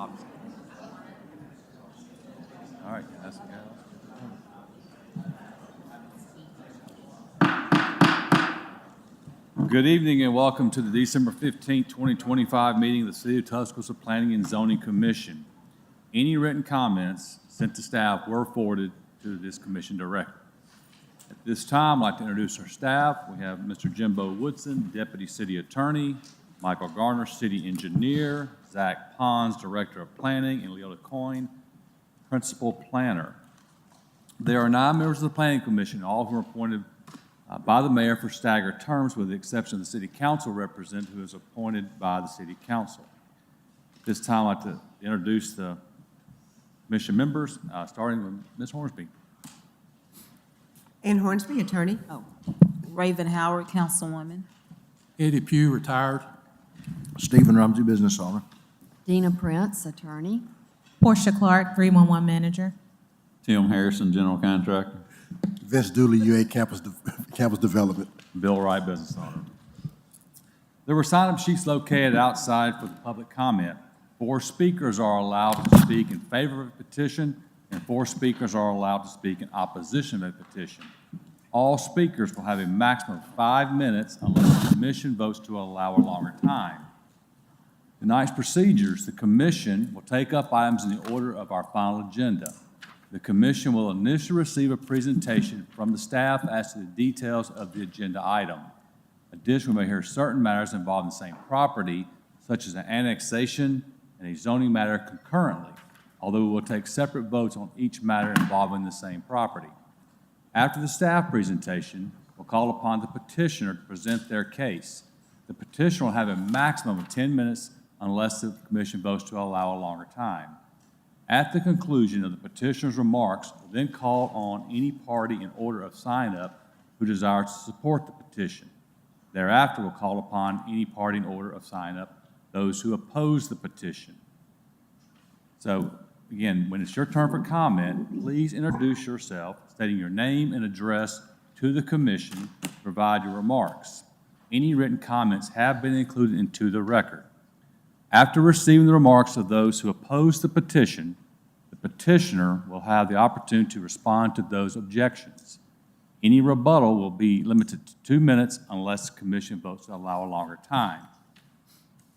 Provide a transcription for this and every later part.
Opposite. All right, that's the go. Good evening and welcome to the December 15th, 2025 meeting of the City of Tuscaloosa Planning and Zoning Commission. Any written comments sent to staff were forwarded to this commission directly. At this time, I'd like to introduce our staff. We have Mr. Jimbo Woodson, Deputy City Attorney, Michael Garner, City Engineer, Zach Pons, Director of Planning, and Leota Coyne, Principal Planner. There are 9 members of the Planning Commission, all of whom are appointed by the mayor for staggered terms, with the exception of the City Council representative, who is appointed by the City Council. At this time, I'd like to introduce the commission members, starting with Ms. Hornsby. Ann Hornsby, attorney. Raven Howard, councilwoman. Eddie Pugh, retired. Stephen Rumsey, business owner. Dina Prince, attorney. Portia Clark, 311 manager. Tim Harrison, general contractor. Vince Dooley, UA Campus Development. Bill Wright, business owner. There were sign-up sheets located outside for the public comment. 4 speakers are allowed to speak in favor of a petition, and 4 speakers are allowed to speak in opposition of a petition. All speakers will have a maximum of 5 minutes unless the commission votes to allow a longer time. Tonight's procedures: the commission will take up items in the order of our final agenda. The commission will initially receive a presentation from the staff as to the details of the agenda item. Additionally, we may hear certain matters involving the same property, such as an annexation and a zoning matter concurrently, although we will take separate votes on each matter involving the same property. After the staff presentation, we'll call upon the petitioner to present their case. The petitioner will have a maximum of 10 minutes unless the commission votes to allow a longer time. At the conclusion of the petitioner's remarks, we'll then call on any party in order of sign-up who desires to support the petition. Thereafter, we'll call upon any party in order of sign-up, those who oppose the petition. So, again, when it's your turn for comment, please introduce yourself, stating your name and address to the commission to provide your remarks. Any written comments have been included into the record. After receiving the remarks of those who oppose the petition, the petitioner will have the opportunity to respond to those objections. Any rebuttal will be limited to 2 minutes unless the commission votes to allow a longer time.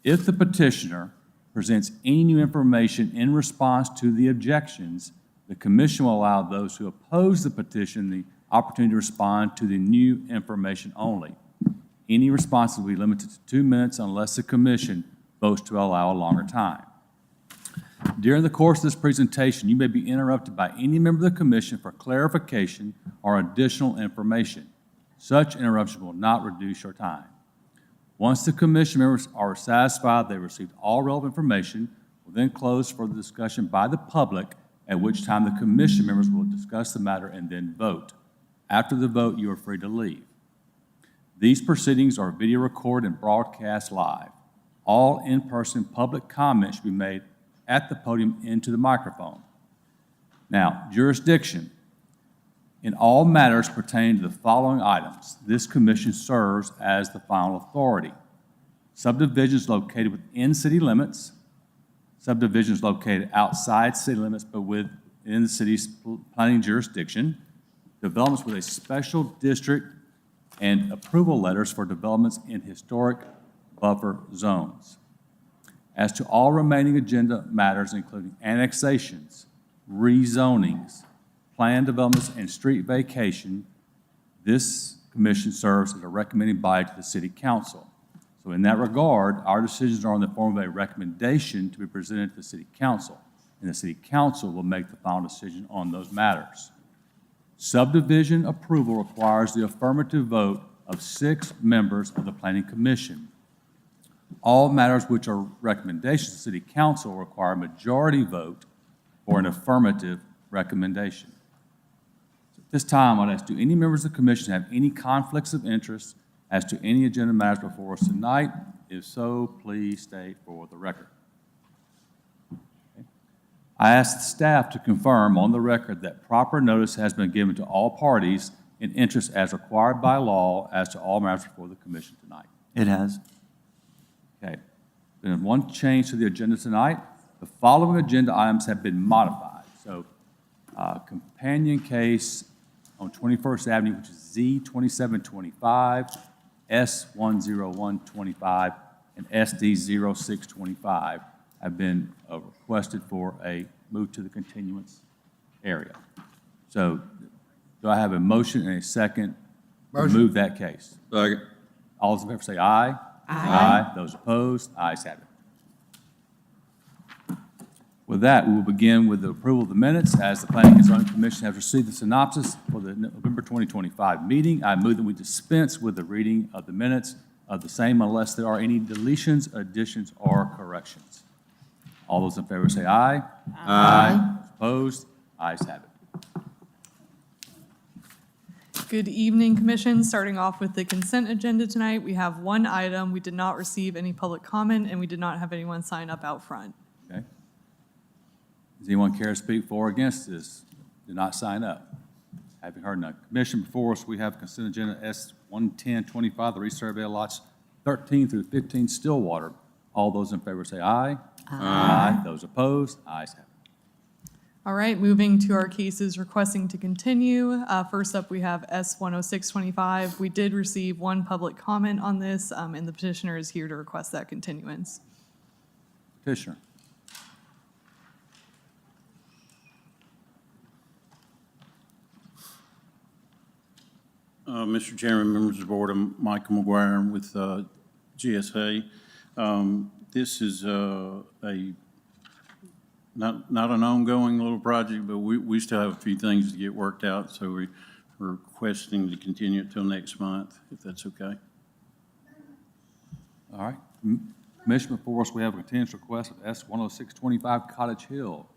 If the petitioner presents any new information in response to the objections, the commission will allow those who oppose the petition the opportunity to respond to the new information only. Any responses will be limited to 2 minutes unless the commission votes to allow a longer time. During the course of this presentation, you may be interrupted by any member of the commission for clarification or additional information. Such interruption will not reduce your time. Once the commission members are satisfied they received all relevant information, we'll then close for the discussion by the public, at which time the commission members will discuss the matter and then vote. After the vote, you are free to leave. These proceedings are video recorded and broadcast live. All in-person public comments should be made at the podium into the microphone. Now, jurisdiction. In all matters pertaining to the following items, this commission serves as the final authority. Subdivisions located within city limits, subdivisions located outside city limits but within the city's planning jurisdiction, developments with a special district, and approval letters for developments in historic buffer zones. As to all remaining agenda matters, including annexations, rezonings, planned developments, and street vacation, this commission serves as a recommending body to the City Council. So in that regard, our decisions are in the form of a recommendation to be presented to the City Council, and the City Council will make the final decision on those matters. Subdivision approval requires the affirmative vote of 6 members of the Planning Commission. All matters which are recommendations to the City Council require a majority vote for an affirmative recommendation. So at this time, I'd ask, do any members of the commission have any conflicts of interest as to any agenda matters before us tonight? If so, please state for the record. Okay. I ask the staff to confirm on the record that proper notice has been given to all parties in interest as required by law as to all matters before the commission tonight. It has. Okay. Been one change to the agenda tonight. The following agenda items have been modified. So, companion case on 21st Avenue, which is Z2725, S10125, and SD0625 have been requested for a move to the continuance area. So, do I have a motion and a second to move that case? Second. All those in favor say aye. Aye. Those opposed, ayes have it. With that, we will begin with the approval of the minutes. As the Planning and Zoning Commission has received the synopsis for the November 2025 meeting, I move that we dispense with the reading of the minutes of the same unless there are any deletions, additions, or corrections. All those in favor say aye. Aye. Opposed, ayes have it. Good evening, Commission. Starting off with the consent agenda tonight, we have one item. We did not receive any public comment, and we did not have anyone sign up out front. Okay. Does anyone care to speak for or against this? Do not sign up. Having heard none. Commission, before us, we have consent agenda S11025, the resurvey of lots 13 through 15 Stillwater. All those in favor say aye. Aye. Those opposed, ayes have it. All right, moving to our cases requesting to continue. First up, we have S10625. We did receive one public comment on this, and the petitioner is here to request that continuance. Petitioner. Mr. Chairman, members of the board, I'm Michael McGuire with GSA. This is not an ongoing little project, but we still have a few things to get worked out, so we're requesting to continue it till next month, if that's okay. All right. Commission, before us, we have a continuance request of S10625 Cottage Hill.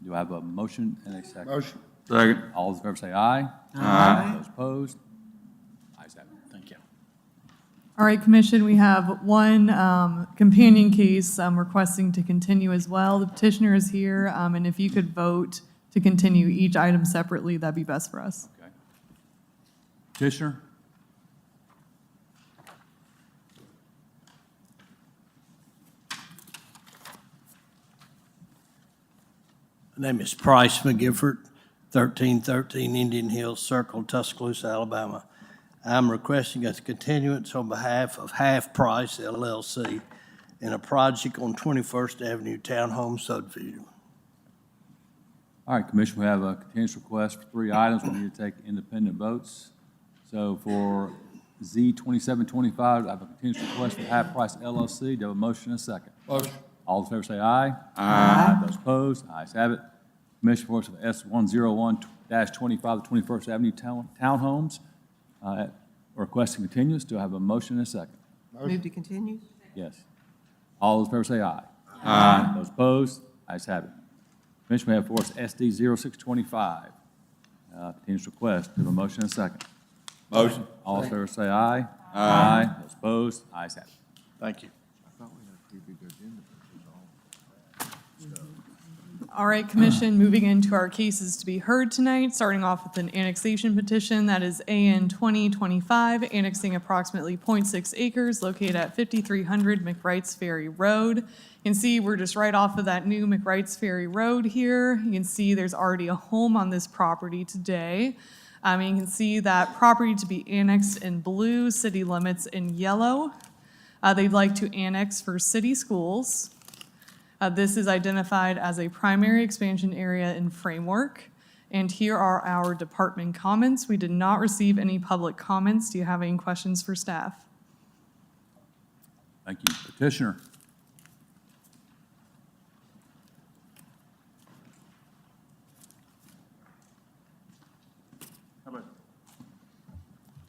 Do I have a motion and a second? Motion. Second. All those in favor say aye. Aye. Those opposed, ayes have it. Thank you. All right, Commission, we have one companion case requesting to continue as well. The petitioner is here, and if you could vote to continue each item separately, that'd be best for us. Okay. Petitioner? My name is Price McGifford, 1313 Indian Hills Circle, Tuscaloosa, Alabama. I'm requesting a continuance on behalf of Half Price LLC in a project on 21st Avenue Townhome subdivision. All right, Commission, we have a continuance request for 3 items. We need to take independent votes. So for Z2725, I have a continuance request for Half Price LLC. Do you have a motion and a second? Motion. All in favor say aye. Aye. Those opposed, ayes have it. Commission, for us of S101-25, the 21st Avenue Townhomes, requesting continuance. Do I have a motion and a second? Move to continue? Yes. All those in favor say aye. Aye. Those opposed, ayes have it. Commission, we have for us SD0625, continuance request. Do I have a motion and a second? Motion. All in favor say aye. Aye. Those opposed, ayes have it. Thank you. All right, Commission, moving into our cases to be heard tonight, starting off with an annexation petition that is AN 2025, annexing approximately 0.6 acres located at 5300 McWrights Ferry Road. You can see we're just right off of that new McWrights Ferry Road here. You can see there's already a home on this property today. And you can see that property to be annexed in blue, city limits in yellow. They'd like to annex for city schools. This is identified as a primary expansion area in framework. And here are our department comments. We did not receive any public comments. Do you have any questions for staff? Thank you. Petitioner.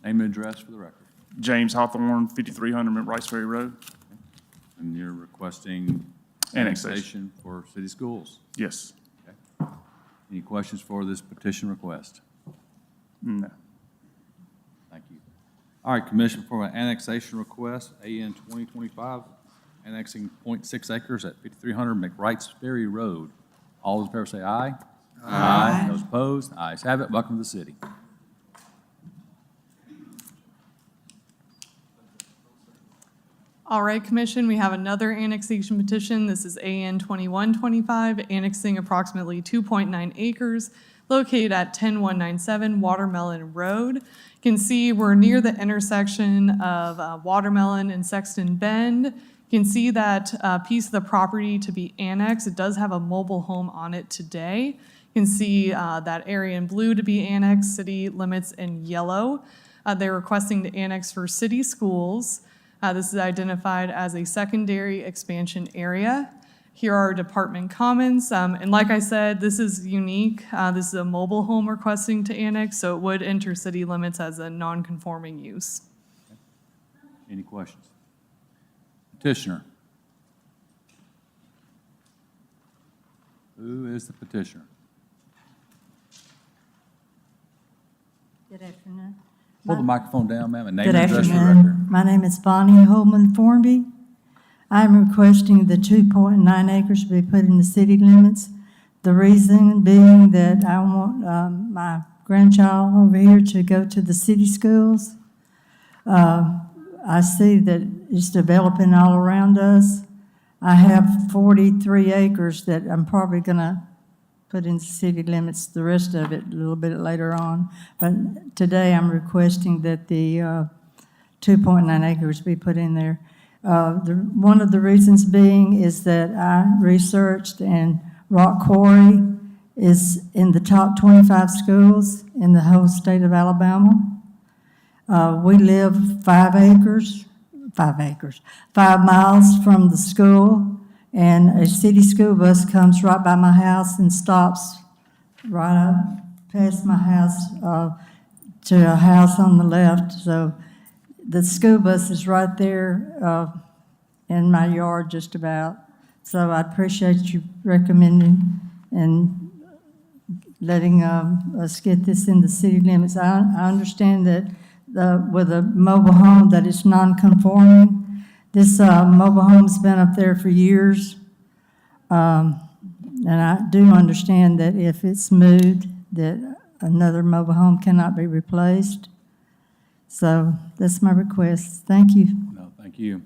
Name and address for the record. James Hawthorne, 5300 McWrights Ferry Road. And you're requesting annexation for city schools. Yes. Okay. Any questions for this petition request? No. Thank you. All right, Commission, for an annexation request, AN 2025, annexing 0.6 acres at 5300 McWrights Ferry Road. All those in favor say aye. Aye. Those opposed, ayes have it. Welcome to the city. All right, Commission, we have another annexation petition. This is AN 2125, annexing approximately 2.9 acres located at 10197 Watermelon Road. You can see we're near the intersection of Watermelon and Sexton Bend. You can see that piece of the property to be annexed. It does have a mobile home on it today. You can see that area in blue to be annexed, city limits in yellow. They're requesting to annex for city schools. This is identified as a secondary expansion area. Here are department comments, and like I said, this is unique. This is a mobile home requesting to annex, so it would enter city limits as a non-conforming use. Any questions? Petitioner. Who is the petitioner? Good afternoon. Hold the microphone down, ma'am, and name Good and address for the afternoon. record. My name is Bonnie Holman Formby. I'm requesting the 2.9 acres be put in the city limits. The reason being that I want my grandchild over here to go to the city schools. I see that it's developing all around us. I have 43 acres that I'm probably gonna put in city limits, the rest of it a little bit later on. But today I'm requesting that the 2.9 acres be put in there. One of the reasons being is that I researched, and rock quarry is in the top 25 schools in the whole state of Alabama. We live 5 miles from the school, and a city school bus comes right by my house and stops right up past my house to a house on the left. So the school bus is right there in my yard just about. So I appreciate you recommending and letting us get this in the city limits. I understand that with a mobile home that is non-conforming. This mobile home's been up there for years. And I do understand that if it's moved, that another mobile home cannot be replaced. So that's my request. Thank you. No, thank you.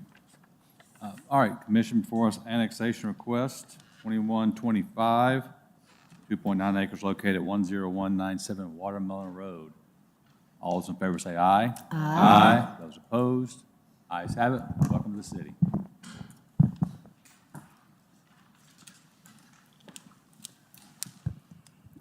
All right, Commission, before us, annexation request, 2125, 2.9 acres located at 10197 Watermelon Road. All those in favor say aye. Aye. Those opposed, ayes have it. Welcome to the city.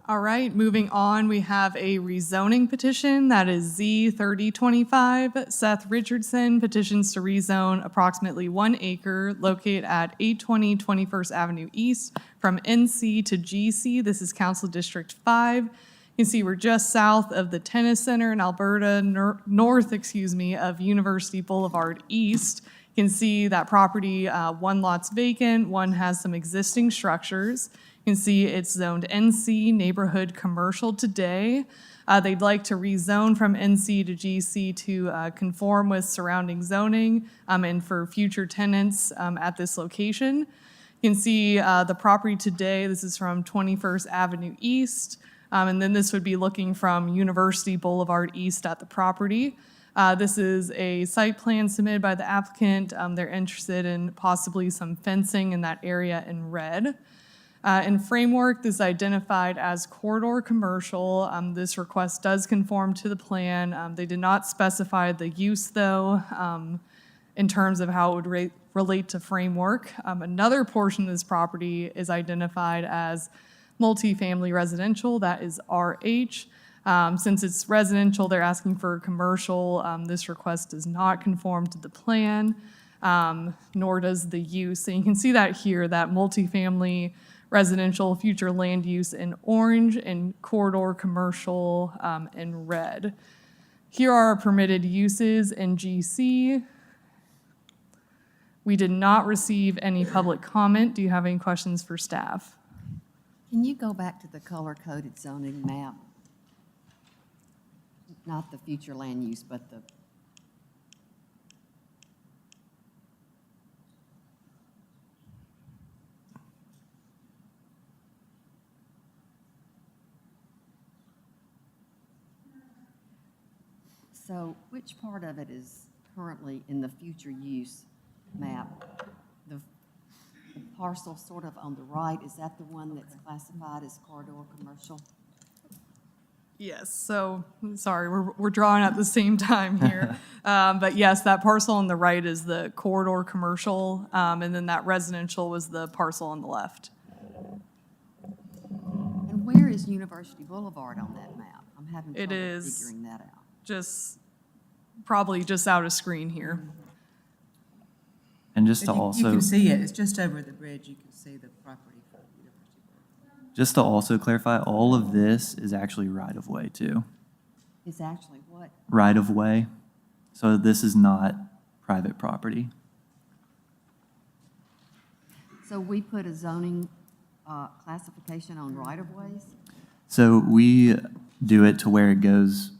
All right, moving on, we have a rezoning petition that is Z 3025. Seth Richardson petitions to rezone approximately 1 acre located at 820 21st Avenue East from NC to GC. This is Council District 5. You can see we're just south of the Tennis Center in Alberta, north of University Boulevard East. You can see that property, one lot's vacant, one has some existing structures. You can see it's zoned NC Neighborhood Commercial today. They'd like to rezone from NC to GC to conform with surrounding zoning and for future tenants at this location. You can see the property today. This is from 21st Avenue East. And then this would be looking from University Boulevard East at the property. This is a site plan submitted by the applicant. They're interested in possibly some fencing in that area in red. In framework, this is identified as corridor commercial. This request does conform to the plan. They did not specify the use, though, in terms of how it would relate to framework. Another portion of this property is identified as multifamily residential, that is RH. Since it's residential, they're asking for commercial. This request does not conform to the plan, nor does the use. And you can see that here, that multifamily residential future land use in orange and corridor commercial in red. Here are our permitted uses in GC. We did not receive any public comment. Do you have any questions for staff? Can you go back to the color-coded zoning map? Not the future land use, but the, so which part of it is currently in the future use parcel sort of on the right, is that the one that's classified as corridor commercial? Yes, so, sorry, we're drawing at the same time here. But yes, that parcel on the right is the corridor commercial, and then that residential was the parcel on the left. And where is University Boulevard on that map? I'm having It trouble is- figuring that out. Probably just out of screen here. And just to You also, can see it, it's just over the bridge, you can see the property from University Boulevard. just to also clarify, all of this is actually right-of-way too. Is actually what? Right-of-way. So this is not private property. So we put a zoning classification on right-of-ways? So we do it to where it goes,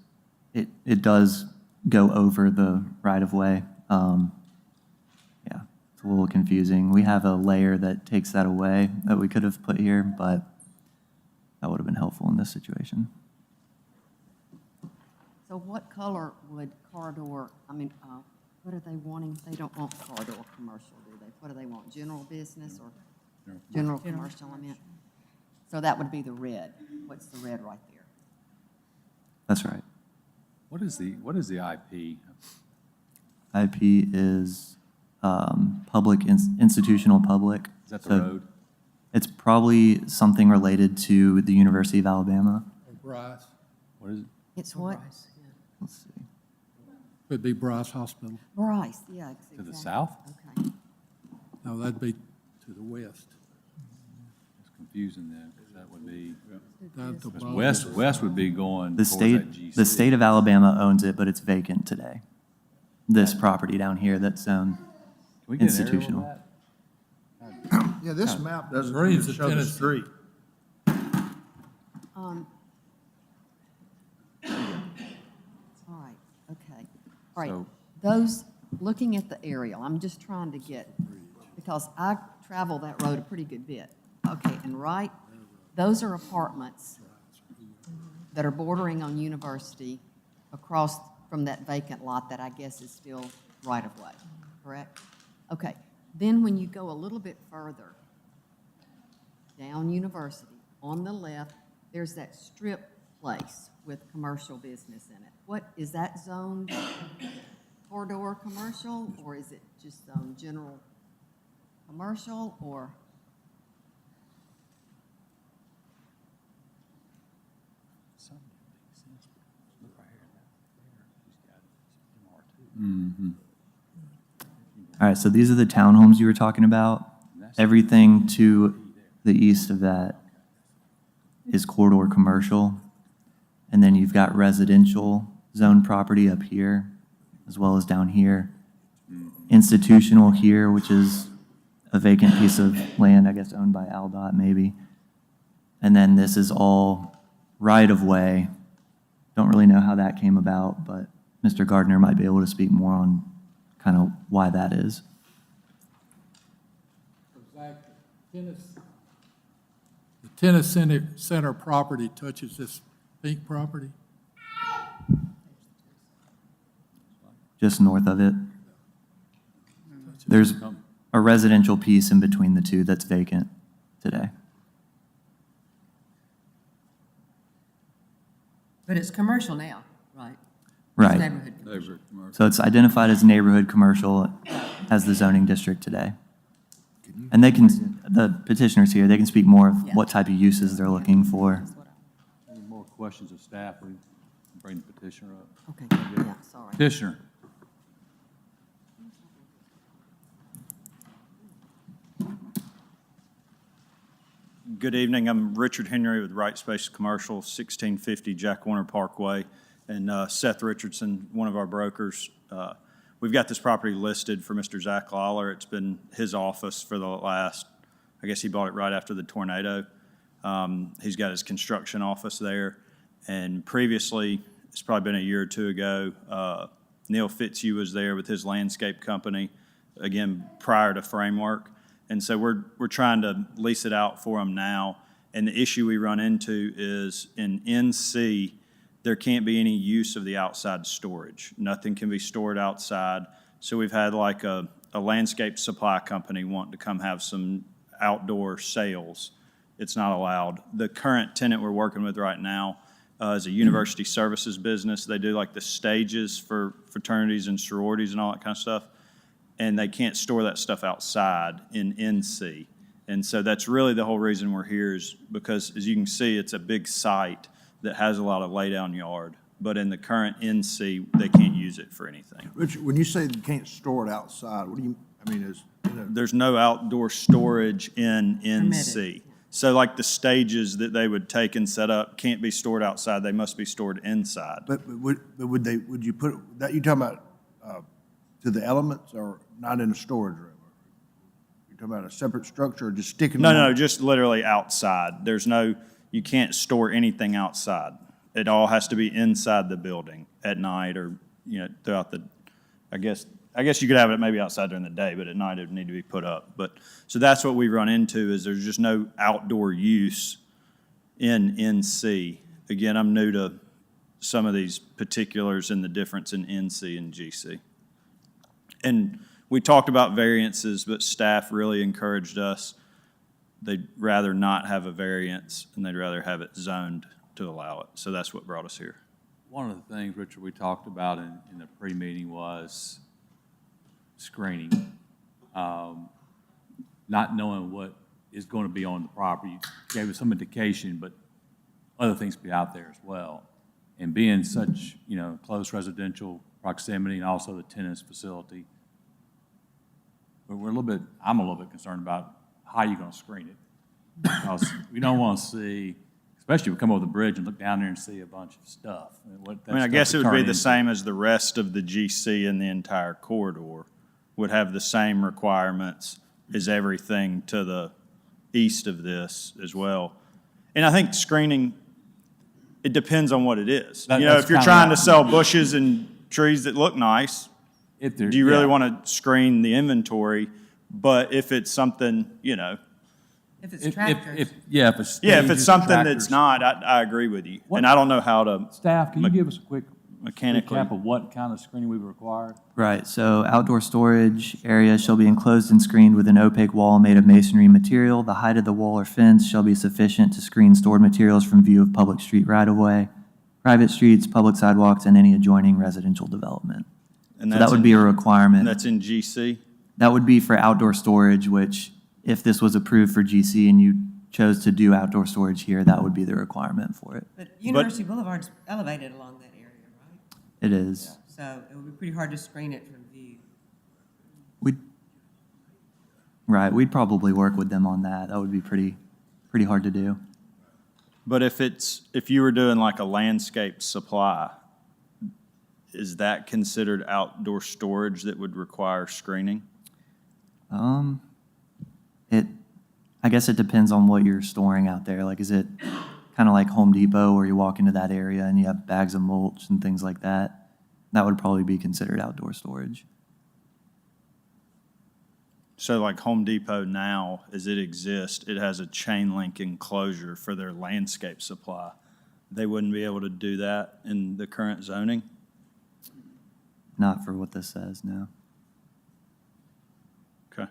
it does go over the right-of-way. Yeah, it's a little confusing. We have a layer that takes that away that we could have put here, but that would have been helpful in this situation. So what color would corridor, what are they wanting? They don't want corridor commercial, do they? What do they want, general business or general commercial, I meant? So that would be the red. What's the red right there? That's right. What is the IP? IP is institutional public. Is that the So road? It's probably something related to the University of Alabama. Bryce, What is it? It's what? Let's see. could be Bryce Hospital. Bryce, yeah. To the exactly. south? Okay. No, that'd be to the west. It's confusing then, because that would be, Down to because Baldwin. west would be going The towards that state, GC. the state of Alabama owns it, but it's vacant today. This property down here that's zoned Can we get an aerial of institutional. that? Yeah, this map doesn't Green's even a show the Tennessee. street. All right, okay. All right, So- those, looking at the aerial, I'm just trying to get, because I travel that road a pretty good bit. Okay, and right, those are apartments that are bordering on University across from that vacant lot that I guess is still right of way, correct? Okay, then when you go a little bit further down University, on the left, there's that strip place with commercial business in it. What, is that zoned corridor commercial, or is it just zoned general commercial, or? All right, so these are the townhomes you were talking about. Everything to the east of that is corridor commercial. And then you've got residential zone property up here, as well as down here. Institutional here, which is a vacant piece of land, I guess owned by AlDOT maybe. And then this is all right-of-way. Don't really know how that came about, but Mr. Gardner might be able to speak more on kind of why that is. The tennis center property touches this pink property? Just north of it. There's a residential piece in between the two that's vacant today. But it's commercial now, right? It's Right. neighborhood commercial. So it's identified as neighborhood commercial as the zoning district today. And they can, the petitioners here, they can speak more of what type of uses they're looking for. Any more questions of staff? We can bring the petitioner up. Okay, yeah, sorry. Petitioner. Good evening. I'm Richard Henry with Right Space Commercial, 1650 Jack Warner Parkway, and Seth Richardson, one of our brokers. We've got this property listed for Mr. Zach Lawler. It's been his office for the last, I guess he bought it right after the tornado. He's got his construction office there. And previously, it's probably been a year or two ago, Neil Fitzhugh was there with his landscape company, again, prior to Framework. And so we're trying to lease it out for him now. And the issue we run into is in NC, there can't be any use of the outside storage. Nothing can be stored outside. So we've had like a landscape supply company want to come have some outdoor sales, it's not allowed. The current tenant we're working with right now is a university services business. They do like the stages for fraternities and sororities and all that kind of stuff. And they can't store that stuff outside in NC. And so that's really the whole reason we're here, is because, as you can see, it's a big site that has a lot of laydown yard. But in the current NC, they can't use it for anything. Richard, when you say you can't store it outside, what do you, I mean, is, There's no outdoor storage in NC. Permitted. So like the stages that they would take and set up can't be stored outside, they must be stored inside. but would you put, that, you talking about, to the elements or not in a storage room? You talking about a separate structure or just sticking? No, just literally outside. There's no, you can't store anything outside. It all has to be inside the building at night, or, throughout the, I guess you could have it maybe outside during the day, but at night it would need to be put up. But, so that's what we run into, is there's just no outdoor use in NC. Again, I'm new to some of these particulars and the difference in NC and GC. And we talked about variances, but staff really encouraged us. They'd rather not have a variance, and they'd rather have it zoned to allow it. So that's what brought us here. One of the things, Richard, we talked about in the pre-meeting was screening. Not knowing what is going to be on the property. You gave us some indication, but other things be out there as well. And being such, close residential proximity, and also the tenant's facility, but I'm a little bit concerned about how you're going to screen it. Because we don't want to see, especially if we come over the bridge and look down there and see a bunch of stuff. I guess it would be the same as the rest of the GC in the entire corridor, would have the same requirements as everything to the east of this as well. And I think screening, it depends on what it is. If you're trying to sell bushes and trees that look nice, do you really want to screen the inventory? But if it's something, If it's tractors. If it's if it's something tractors. that's not, I agree with you. And I don't know how to Staff, can you give us a quick mechanically. recap of what kind of screening we require? Right, so outdoor storage area shall be enclosed and screened with an opaque wall made of masonry material. The height of the wall or fence shall be sufficient to screen stored materials from view of public street right-of-way, private streets, public sidewalks, and any adjoining residential development. And So that would be a And requirement. that's in GC? That would be for outdoor storage, which if this was approved for GC and you chose to do outdoor storage here, that would be the requirement for it. But University Boulevard's elevated along that area, right? It is. So it would be pretty hard to screen it from view. We'd probably work with them on that. That would be pretty hard to do. But if you were doing like a landscape supply, is that considered outdoor storage that would require screening? I guess it depends on what you're storing out there. Like, is it kind of like Home Depot where you walk into that area and you have bags of mulch and things like that? That would probably be considered outdoor storage. So like Home Depot now, as it exists, it has a chain link enclosure for their landscape supply. They wouldn't be able to do that in the current zoning? Not for what this says, no. Okay.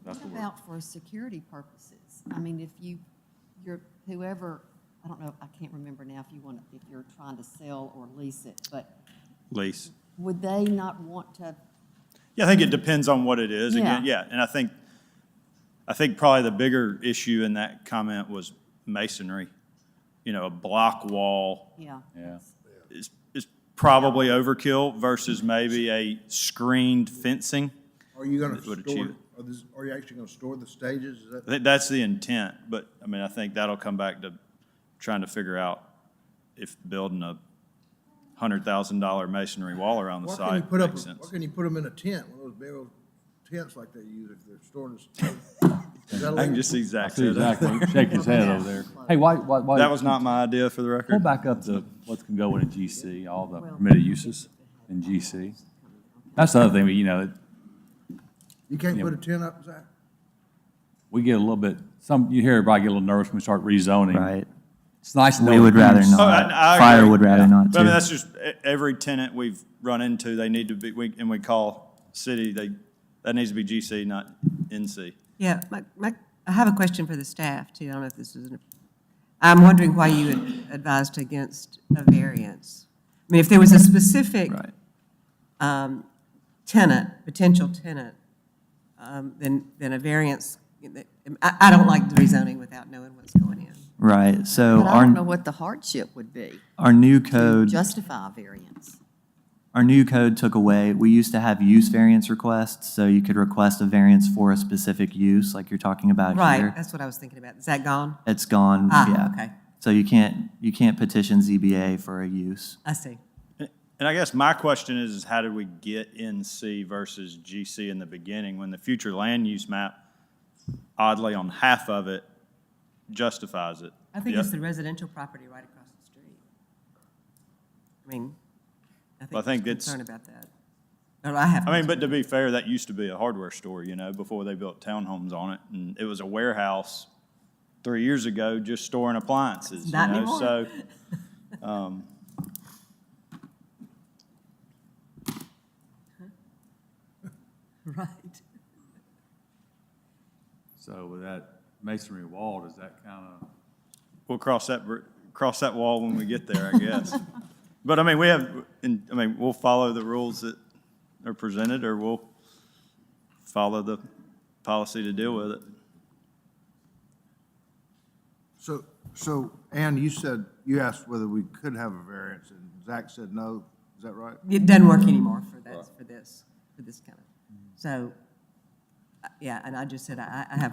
What about for security purposes? I mean, if you're whoever, I don't know, I can't remember now if you're trying to sell or lease it, but Lease. would they not want to? Yeah, I think it depends on what it is. Yeah. Again, yeah, and I think probably the bigger issue in that comment was masonry. A block wall Yeah. is probably overkill versus maybe a screened fencing. Are you gonna Would store, achieve are you actually gonna store the stages? Is I that, think that's the intent, but I think that'll come back to trying to figure out if building a $100,000 masonry wall around the why can you site put up, makes why sense. can you put them in a tent, one of those big old tents like they use if they're storing this? Is that I can illegal? just see Zach See said that. exactly, shake his head over there. Hey, why? That was not my idea for the Pull record. back up to what can go into GC, all the permitted uses in GC. That's the other thing, You can't put a tent up, Zach? we get a little bit, you hear everybody get a little nervous when we start rezoning. Right. It's nice to know. We would rather not. Oh, I Fire agree. would rather not, But too. that's just every tenant we've run into, they need to be, and we call city, that needs to be GC, not NC. Yeah, I have a question for the staff, too. I don't know if this is, I'm wondering why you had advised against a variance. I mean, if there was a specific Right. tenant, potential tenant, then a variance, I don't like the rezoning without knowing what's going in. Right, so But I don't know what the hardship would be our new to code, justify a variance. our new code took away, we used to have use variance requests, so you could request a variance for a specific use, like you're talking about Right, here. that's what I was thinking about. Is that gone? It's gone, Ah, yeah. okay. So you can't petition ZBA for a use. I see. And I guess my question is how did we get NC versus GC in the beginning when the future land use map, oddly on half of it, justifies it? I think Yep. it's the residential property right across the street. I mean, I Well, I think think there's it's- concern about that. Or I have. I mean, but concern. to be fair, that used to be a hardware store, before they built townhomes on it. And it was a warehouse 3 years ago just storing appliances, Not anymore. So, Right. So with that masonry wall, does that kind of, we'll cross that wall when we get there, I guess. But I mean, we'll follow the rules that are presented, or we'll follow the policy to deal with it. So, Ann, you asked whether we could have a variance, and Zach said no. Is that right? It doesn't work anymore for this kind of, so, yeah, and I just said, I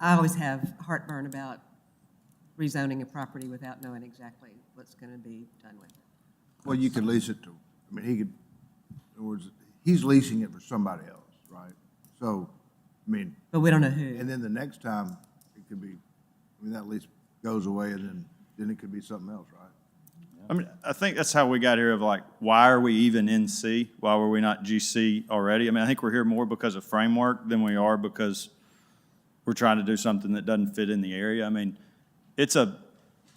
always have heartburn about rezoning a property without knowing exactly what's gonna be done with it. Well, you could lease it to, I mean, in other words, he's leasing it for somebody else, right? So, I mean. But we don't know who. And then the next time, it could be, that lease goes away, and then it could be something else, right? I mean, I think that's how we got here of like, why are we even in C? Why were we not GC already? I mean, I think we're here more because of framework than we are because we're trying to do something that doesn't fit in the area. I mean, it's a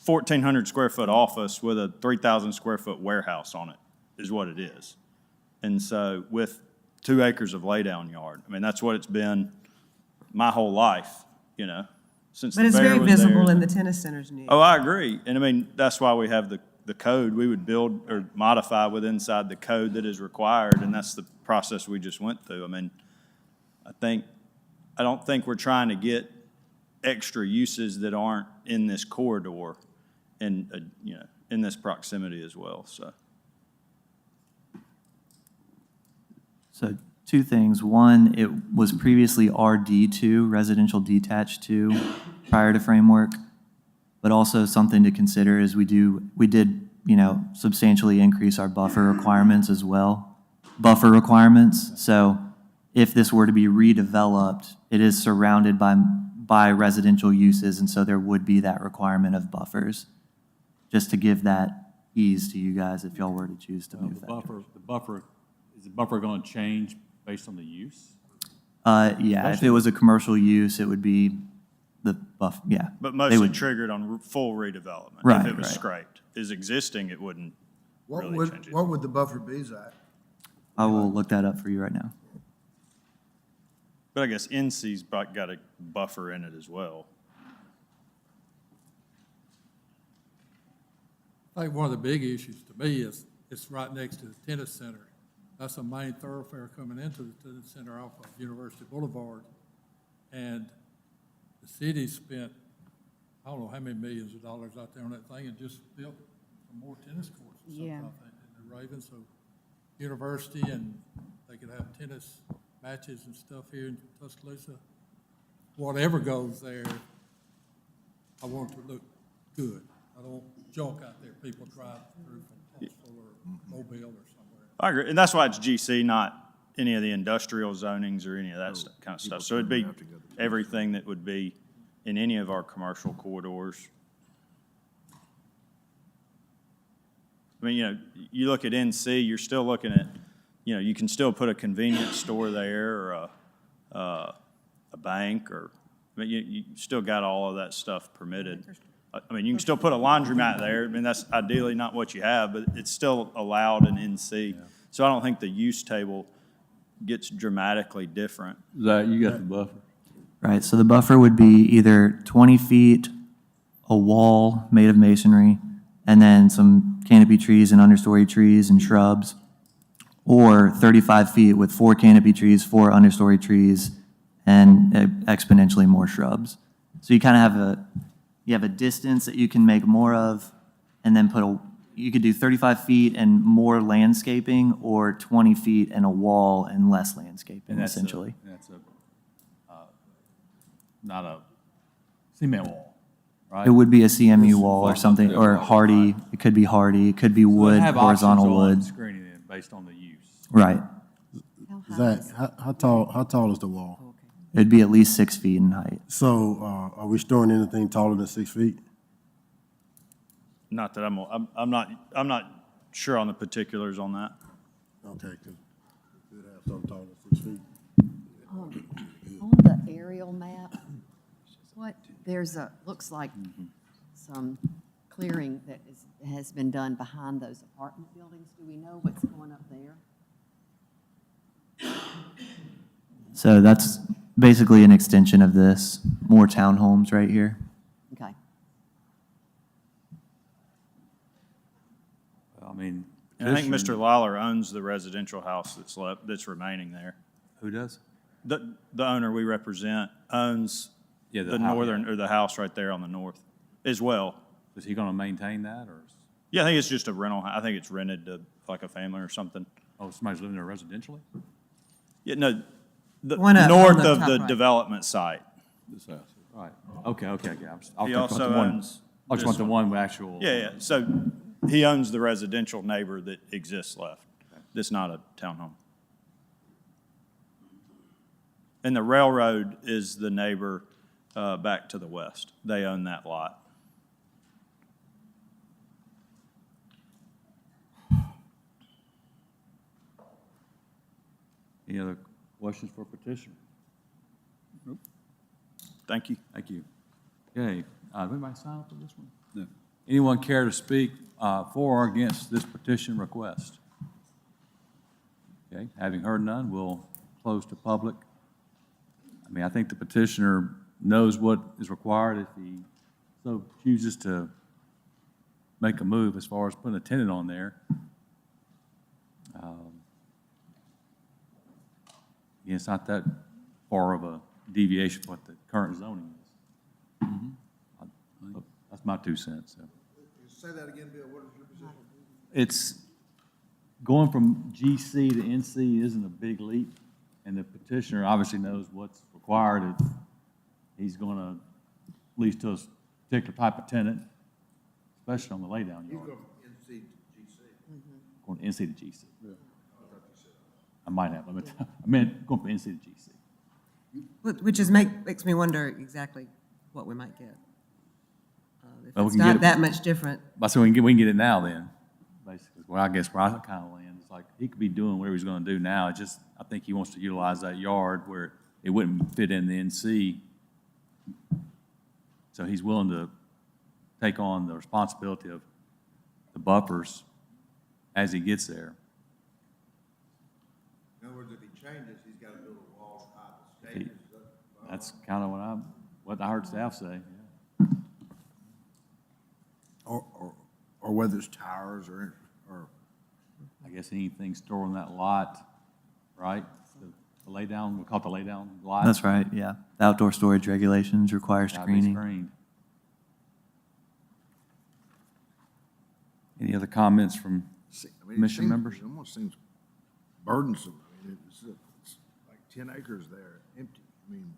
1,400 square foot office with a 3,000 square foot warehouse on it, is what it is. And so with 2 acres of laydown yard, I mean, that's what it's been my whole life, since the But it's fair very was visible there. and the tennis center's new. Oh, I agree. And I mean, that's why we have the code. We would build or modify inside the code that is required, and that's the process we just went through. I mean, I don't think we're trying to get extra uses that aren't in this corridor and, in this proximity as well, so. So 2 things. One, it was previously RD2, residential detached 2, prior to framework. But also something to consider is we did, substantially increase our buffer requirements as well. Buffer requirements. So if this were to be redeveloped, it is surrounded by residential uses, and so there would be that requirement of buffers. Just to give that ease to you guys if y'all were to choose to move that. is the buffer going to change based on the use? Yeah, if it was a commercial use, it would be But they mostly would- triggered on full redevelopment. Right, If it was right. scraped. Is existing, it wouldn't What really change it. what would the buffer be, Zach? I will look that up for you right now. But I guess NC's got a buffer in it as well. I think one of the big issues to me is it's right next to the tennis center. That's a main thoroughfare coming into the tennis center off of University Boulevard. And the city spent, I don't know how many millions of dollars out there on that thing and just built some more tennis courts or something, Yeah. I think, in the Raven. So university, and they could have tennis matches and stuff here in Tuscaloosa. Whatever goes there, I want it to look good. I don't want junk out there, people drive through from Huntsville or Mobile or somewhere. I agree. And that's why it's GC, not any of the industrial zonings or any of that kind of stuff. So it'd be everything that would be in any of our commercial corridors. I mean, you look at NC, you're still looking at, you can still put a convenience store there or a bank or, I mean, you still got all of that stuff permitted. I mean, you can still put a laundromat there. I mean, that's ideally not what you have, but it's still allowed in NC. So I don't think the use table gets dramatically different. Zach, you got the buffer? Right, so the buffer would be either 20 feet, a wall made of masonry, and then some canopy trees and understory trees and shrubs, or 35 feet with 4 canopy trees, 4 understory trees, and exponentially more shrubs. So you kind of have a distance that you can make more of, and then you could do 35 feet and more landscaping, or 20 feet and a wall and less landscaping, And that's essentially. not a cement wall, right? It would be a CMU wall or something, or hardy, it could be hardy, it could be wood, Have horizontal options on wood. Screening it based on the use. Right. How high Zach, how tall is the wall? It'd be at least 6 feet in height. So, are we storing anything taller than 6 feet? Not that I'm not sure on the particulars on that. Okay, because we could have something taller than 6 feet. On the aerial map, looks like some clearing that has been done behind those apartment buildings. Do we know what's going up there? So that's basically an extension of this, more townhomes right here. Okay. I mean. And I think Mr. Lawler owns the residential house that's remaining there. Who does? The owner we represent owns Yeah, the northern, or the house right there on the north as well. Is he gonna maintain that, or? Yeah, I think it's just a rental. I think it's rented to like a family or something. Oh, somebody's living there residentially? Yeah, no, the One up north on the of top the right. development site. This house. Right. Okay, okay, okay. He also owns I just this want the one. one with actual. Yeah, yeah. So he owns the residential neighbor that exists left. That's not a townhome. And the railroad is the neighbor back to the west. They own that lot. Any other questions for petitioner? Thank you. Thank you. Okay, anybody sign up for this one? No. Anyone care to speak for or against this petition request? Okay, having heard none, we'll close to public. I mean, I think the petitioner knows what is required if he so chooses to make a move as far as putting a tenant on there. Again, it's not that far of a deviation from what the current zoning is. That's my 2 cents. So. Say that again, Bill, what is your position? It's going from GC to NC isn't a big leap, and the petitioner obviously knows what's required if he's going to lease to a particular type of tenant, especially on the laydown yard. NC to GC. Going to NC to GC. I might have. I meant going from NC to GC. Which makes me wonder exactly what we might get. If Well, we it's can get not it- that much different. But so we can get it now then, basically. Well, I guess where I kind of land, it's like he could be doing whatever he's going to do now. It's just, I think he wants to utilize that yard where it wouldn't fit in the NC. So he's willing to take on the responsibility of the buffers as he gets there. In other words, if he changes, he's got to build a wall high to He- stay. That's kind of what I heard staff say. Or whether it's towers or I guess anything stored on that lot, right? The lay down, we call it the lay down lot. That's right, yeah. The outdoor storage regulations require Gotta be screening. screened. Any other comments from commission members? It almost seems burdensome. I mean, it's like 10 acres there, empty. I mean,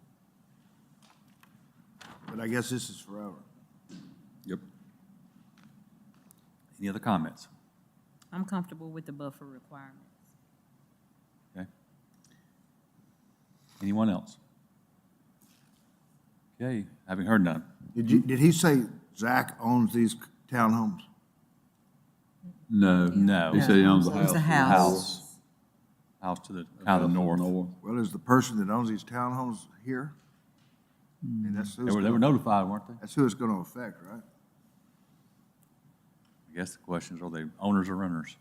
but I guess this is forever. Yep. Any other comments? I'm comfortable with the buffer requirements. Okay. Anyone else? Okay, having heard none. Did he say Zach owns these townhomes? No. No. He said he owns the It was house. a house. House to the, kind of the north. Well, is the person that owns these townhomes here? I mean, that's who They were notified, weren't they? That's who it's going to affect, right? I guess the question is, are they owners or renters?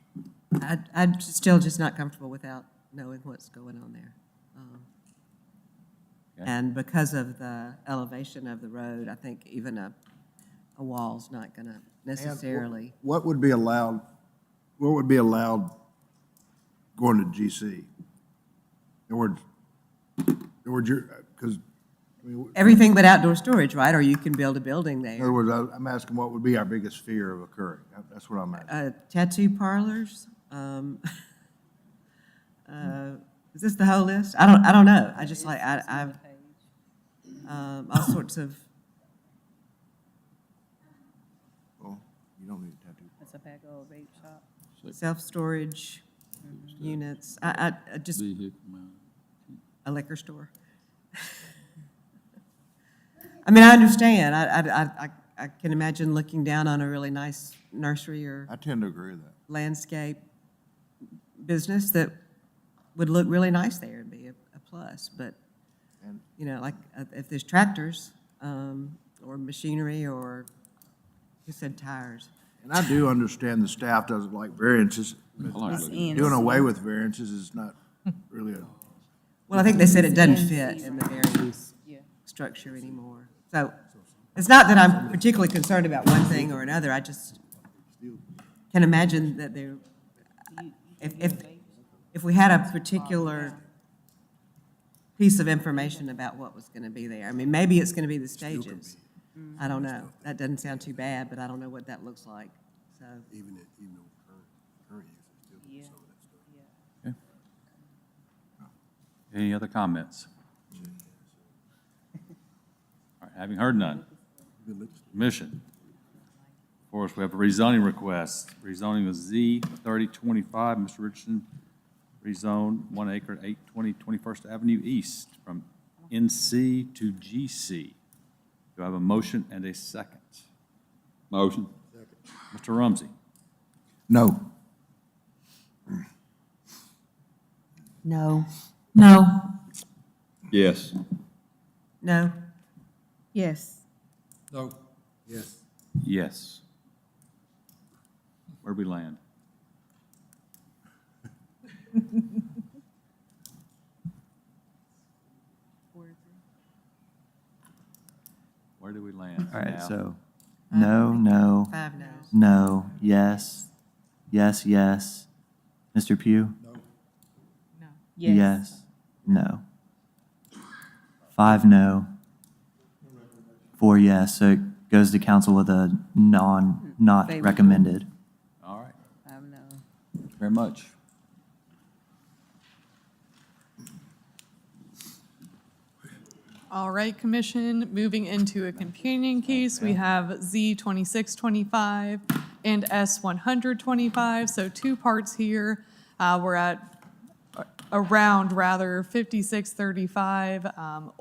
I'm still just not comfortable without knowing what's going on there. Okay. And because of the elevation of the road, I think even a wall's not going to necessarily. What would be allowed going to GC? In other words, because, Everything but outdoor storage, right? Or you can build a building in other there. words, I'm asking what would be our biggest fear of occurring? That's what I'm asking. Tattoo parlors. Is this the whole list? I don't know. I just like, I've, all sorts of, Well, you don't need a tattoo. It's a back of a vape shop. self-storage units. I just, Vehicle mount. a liquor store. I mean, I understand. I can imagine looking down on a really nice nursery or I tend to agree with that. landscape business that would look really nice there and be a plus. But, And- you know, like if there's tractors or machinery or, you said tires. And I do understand the staff doesn't like variances, but I like looking at doing away with variances is not really a, Well, I think they said it doesn't fit in the variance structure anymore. So it's not that I'm particularly concerned about one thing or another. I just can imagine that there, if we had a particular piece of information about what was going to be there. I mean, maybe it's going to be the stages. I don't know. That doesn't sound too bad, but I don't know what that looks like, so. even current use is Yeah. Any other comments? All right, having heard none. Commission. Of course, we have a rezoning request. Rezoning of Z 3025, Mr. Richardson, rezone 1 acre at 820 21st Avenue East from NC to GC. Do I have a motion and a second? Motion. Mr. Rumsey. No. No. No. Yes. No? Yes. No, Yes. Where'd we land? Where did we land? All right, now? so no, 5 no's. no, yes, yes. Mr. Pugh? Yes, no. 5 no. 4 yes, so it goes to council with a not Favorable. recommended. All right, I know. very much. All right, Commission, moving into a companion case, we have Z 2625 and S 125, so 2 parts here. We're at around 5635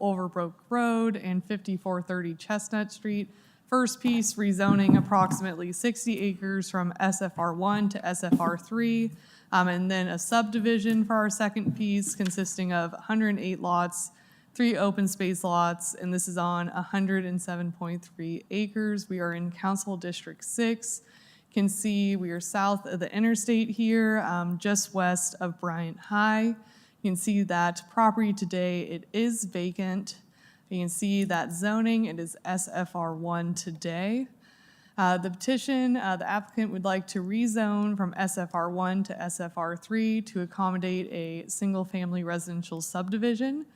Overbrook Road and 5430 Chestnut Street. First piece, rezoning approximately 60 acres from SFR1 to SFR3, and then a subdivision for our second piece consisting of 108 lots, 3 open space lots, and this is on 107.3 acres. We are in Council District 6. You can see we are south of the interstate here, just west of Bryant High. You can see that property today, it is vacant. You can see that zoning, it is SFR1 today. The petition, the applicant would like to rezone from SFR1 to SFR3 to accommodate a single-family residential subdivision.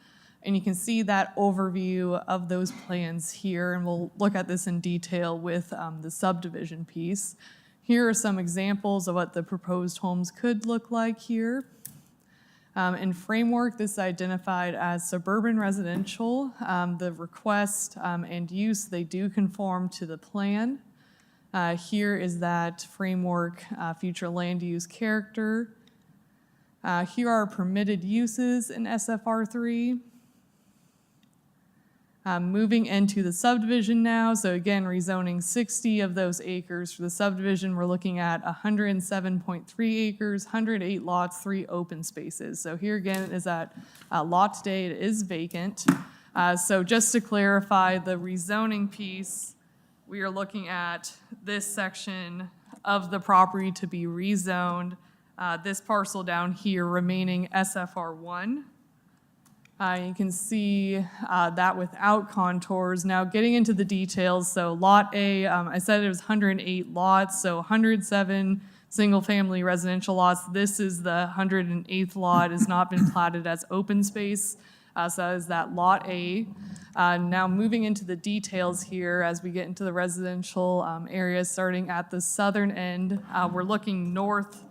And you can see that overview of those plans here, and we'll look at this in detail with the subdivision piece. Here are some examples of what the proposed homes could look like here. In framework, this is identified as suburban residential. The request and use, they do conform to the plan. Here is that framework future land use character. Here are permitted uses in SFR3. Moving into the subdivision now, so again, rezoning 60 of those acres. For the subdivision, we're looking at 107.3 acres, 108 lots, 3 open spaces. So here again is that lot today, it is vacant. So just to clarify, the rezoning piece, we are looking at this section of the property to be rezoned This parcel down here remaining SFR1. You can see that without contours. Now, getting into the details, so Lot A, I said it was 108 lots, so 107 single-family residential lots. This is the 108th lot, has not been platted as open space, so that is that Lot A. Now, moving into the details here as we get into the residential areas, starting at the southern end, we're looking north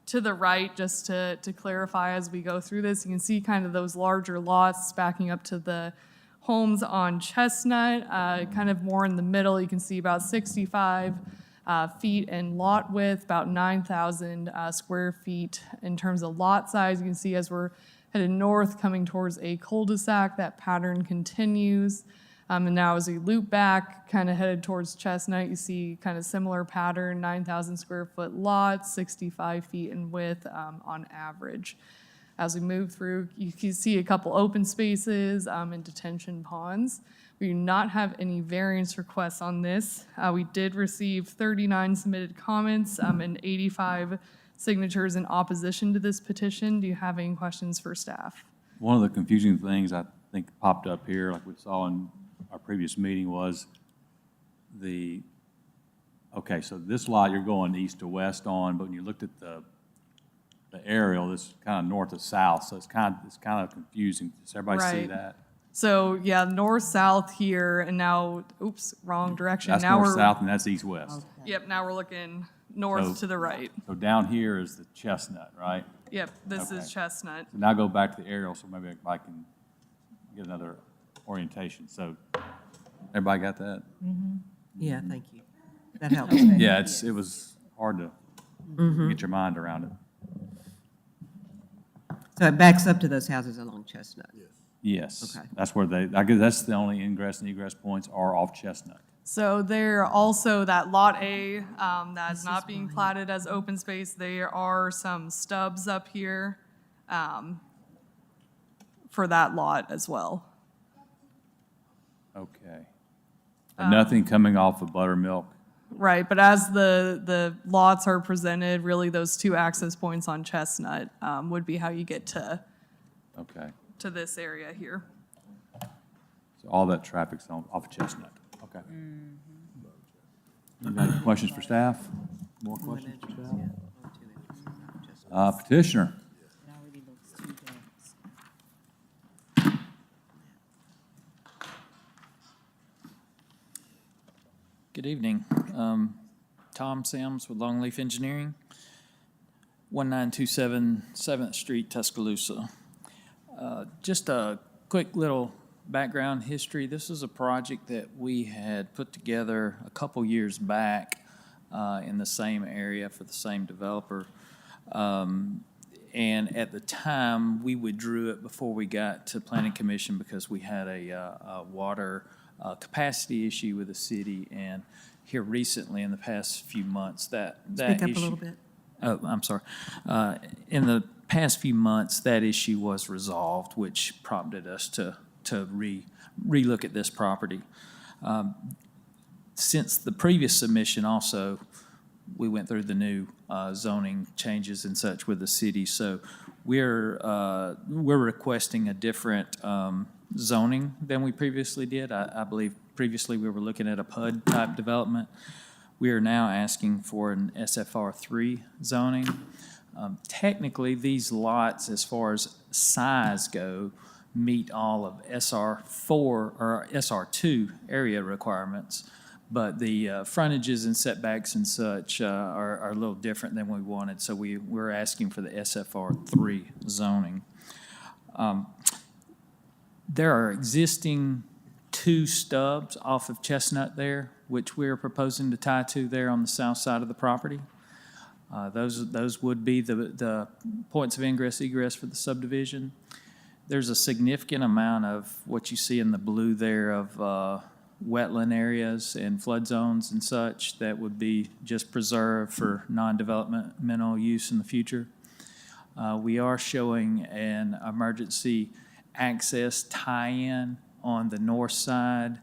to the right, just to clarify as we go through this. You can see kind of those larger lots backing up to the homes on Chestnut, kind of more in the middle. You can see about 65 feet in lot width, about 9,000 square feet in terms of lot size. You can see as we're headed north, coming towards a cul-de-sac, that pattern continues. And now as we loop back, kind of headed towards Chestnut, you see kind of similar pattern, 9,000 square foot lots, 65 feet in width on average. As we move through, you can see a couple open spaces and detention ponds. We do not have any variance requests on this. We did receive 39 submitted comments and 85 signatures in opposition to this petition. Do you have any questions for staff? One of the confusing things I think popped up here, like we saw in our previous meeting, was okay, so this lot you're going east to west on, but when you looked at the aerial, this is kind of north to south, so it's kind of confusing. Does everybody see Right. that? So yeah, north-south here, and now, oops, wrong direction. That's Now north-south, and that's east-west. Yep, now we're looking north So- to the right. So down here is the Chestnut, right? Yep, this Okay. is Chestnut. So now go back to the aerial, so maybe I can get another orientation. So, everybody got that? Yeah, thank you. That helps. Yeah, it was hard to get your mind around it. So it backs up to those houses along Chestnut? Yes. Okay. That's where I guess that's the only ingress and egress points are off Chestnut. So there also, that Lot A, that's not being platted as open space, there are some stubs up here for that lot as well. Okay. But nothing coming off of Buttermilk? Right, but as the lots are presented, really those two access points on Chestnut would be how you get to Okay. this area here. So all that traffic's off Chestnut. Okay. You got any questions for staff? More questions for staff? Petitioner? Good evening. Tom Sims with Longleaf Engineering, 1927 7th Street, Tuscaloosa. Just a quick little background history. This is a project that we had put together a couple years back in the same area for the same developer. And at the time, we withdrew it before we got to Planning Commission because we had a water capacity issue with the city, and here recently in the past few months that Speak up issue, a little bit. Oh, I'm sorry. In the past few months, that issue was resolved, which prompted us to relook at this property. Since the previous submission also, we went through the new zoning changes and such with the city, so we're requesting a different zoning than we previously did. I believe previously we were looking at a PUD type development. We are now asking for an SFR3 zoning. Technically, these lots, as far as size go, meet all of SR4 or SR2 area requirements, but the frontages and setbacks and such are a little different than we wanted, so we're asking for the SFR3 zoning. There are existing 2 stubs off of Chestnut there, which we're proposing to tie to there on the south side of the property. Those would be the points of ingress, egress for the subdivision. There's a significant amount of what you see in the blue there of wetland areas and flood zones and such that would be just preserved for non-developmental use in the future. We are showing an emergency access tie-in on the north side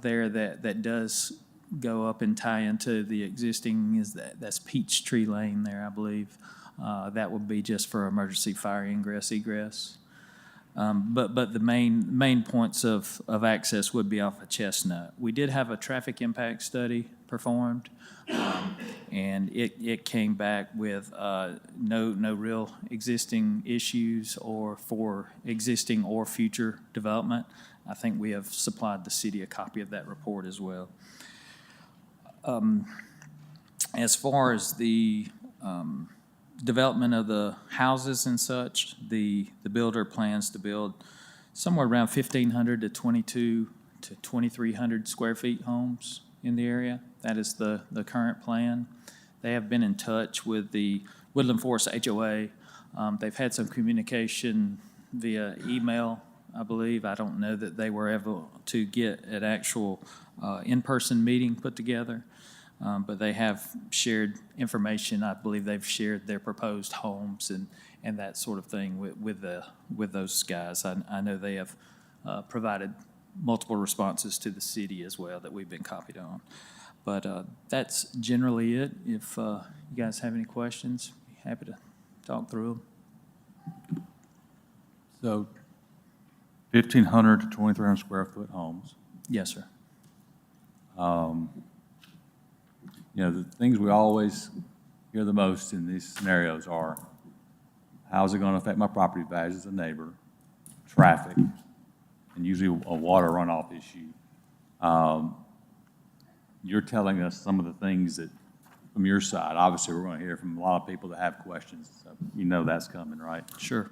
there that does go up and tie into the existing, that's Peachtree Lane there, I believe. That would be just for emergency fire ingress, egress. But the main points of access would be off of Chestnut. We did have a traffic impact study performed, and it came back with no real existing issues or for existing or future development. I think we have supplied the city a copy of that report as well. As far as the development of the houses and such, the builder plans to build somewhere around 1,500 to 2,200 to 2,300 square feet homes in the area. That is the current plan. They have been in touch with the Woodland Forest HOA. They've had some communication via email, I believe. I don't know that they were able to get an actual in-person meeting put together. But they have shared information. I believe they've shared their proposed homes and that sort of thing with those guys. I know they have provided multiple responses to the city as well that we've been copied on. But that's generally it. If you guys have any questions, be happy to talk through them. So 1,500 to 2,300 square foot homes. Yes, sir. You know, the things we always hear the most in these scenarios are, how's it going to affect my property values as a neighbor, traffic, and usually a water runoff issue. You're telling us some of the things that, from your side, obviously we're going to hear from a lot of people that have questions, so you know that's coming, right? Sure.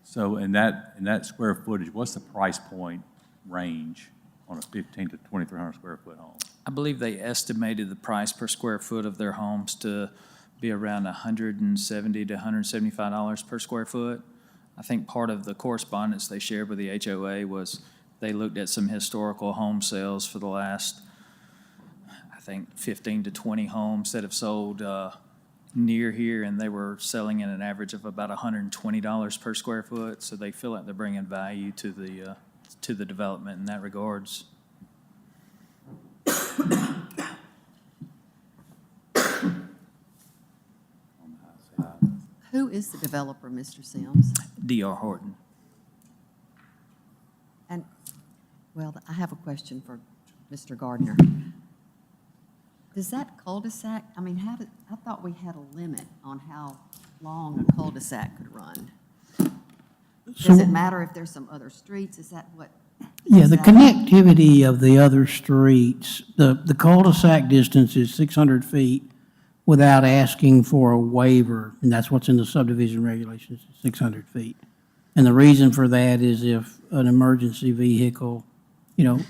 So in that square footage, what's the price point range on a 1,500 to 2,300 square foot home? I believe they estimated the price per square foot of their homes to be around $170 to $175 per square foot. I think part of the correspondence they shared with the HOA was they looked at some historical home sales for the last, I think, 15 to 20 homes that have sold near here, and they were selling at an average of about $120 per square foot. So they feel like they're bringing value to the development in that regards. Who is the developer, Mr. Sims? D.R. Horton. And, well, I have a question for Mr. Gardner. Does that cul-de-sac, I mean, I thought we had a limit on how long a cul-de-sac could run. Does it matter if there's some other streets? Is that what? Yeah, the connectivity of the other streets, the cul-de-sac distance is 600 feet without asking for a waiver, and that's what's in the subdivision regulations, 600 feet. And the reason for that is if an emergency vehicle,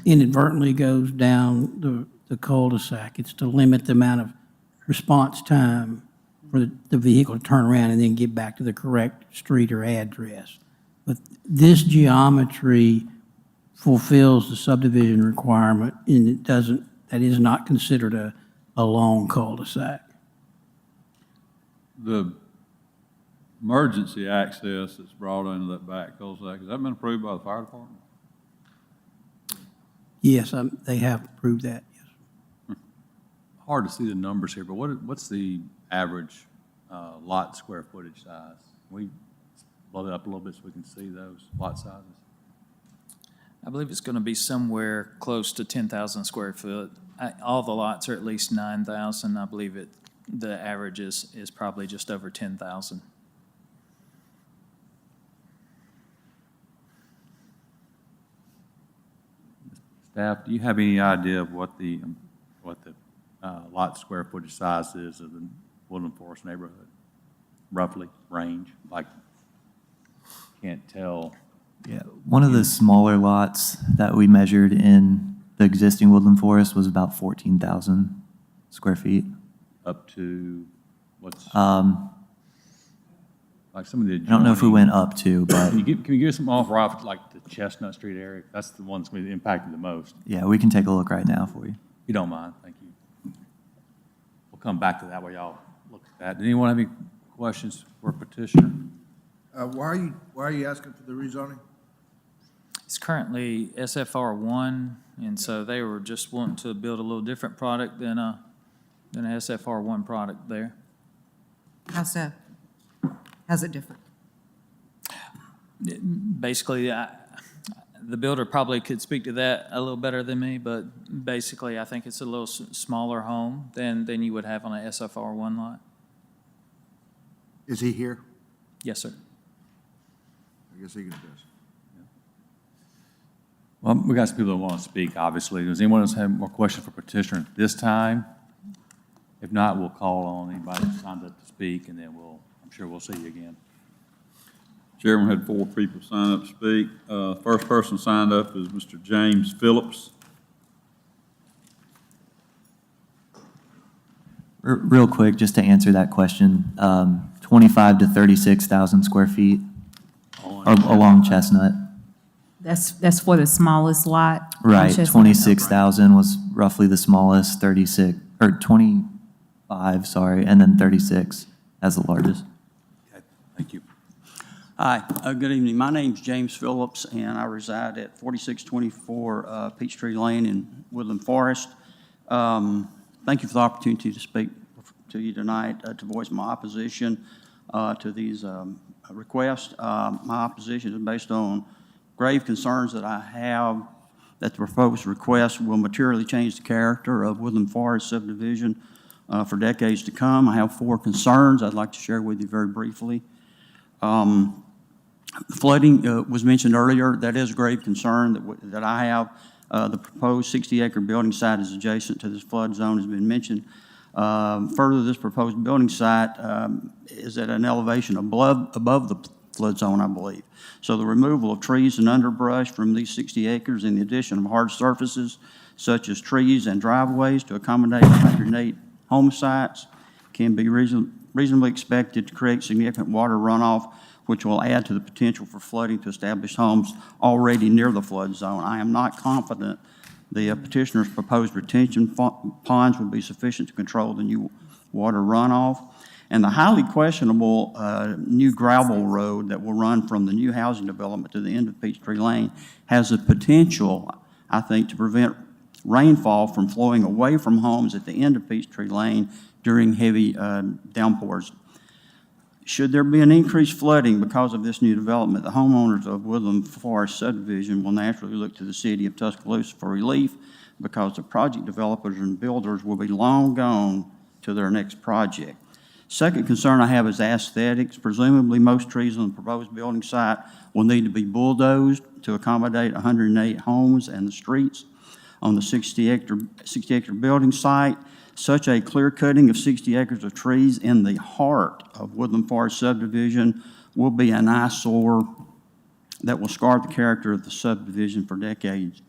inadvertently goes down the cul-de-sac, it's to limit the amount of response time for the vehicle to turn around and then get back to the correct street or address. But this geometry fulfills the subdivision requirement, and that is not considered a long cul-de-sac. The emergency access that's brought into that back cul-de-sac, has that been approved by the fire department? Yes, they have approved that, yes. Hard to see the numbers here, but what's the average lot square footage size? We blow it up a little bit so we can see those lot sizes. I believe it's going to be somewhere close to 10,000 square foot. All the lots are at least 9,000. I believe the average is probably just over 10,000. Staff, do you have any idea of what the lot square footage size is of the Woodland Forest neighborhood? Roughly, range, like, can't tell. Yeah, one of the smaller lots that we measured in the existing Woodland Forest was about 14,000 square feet. Up to what's, Um, like some of the I don't know if we adjoining- went up to, but Can you give us some off, like the Chestnut Street area? That's the one that's going to be impacted the most. yeah, we can take a look right now for you. If you don't mind, thank you. We'll come back to that while y'all look at that. Did anyone have any questions for petitioner? Why are you asking for the rezoning? It's currently SFR1, and so they were just wanting to build a little different product than an SFR1 product there. How so? How's it different? Basically, the builder probably could speak to that a little better than me, but basically, I think it's a little smaller home than you would have on an SFR1 lot. Is he here? Yes, sir. I guess he can address. Well, we got some people that want to speak, obviously. Does anyone else have more questions for petitioner at this time? If not, we'll call on anybody who signed up to speak, and then I'm sure we'll see you again. Chairman had 4 people sign up to speak. First person signed up is Mr. James Phillips. Real quick, just to answer that question, 25 to 36,000 square feet along Chestnut. That's for the smallest lot? on Right, Chestnut? 26,000 was roughly the smallest, 36, or 25, sorry, and then 36 as the largest. Okay, thank you. Hi, good evening. My name's James Phillips, and I reside at 4624 Peachtree Lane in Woodland Forest. Thank you for the opportunity to speak to you tonight, to voice my opposition to these requests. My opposition is based on grave concerns that I have that the proposed request will materially change the character of Woodland Forest subdivision for decades to come. I have 4 concerns I'd like to share with you very briefly. Flooding was mentioned earlier. That is a grave concern that I have. The proposed 60-acre building site is adjacent to this flood zone, has been mentioned. Further, this proposed building site is at an elevation above the flood zone, I believe. So the removal of trees and underbrush from these 60 acres and the addition of hard surfaces such as trees and driveways to accommodate 108 home sites can be reasonably expected to create significant water runoff, which will add to the potential for flooding to established homes already near the flood zone. I am not confident the petitioner's proposed retention ponds will be sufficient to control the new water runoff. And the highly questionable new gravel road that will run from the new housing development to the end of Peachtree Lane has the potential, I think, to prevent rainfall from flowing away from homes at the end of Peachtree Lane during heavy downpours. Should there be an increased flooding because of this new development, the homeowners of Woodland Forest subdivision will naturally look to the city of Tuscaloosa for relief because the project developers and builders will be long gone to their next project. Second concern I have is aesthetics. Presumably, most trees on the proposed building site will need to be bulldozed to accommodate 108 homes and the streets on the 60-acre building site. Such a clear cutting of 60 acres of trees in the heart of Woodland Forest subdivision will be an eyesore that will scar the character of the subdivision for decades.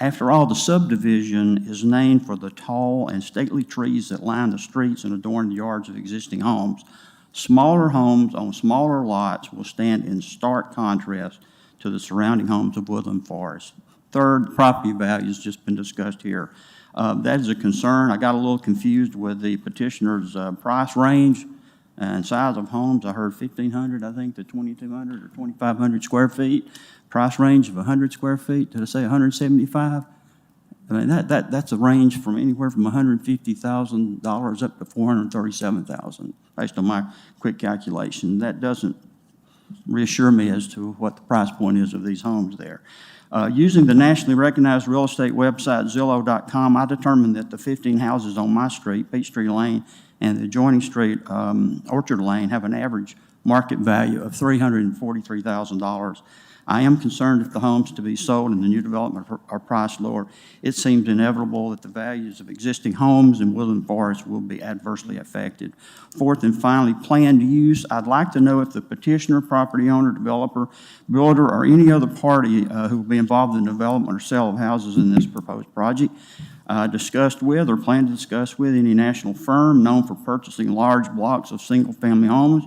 After all, the subdivision is named for the tall and stately trees that line the streets and adorn the yards of existing homes. Smaller homes on smaller lots will stand in stark contrast to the surrounding homes of Woodland Forest. Third, property value has just been discussed here. That is a concern. I got a little confused with the petitioner's price range and size of homes. I heard 1,500, I think, to 2,200 or 2,500 square feet. Price range of 100 square feet. Did I say 175? I mean, that's a range from anywhere from $150,000 up to $437,000, based on my quick calculation. That doesn't reassure me as to what the price point is of these homes there. Using the nationally recognized real estate website Zillow.com, I determined that the 15 houses on my street, Peachtree Lane, and the adjoining street, Orchard Lane, have an average market value of $343,000. I am concerned if the homes to be sold in the new development are priced lower. It seems inevitable that the values of existing homes in Woodland Forest will be adversely affected. Fourth and finally, planned use. I'd like to know if the petitioner, property owner, developer, builder, or any other party who will be involved in the development or sale of houses in this proposed project discussed with or plan to discuss with any national firm known for purchasing large blocks of single-family homes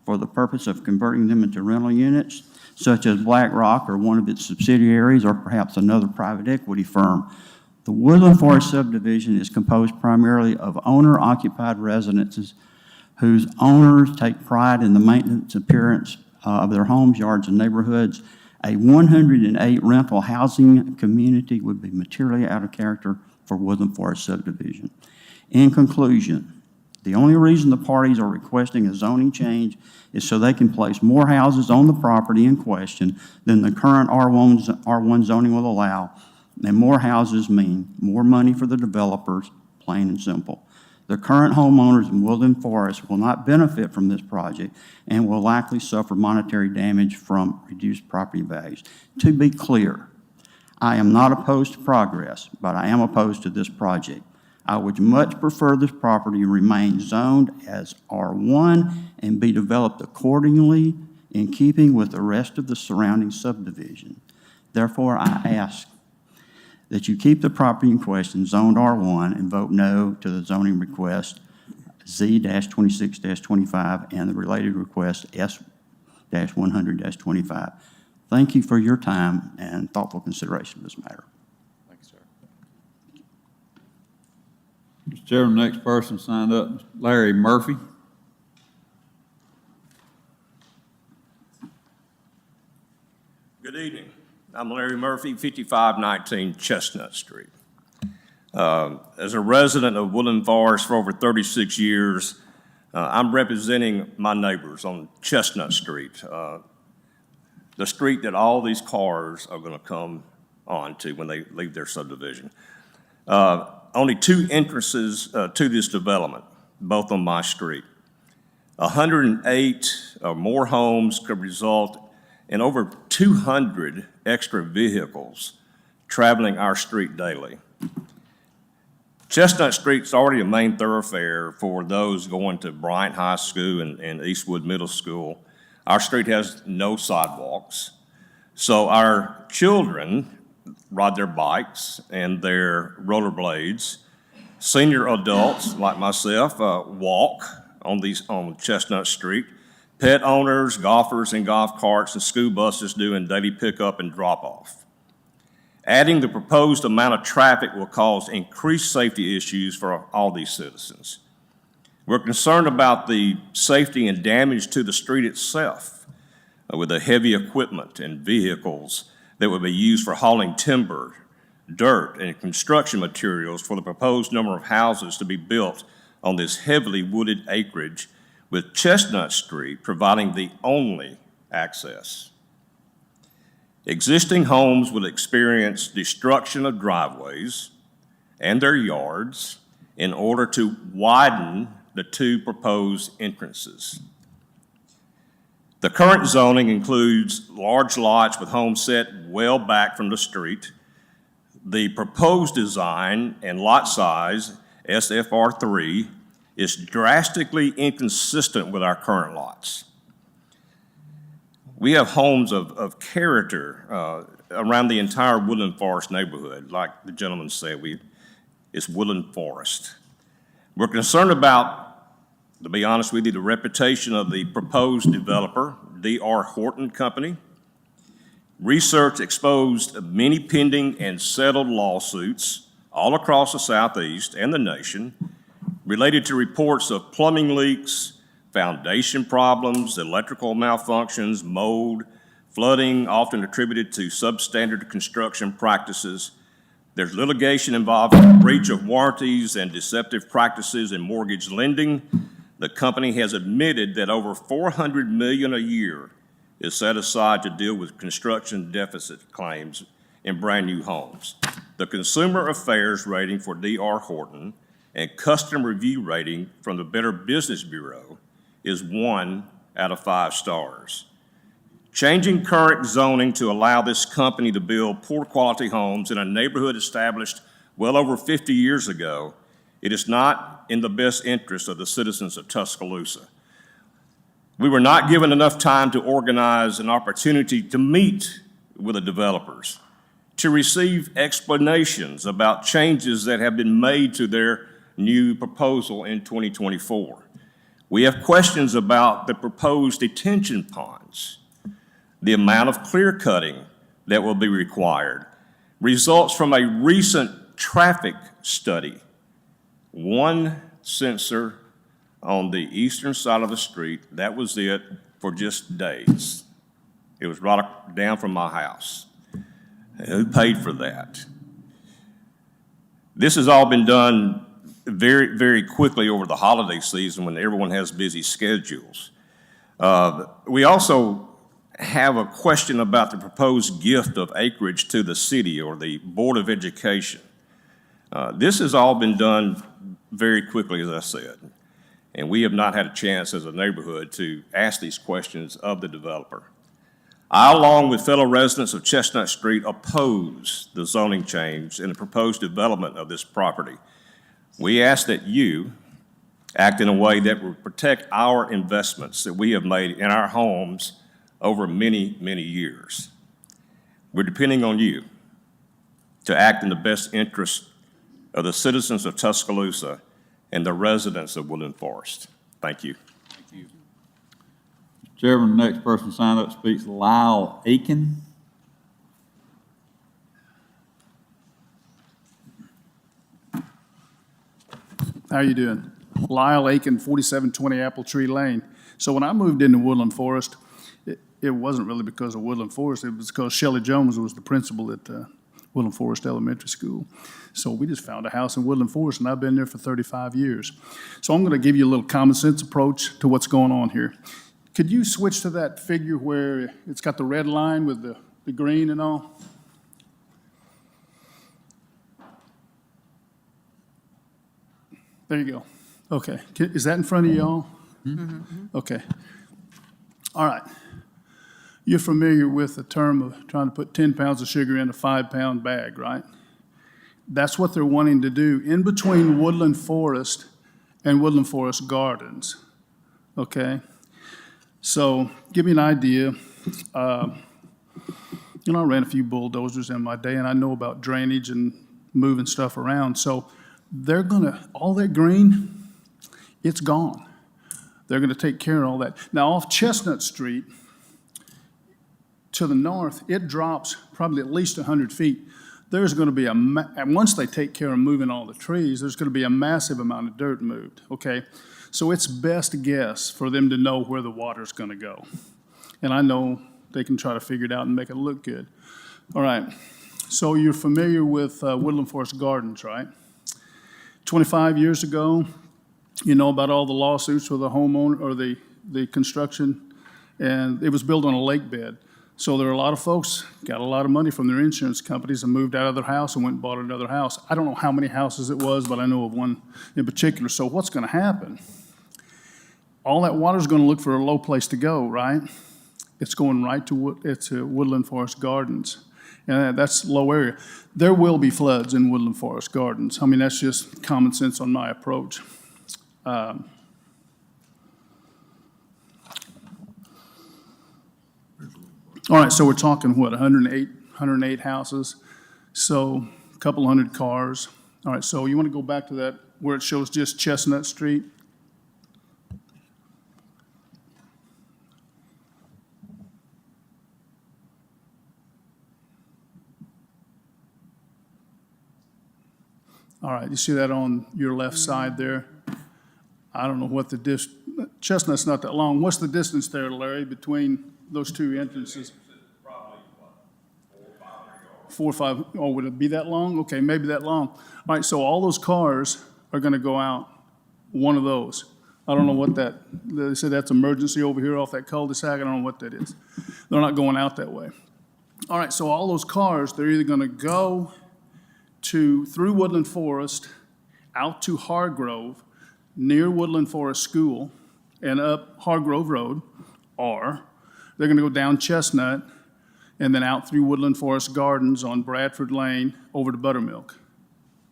for the purpose of converting them into rental units, such as BlackRock or one of its subsidiaries, or perhaps another private equity firm. The Woodland Forest subdivision is composed primarily of owner-occupied residences whose owners take pride in the maintenance appearance of their homes, yards, and neighborhoods. A 108 rental housing community would be materially out of character for Woodland Forest subdivision. In conclusion, the only reason the parties are requesting a zoning change is so they can place more houses on the property in question than the current R1 zoning will allow, and more houses mean more money for the developers, plain and simple. The current homeowners in Woodland Forest will not benefit from this project and will likely suffer monetary damage from reduced property values. To be clear, I am not opposed to progress, but I am opposed to this project. I would much prefer this property remain zoned as R1 and be developed accordingly in keeping with the rest of the surrounding subdivision. Therefore, I ask that you keep the property in question zoned R1 and vote no to the zoning request Z-26-25 and the related request S-100-25. Thank you for your time and thoughtful consideration of this matter. Thanks, sir. Mr. Chairman, next person signed up, Larry Murphy. Good evening. I'm Larry Murphy, 5519 Chestnut Street. As a resident of Woodland Forest for over 36 years, I'm representing my neighbors on Chestnut Street, the street that all these cars are going to come onto when they leave their subdivision. Only 2 entrances to this development, both on my street. 108 or more homes could result in over 200 extra vehicles traveling our street daily. Chestnut Street's already a main thoroughfare for those going to Bryant High School and Eastwood Middle School. Our street has no sidewalks, so our children ride their bikes and their rollerblades. Senior adults like myself walk on Chestnut Street. Pet owners, golfers in golf carts, and school buses doing daily pickup and drop-off. Adding the proposed amount of traffic will cause increased safety issues for all these citizens. We're concerned about the safety and damage to the street itself with the heavy equipment and vehicles that would be used for hauling timber, dirt, and construction materials for the proposed number of houses to be built on this heavily wooded acreage, with Chestnut Street providing the only access. Existing homes will experience destruction of driveways and their yards in order to widen the 2 proposed entrances. The current zoning includes large lots with homes set well back from the street. The proposed design and lot size, SFR3, is drastically inconsistent with our current lots. We have homes of character around the entire Woodland Forest neighborhood. Like the gentleman said, it's Woodland Forest. We're concerned about, to be honest with you, the reputation of the proposed developer, D.R. Horton Company. Research exposed many pending and settled lawsuits all across the Southeast and the nation related to reports of plumbing leaks, foundation problems, electrical malfunctions, mold, flooding, often attributed to substandard construction practices. There's litigation involving breach of warranties and deceptive practices in mortgage lending. The company has admitted that over $400 million a year is set aside to deal with construction deficit claims in brand new homes. The Consumer Affairs rating for D.R. Horton and customer review rating from the Better Business Bureau is 1 out of 5 stars. Changing current zoning to allow this company to build poor quality homes in a neighborhood established well over 50 years ago, it is not in the best interest of the citizens of Tuscaloosa. We were not given enough time to organize an opportunity to meet with the developers, to receive explanations about changes that have been made to their new proposal in 2024. We have questions about the proposed detention ponds, the amount of clear cutting that will be required, results from a recent traffic study. 1 sensor on the eastern side of the street, that was it for just days. It was right down from my house. And who paid for that? This has all been done very, very quickly over the holiday season when everyone has busy schedules. We also have a question about the proposed gift of acreage to the city or the Board of Education. This has all been done very quickly, as I said, and we have not had a chance as a neighborhood to ask these questions of the developer. I, along with fellow residents of Chestnut Street, oppose the zoning change and the proposed development of this property. We ask that you act in a way that will protect our investments that we have made in our homes over many, many years. We're depending on you to act in the best interest of the citizens of Tuscaloosa and the residents of Woodland Forest. Thank you. Chairman, the next person signed up speaks, Lyle Aiken. How you doing? Lyle Aiken, 4720 Apple Tree Lane. So when I moved into Woodland Forest, it wasn't really because of Woodland Forest. It was because Shelley Jones was the principal at Woodland Forest Elementary School. So we just found a house in Woodland Forest, and I've been there for 35 years. So I'm going to give you a little common sense approach to what's going on here. Could you switch to that figure where it's got the red line with the green and all? There you go. Okay. Is that in front of y'all? Mm-hmm. Okay. All right. You're familiar with the term of trying to put 10 pounds of sugar in a 5-pound bag, right? That's what they're wanting to do in between Woodland Forest and Woodland Forest Gardens, okay? So give me an idea. I ran a few bulldozers in my day, and I know about drainage and moving stuff around. So they're gonna, all that green, it's gone. They're gonna take care of all that. Now off Chestnut Street to the north, it drops probably at least 100 feet. There's gonna be and once they take care of moving all the trees, there's gonna be a massive amount of dirt moved, okay? So it's best guess for them to know where the water's gonna go. And I know they can try to figure it out and make it look good. All right, so you're familiar with Woodland Forest Gardens, right? 25 years ago, you know about all the lawsuits with the homeowner or the construction, and it was built on a lake bed. So there are a lot of folks got a lot of money from their insurance companies and moved out of their house and went and bought another house. I don't know how many houses it was, but I know of one in particular. So what's going to happen? All that water is going to look for a low place to go, right? It's going right to Woodland Forest Gardens, and that's low area. There will be floods in Woodland Forest Gardens. I mean, that's just common sense on my approach. All right, so we're talking, what, 108 houses, so a couple hundred cars. All right, so you want to go back to that where it shows just Chestnut Street? All right, you see that on your left side there? I don't know what the Chestnut's not that long. What's the distance there, Larry, between those two entrances? Probably, what, 4 or 5, oh, would it be that long? Okay, maybe that long. All right, so all those cars are gonna go out one of those. I don't know what they said that's emergency over here off that cul-de-sac. I don't know what that is. They're not going out that way. All right, so all those cars, they're either gonna go through Woodland Forest, out to Hargrove, near Woodland Forest School, and up Hargrove Road, or they're gonna go down Chestnut and then out through Woodland Forest Gardens on Bradford Lane over to Buttermilk.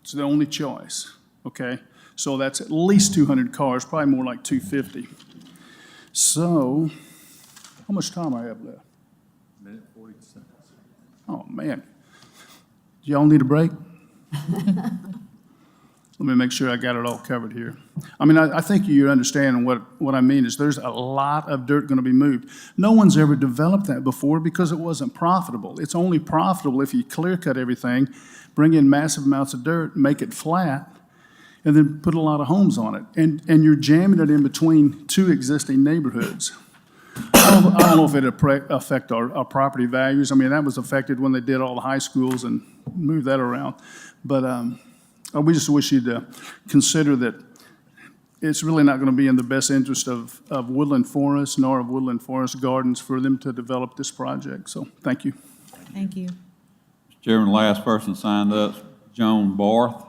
It's the only choice, okay? So that's at least 200 cars, probably more like 250. So, how much time I have left? Minute 40 seconds. Oh, man. Do y'all need a break? Let me make sure I got it all covered here. I mean, I think you understand what I mean is there's a lot of dirt going to be moved. No one's ever developed that before because it wasn't profitable. It's only profitable if you clear cut everything, bring in massive amounts of dirt, make it flat, and then put a lot of homes on it. And you're jamming it in between two existing neighborhoods. I don't know if it affect our property values. I mean, that was affected when they did all the high schools and moved that around. But we just wish you'd consider that it's really not going to be in the best interest of Woodland Forest nor of Woodland Forest Gardens for them to develop this project. So, thank you. Thank you. Mr. Chairman, the last person signed up, Joan Barth.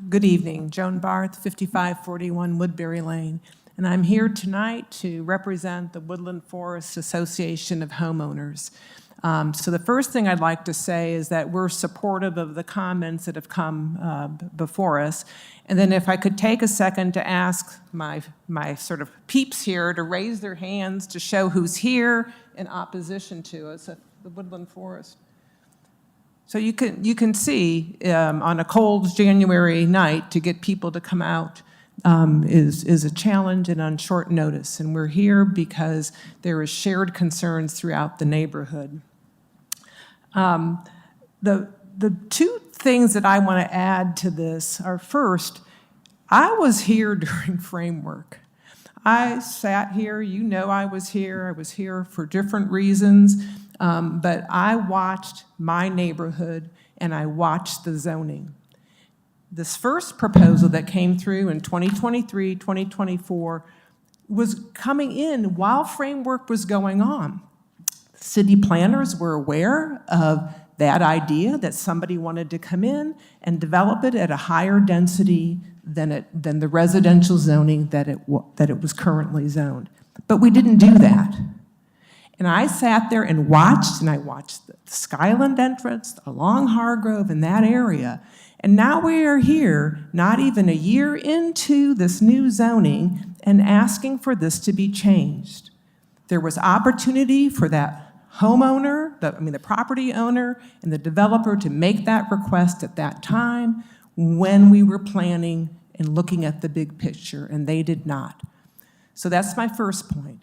Good evening. Joan Barth, 5541 Woodbury Lane. And I'm here tonight to represent the Woodland Forest Association of Homeowners. So the first thing I'd like to say is that we're supportive of the comments that have come before us. And then if I could take a second to ask my sort of peeps here to raise their hands to show who's here in opposition to us at the Woodland Forest. So you can see on a cold January night to get people to come out is a challenge and on short notice. And we're here because there is shared concerns throughout the neighborhood. The two things that I want to add to this are, first, I was here during framework. I sat here, you know I was here for different reasons, but I watched my neighborhood and I watched the zoning. This first proposal that came through in 2023, 2024 was coming in while framework was going on. City planners were aware of that idea that somebody wanted to come in and develop it at a higher density than the residential zoning that it was currently zoned. But we didn't do that. And I sat there and I watched the Skyland entrance along Hargrove in that area. And now we are here, not even a year into this new zoning, and asking for this to be changed. There was opportunity for that homeowner, the property owner and the developer to make that request at that time when we were planning and looking at the big picture, and they did not. So that's my first point.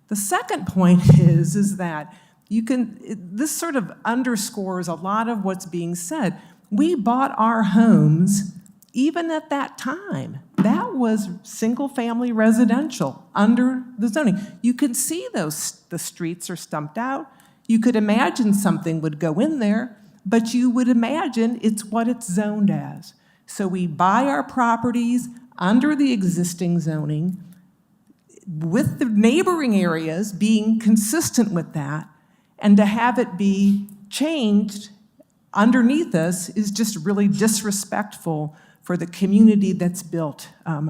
The second point is that this sort of underscores a lot of what's being said. We bought our homes even at that time. That was single-family residential under the zoning. You can see the streets are stumped out. You could imagine something would go in there, but you would imagine it's what it's zoned as. So we buy our properties under the existing zoning, with the neighboring areas being consistent with that, and to have it be changed underneath us is just really disrespectful for the community that's built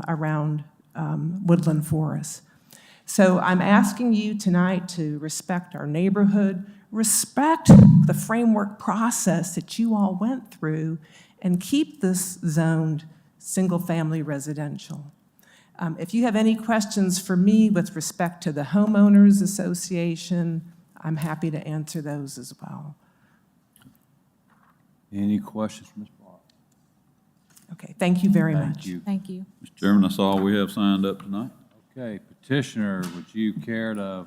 around Woodland Forest. So I'm asking you tonight to respect our neighborhood, respect the framework process that you all went through, and keep this zoned single-family residential. If you have any questions for me with respect to the Homeowners Association, I'm happy to answer those as well. Any questions from Ms. Barth? Okay, thank you very much. Thank you. Thank you. Mr. Chairman, that's all we have signed up tonight. Okay, petitioner, would you care to?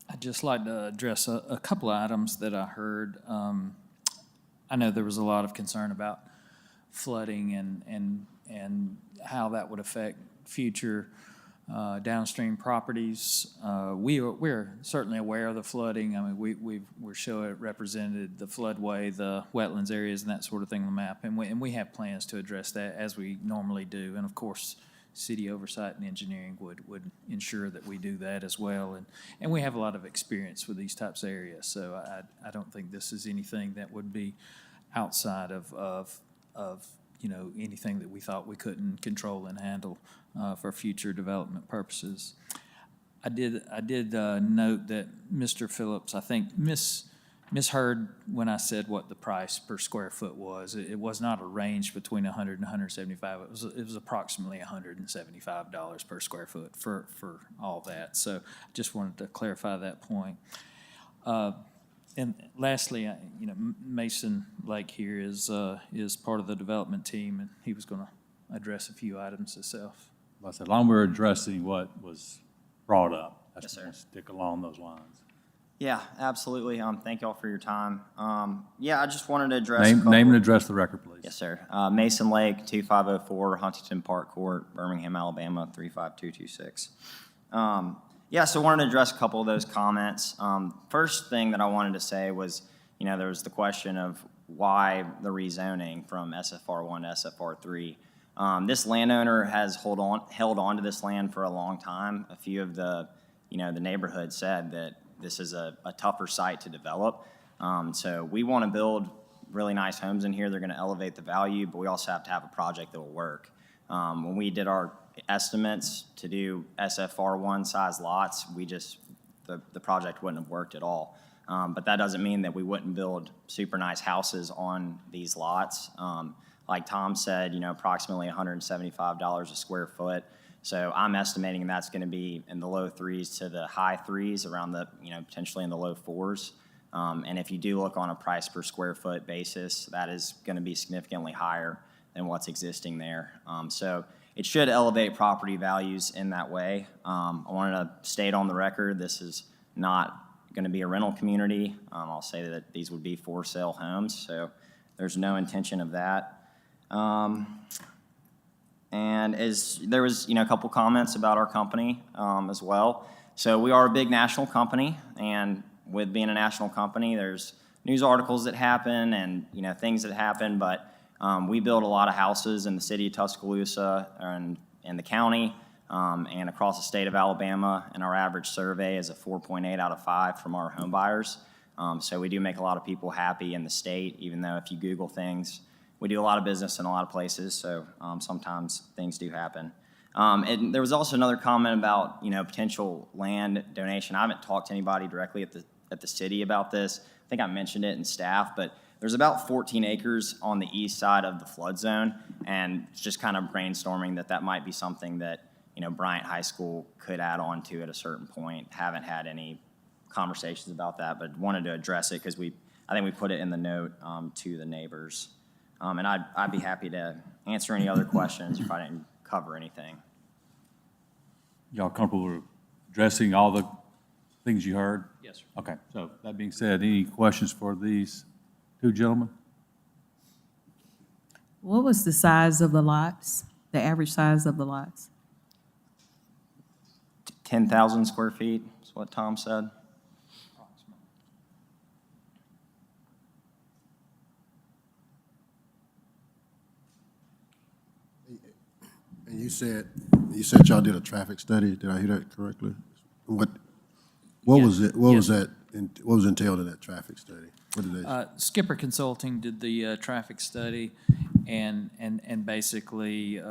I'd just like to address a couple of items that I heard. I know there was a lot of concern about flooding and how that would affect future downstream properties. We're certainly aware of the flooding. I mean, we're showing it represented the floodway, the wetlands areas, and that sort of thing on the map. And we have plans to address that as we normally do. And of course, city oversight and engineering would ensure that we do that as well. And we have a lot of experience with these types of areas. So I don't think this is anything that would be outside of anything that we thought we couldn't control and handle for future development purposes. I did note that Mr. Phillips, I think, misheard when I said what the price per square foot was. It was not a range between 100 and 175. It was approximately $175 per square foot for all that. So I just wanted to clarify that point. And lastly, Mason Lake here is part of the development team, and he was going to address a few items himself. As long as we're addressing what was brought up, Yes, sir. stick along those lines. Yeah, absolutely. Thank you all for your time. Yeah, I just wanted to address. a Name couple- and address the record, please. Yes, sir. Mason Lake, 2504 Huntington Park Court, Birmingham, Alabama, 35226. Yeah, so I wanted to address a couple of those comments. First thing that I wanted to say was, there was the question of why the rezoning from SFR1 to SFR3. This landowner has held on to this land for a long time. A few of the neighborhood said that this is a tougher site to develop. So we want to build really nice homes in here. They're going to elevate the value, but we also have to have a project that will work. When we did our estimates to do SFR1 size lots, the project wouldn't have worked at all. But that doesn't mean that we wouldn't build super nice houses on these lots. Like Tom said, approximately $175 a square foot. So I'm estimating that's going to be in the low 3s to the high 3s, around the, potentially in the low 4s. And if you do look on a price per square foot basis, that is going to be significantly higher than what's existing there. So it should elevate property values in that way. I wanted to state on the record, this is not going to be a rental community. I'll say that these would be for sale homes, so there's no intention of that. And there was, a couple comments about our company as well. So we are a big national company, and with being a national company, there's news articles that happen and, things that happen, but we build a lot of houses in the city of Tuscaloosa and in the county and across the state of Alabama, and our average survey is a 4.8 out of 5 from our home buyers. So we do make a lot of people happy in the state, even though if you Google things, we do a lot of business in a lot of places, so sometimes things do happen. And there was also another comment about, potential land donation. I haven't talked to anybody directly at the city about this. I think I mentioned it in staff, but there's about 14 acres on the east side of the flood zone, and just kind of brainstorming that might be something that, Bryant High School could add on to at a certain point. Haven't had any conversations about that, but wanted to address it because I think we put it in the note to the neighbors. And I'd be happy to answer any other questions if I didn't cover anything. Y'all comfortable with addressing all the things you heard? Yes, sir. Okay, so that being said, any questions for these two gentlemen? What was the size of the lots, the average size of the lots? 10,000 square feet is what Tom said. And you said y'all did a traffic study. Did I hear that correctly? What was it? What was that? What was entailed in that traffic study? What did they? Skipper Consulting did the traffic study, and basically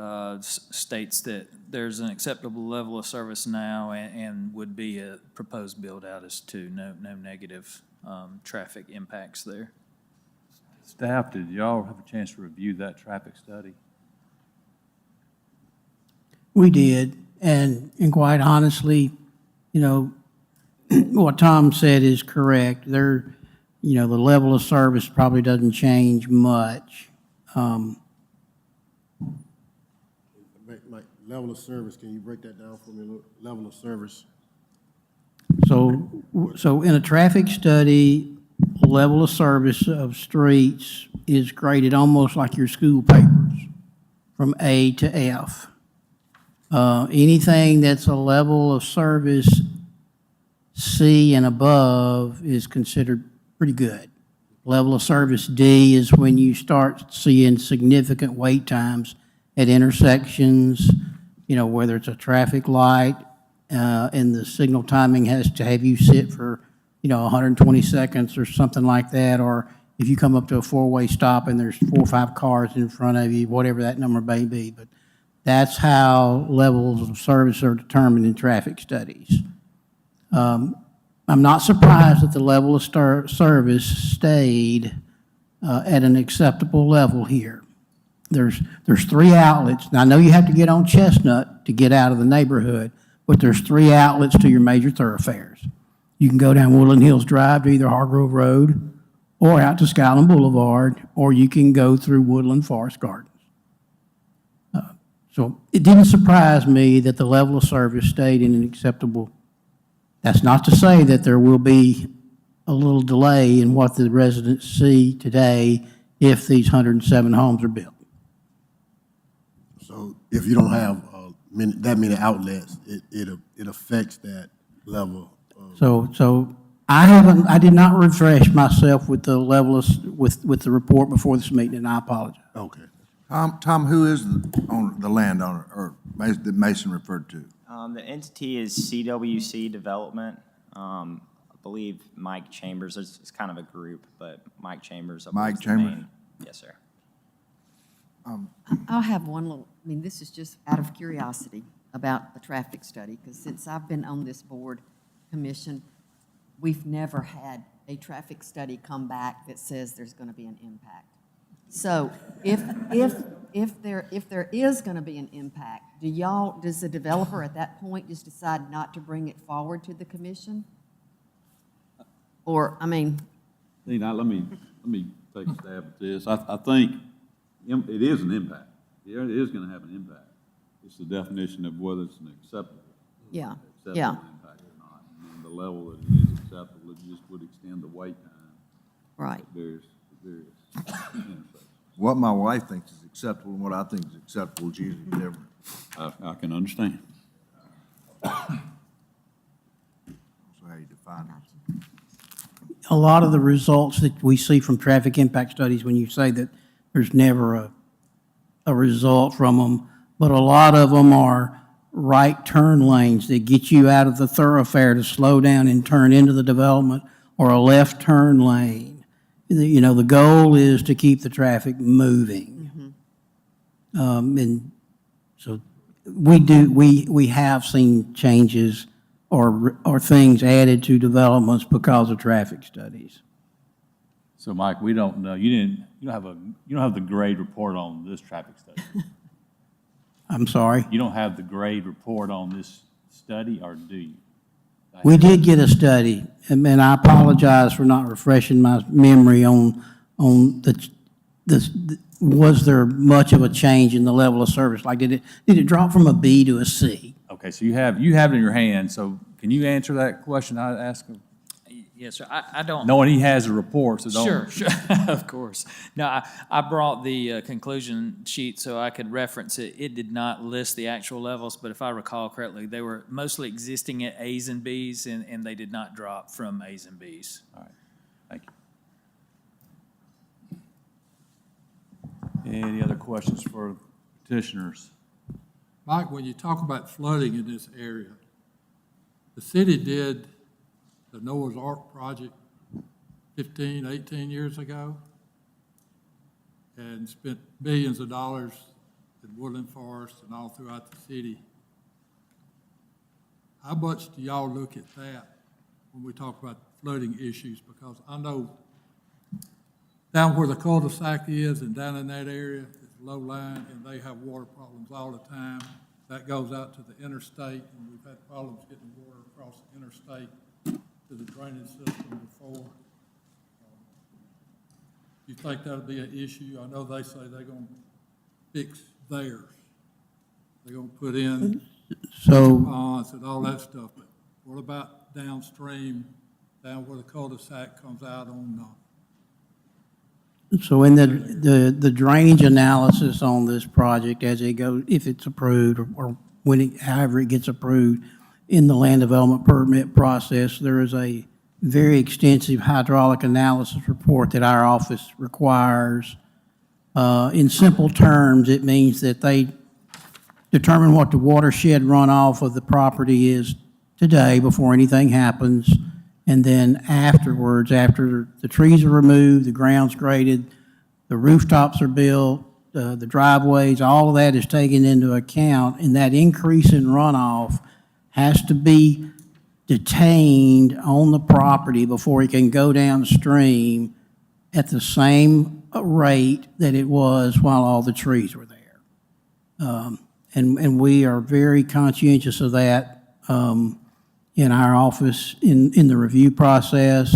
states that there's an acceptable level of service now, and would be a proposed build out as to no negative traffic impacts there. Staff, did y'all have a chance to review that traffic study? We did, and quite honestly, what Tom said is correct. The level of service probably doesn't change much. Like level of service, can you break that down for me? Level of service. So in a traffic study, level of service of streets is graded almost like your school papers, from A to F. Anything that's a level of service C and above is considered pretty good. Level of service D is when you start seeing significant wait times at intersections, whether it's a traffic light, and the signal timing has to have you sit for, 120 seconds or something like that, or if you come up to a four-way stop and there's 4 or 5 cars in front of you, whatever that number may be. But that's how levels of service are determined in traffic studies. I'm not surprised that the level of service stayed at an acceptable level here. There's 3 outlets. Now, I know you have to get on Chestnut to get out of the neighborhood, but there's 3 outlets to your major thoroughfares. You can go down Woodland Hills Drive to either Hargrove Road or out to Skyland Boulevard, or you can go through Woodland Forest Gardens. So it didn't surprise me that the level of service stayed in an acceptable. That's not to say that there will be a little delay in what the residents see today if these 107 homes are built. So if you don't have that many outlets, it affects that level of. So I did not refresh myself with the level of, with the report before this meeting, and I apologize. Okay. Tom, who is the landowner, or that Mason referred to? The entity is CWC Development. I believe Mike Chambers, it's kind of a group, but Mike Chambers. I believe, Mike is the Chambers? main- Yes, sir. I'll have one little, I mean, this is just out of curiosity about the traffic study, because since I've been on this board commission, we've never had a traffic study come back that says there's going to be an impact. So if there is going to be an impact, does the developer at that point just decide not to bring it forward to the commission? Or, I mean, Dean, let me take a stab at this. I think it is an impact. It is going to have an impact. It's the definition of whether it's an acceptable impact or not. And the level that it is acceptable, it just would extend the wait time. Right. At various intersections. What my wife thinks is acceptable and what I think is acceptable is usually different. I can understand. So how you define it? A lot of the results that we see from traffic impact studies, when you say that there's never a result from them, but a lot of them are right turn lanes that get you out of the thoroughfare to slow down and turn into the development, or a left turn lane. You know, the goal is to keep the traffic moving. And so we have seen changes or things added to developments because of traffic studies. So Mike, we don't know, you don't have the grade report on this traffic study. I'm sorry? You don't have the grade report on this study, or do you? We did get a study, and I apologize for not refreshing my memory on was there much of a change in the level of service? Like, did it drop from a B to a C? Okay, so you have it in your hand, so can you answer that question I asked him? Yes, sir. I don't. Knowing he has a report, so don't. Sure, of course. No, I brought the conclusion sheet so I could reference it. It did not list the actual levels, but if I recall correctly, they were mostly existing at A's and B's, and they did not drop from A's and B's. All right, thank you. Any other questions for petitioners? Mike, when you talk about flooding in this area, the city did the Noah's Ark project 15, 18 years ago, and spent millions of dollars in woodland forest and all throughout the city. How much do y'all look at that when we talk about flooding issues? Because I know down where the cul-de-sac is and down in that area, it's low line, and they have water problems all the time. That goes out to the interstate, and we've had problems getting water across the interstate to the drainage system before. You think that'll be an issue? I know they say they're gonna fix theirs. They're gonna put in ponds and all that stuff, but what about downstream, down where the cul-de-sac comes out on, So in the drainage analysis on this project, as it goes, if it's approved, or however it gets approved in the land development permit process, there is a very extensive hydraulic analysis report that our office requires. In simple terms, it means that they determine what the watershed runoff of the property is today before anything happens. And then afterwards, after the trees are removed, the ground's graded, the rooftops are built, the driveways, all of that is taken into account, and that increase in runoff has to be detained on the property before it can go downstream at the same rate that it was while all the trees were there. And we are very conscientious of that in our office in the review process.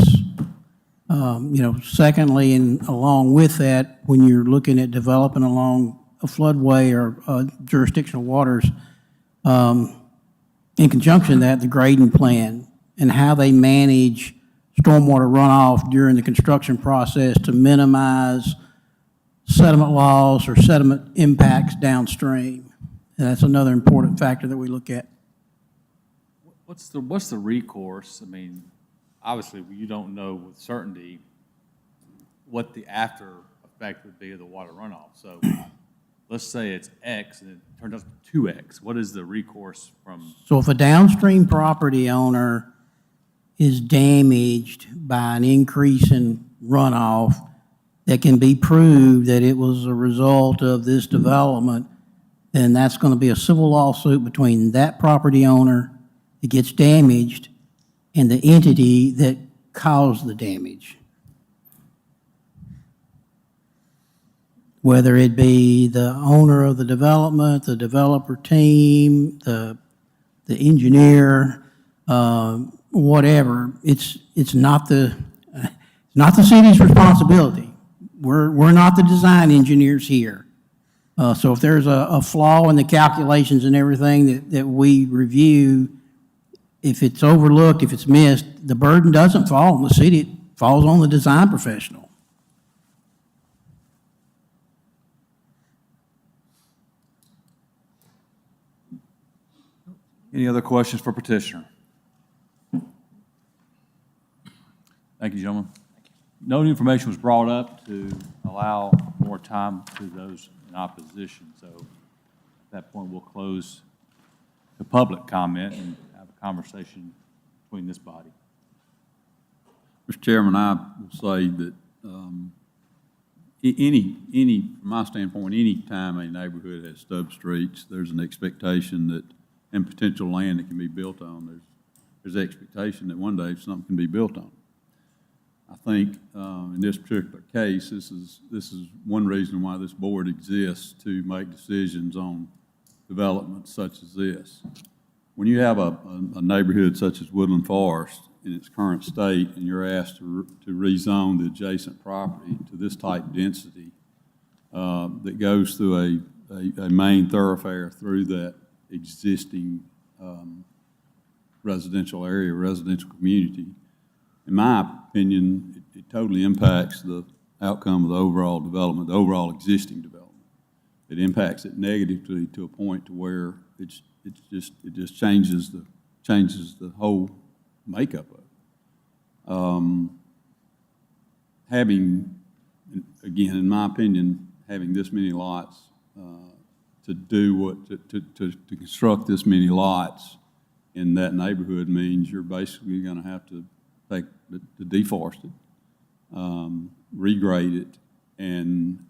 Secondly, and along with that, when you're looking at developing along a floodway or jurisdictional waters, in conjunction with that, the grading plan and how they manage stormwater runoff during the construction process to minimize sediment loss or sediment impacts downstream. And that's another important factor that we look at. What's the recourse? I mean, obviously, you don't know with certainty what the after effect would be of the water runoff. So let's say it's X and it turns out to 2X. What is the recourse from? So if a downstream property owner is damaged by an increase in runoff that can be proved that it was a result of this development, then that's going to be a civil lawsuit between that property owner that gets damaged and the entity that caused the damage. Whether it be the owner of the development, the developer team, the engineer, whatever, it's not the city's responsibility. We're not the design engineers here. So if there's a flaw in the calculations and everything that we review, if it's overlooked, if it's missed, the burden doesn't fall on the city, it falls on the design professional. Any other questions for petitioner? Thank you, gentlemen. No new information was brought up to allow more time to those in opposition. So at that point, we'll close the public comment and have a conversation between this body. Mr. Chairman, I will say that from my standpoint, any time a neighborhood has stub streets, there's an expectation that, and potential land that can be built on, there's expectation that one day something can be built on. I think in this particular case, this is one reason why this board exists, to make decisions on development such as this. When you have a neighborhood such as Woodland Forest in its current state, and you're asked to rezone the adjacent property to this type density that goes through a main thoroughfare through that existing residential area, residential community, in my opinion, it totally impacts the outcome of the overall development, the overall existing development. It impacts it negatively to a point to where it just changes the whole makeup of it. Having, again, in my opinion, having this many lots to construct this many lots in that neighborhood means you're basically going to have to take to deforest it, regrade it, and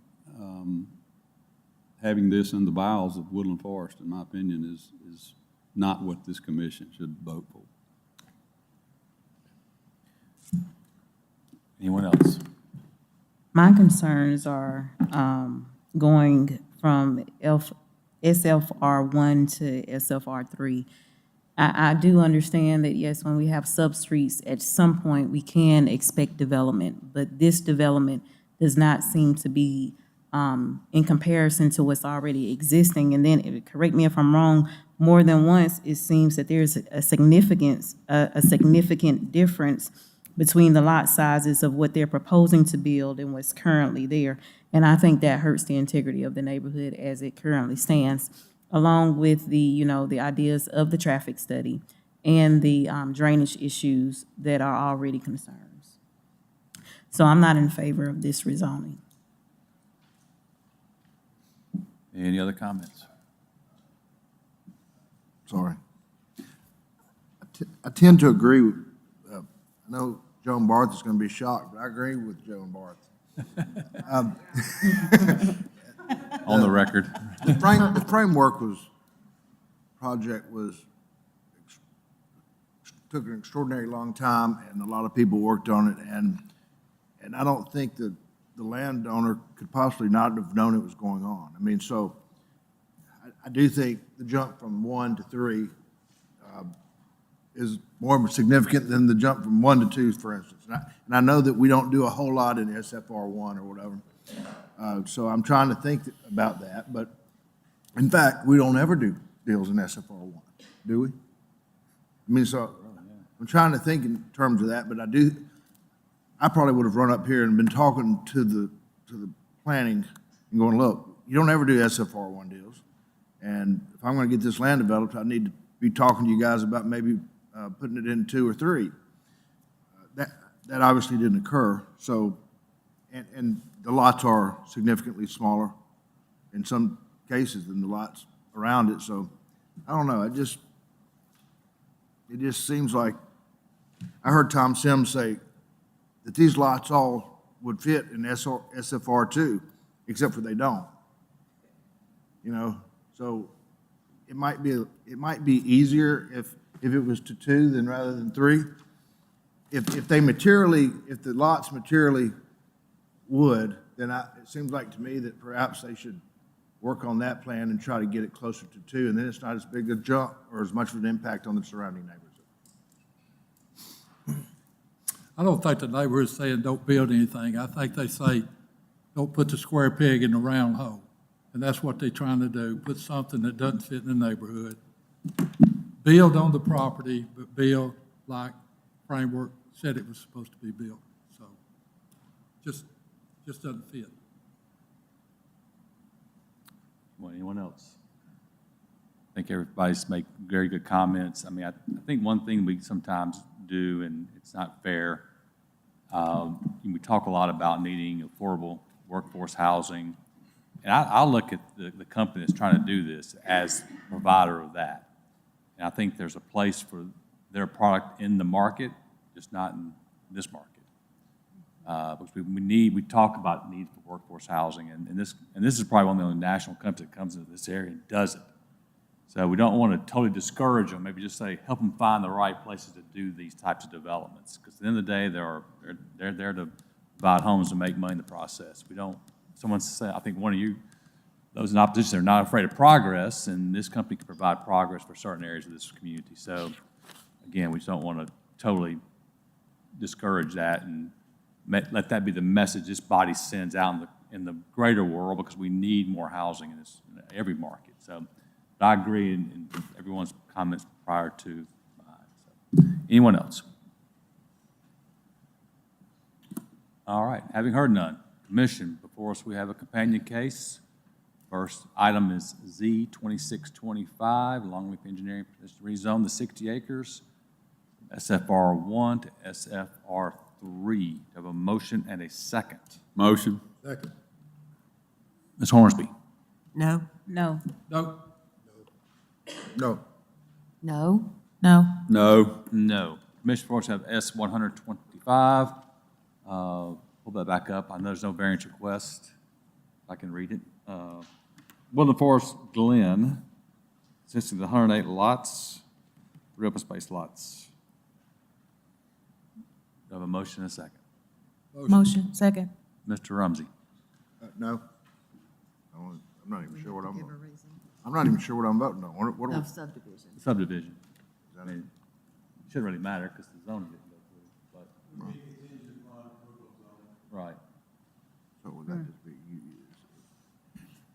having this in the bowels of Woodland Forest, in my opinion, is not what this commission should vote for. Anyone else? My concerns are going from SFR1 to SFR3. I do understand that, yes, when we have substreets, at some point we can expect development, but this development does not seem to be in comparison to what's already existing. And then, correct me if I'm wrong, more than once it seems that there's a significant difference between the lot sizes of what they're proposing to build and what's currently there. And I think that hurts the integrity of the neighborhood as it currently stands, along with the ideas of the traffic study and the drainage issues that are already concerns. So I'm not in favor of this rezoning. Any other comments? Sorry. I tend to agree with, I know Joan Barth is going to be shocked, but I agree with Joan Barth. On the record. The framework project took an extraordinarily long time, and a lot of people worked on it, and I don't think that the landowner could possibly not have known it was going on. I mean, so I do think the jump from 1 to 3 is more significant than the jump from 1 to 2, for instance. And I know that we don't do a whole lot in SFR1 or whatever. So I'm trying to think about that. But in fact, we don't ever do deals in SFR1, do we? I mean, so I'm trying to think in terms of that, but I do I probably would have run up here and been talking to the planning and going, look, you don't ever do SFR1 deals. And if I'm gonna get this land developed, I need to be talking to you guys about maybe putting it in 2 or 3. That obviously didn't occur, so, and the lots are significantly smaller in some cases than the lots around it, so, I don't know, it just seems like, I heard Tom Sims say that these lots all would fit in SFR2, except for they don't. You know, so it might be easier if it was to 2 than rather than 3. If the lots materially would, then it seems like to me that perhaps they should work on that plan and try to get it closer to 2, and then it's not as big a jump or as much of an impact on the surrounding neighborhood. I don't think the neighborhood's saying don't build anything. I think they say, don't put the square peg in the round hole. And that's what they're trying to do, put something that doesn't fit in the neighborhood. Build on the property, but build like framework said it was supposed to be built. So just doesn't fit. Well, anyone else? I think everybody's made very good comments. I mean, I think one thing we sometimes do, and it's not fair, we talk a lot about needing affordable workforce housing. And I look at the company that's trying to do this as a provider of that. And I think there's a place for their product in the market, just not in this market. Because we talk about need for workforce housing, and this is probably one of the only national companies that comes into this area and does it. So we don't want to totally discourage them, maybe just say, help them find the right places to do these types of developments. Because at the end of the day, they're there to provide homes and make money in the process. We don't, someone said, I think one of you, those in opposition, are not afraid of progress, and this company can provide progress for certain areas of this community. So again, we just don't want to totally discourage that and let that be the message this body sends out in the greater world, because we need more housing in every market. So I agree in everyone's comments prior to mine. So, anyone else? All right, having heard none, Commission, before us we have a companion case. First item is Z 2625, Longleaf Engineering to rezone the 60 acres, SFR1 to SFR3. Have a motion and a second. Motion. Second. Ms. Hornsby. No? No. No. No. No? No. No. No. Commission, before us have S125. Pull that back up. I know there's no variance request. I can read it. Woodland Forest Glen, consisting of the 108 lots, 3 open space lots. Do I have a motion and a second? Motion. Second. Mr. Rumsey. No. I'm not even sure what I'm voting. I'm not even sure what I'm voting on. What No, are subdivision. Subdivision. I mean, it shouldn't really matter because the zoning didn't go through, but. Right. So would that just be,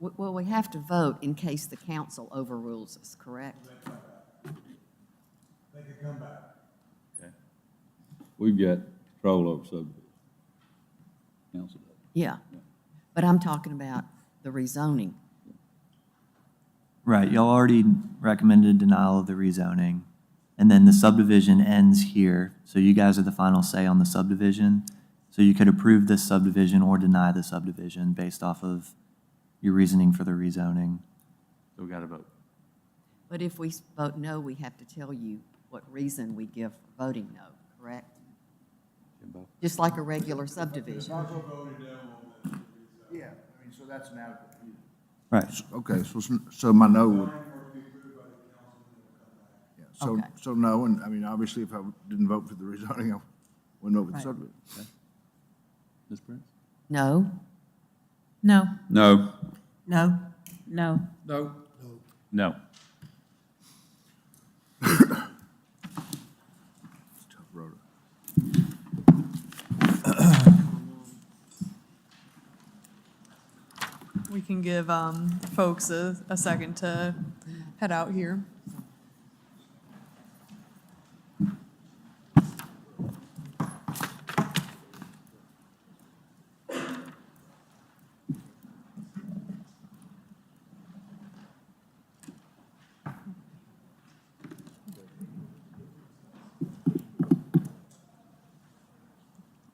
Well, we have to vote in case the council overrules us, correct? They can come back. Okay. We've got control over subdivision. Council does. Yeah. But I'm talking about the rezoning. Right, y'all already recommended denial of the rezoning, and then the subdivision ends here, so you guys are the final say on the subdivision. So you could approve this subdivision or deny the subdivision based off of your reasoning for the rezoning. So we got to vote. But if we vote no, we have to tell you what reason we give for voting no, correct? Jimbo? Just like a regular subdivision. yeah, I mean, so that's now. Right. Okay, so my no would. Yeah, Okay. so no, and I mean, obviously, if I didn't vote for the rezoning, I wouldn't vote for the Right. subdivision. Okay. Ms. Prince? No? No. No. No? No. No. No. Tough road. We can give folks a second to head out here.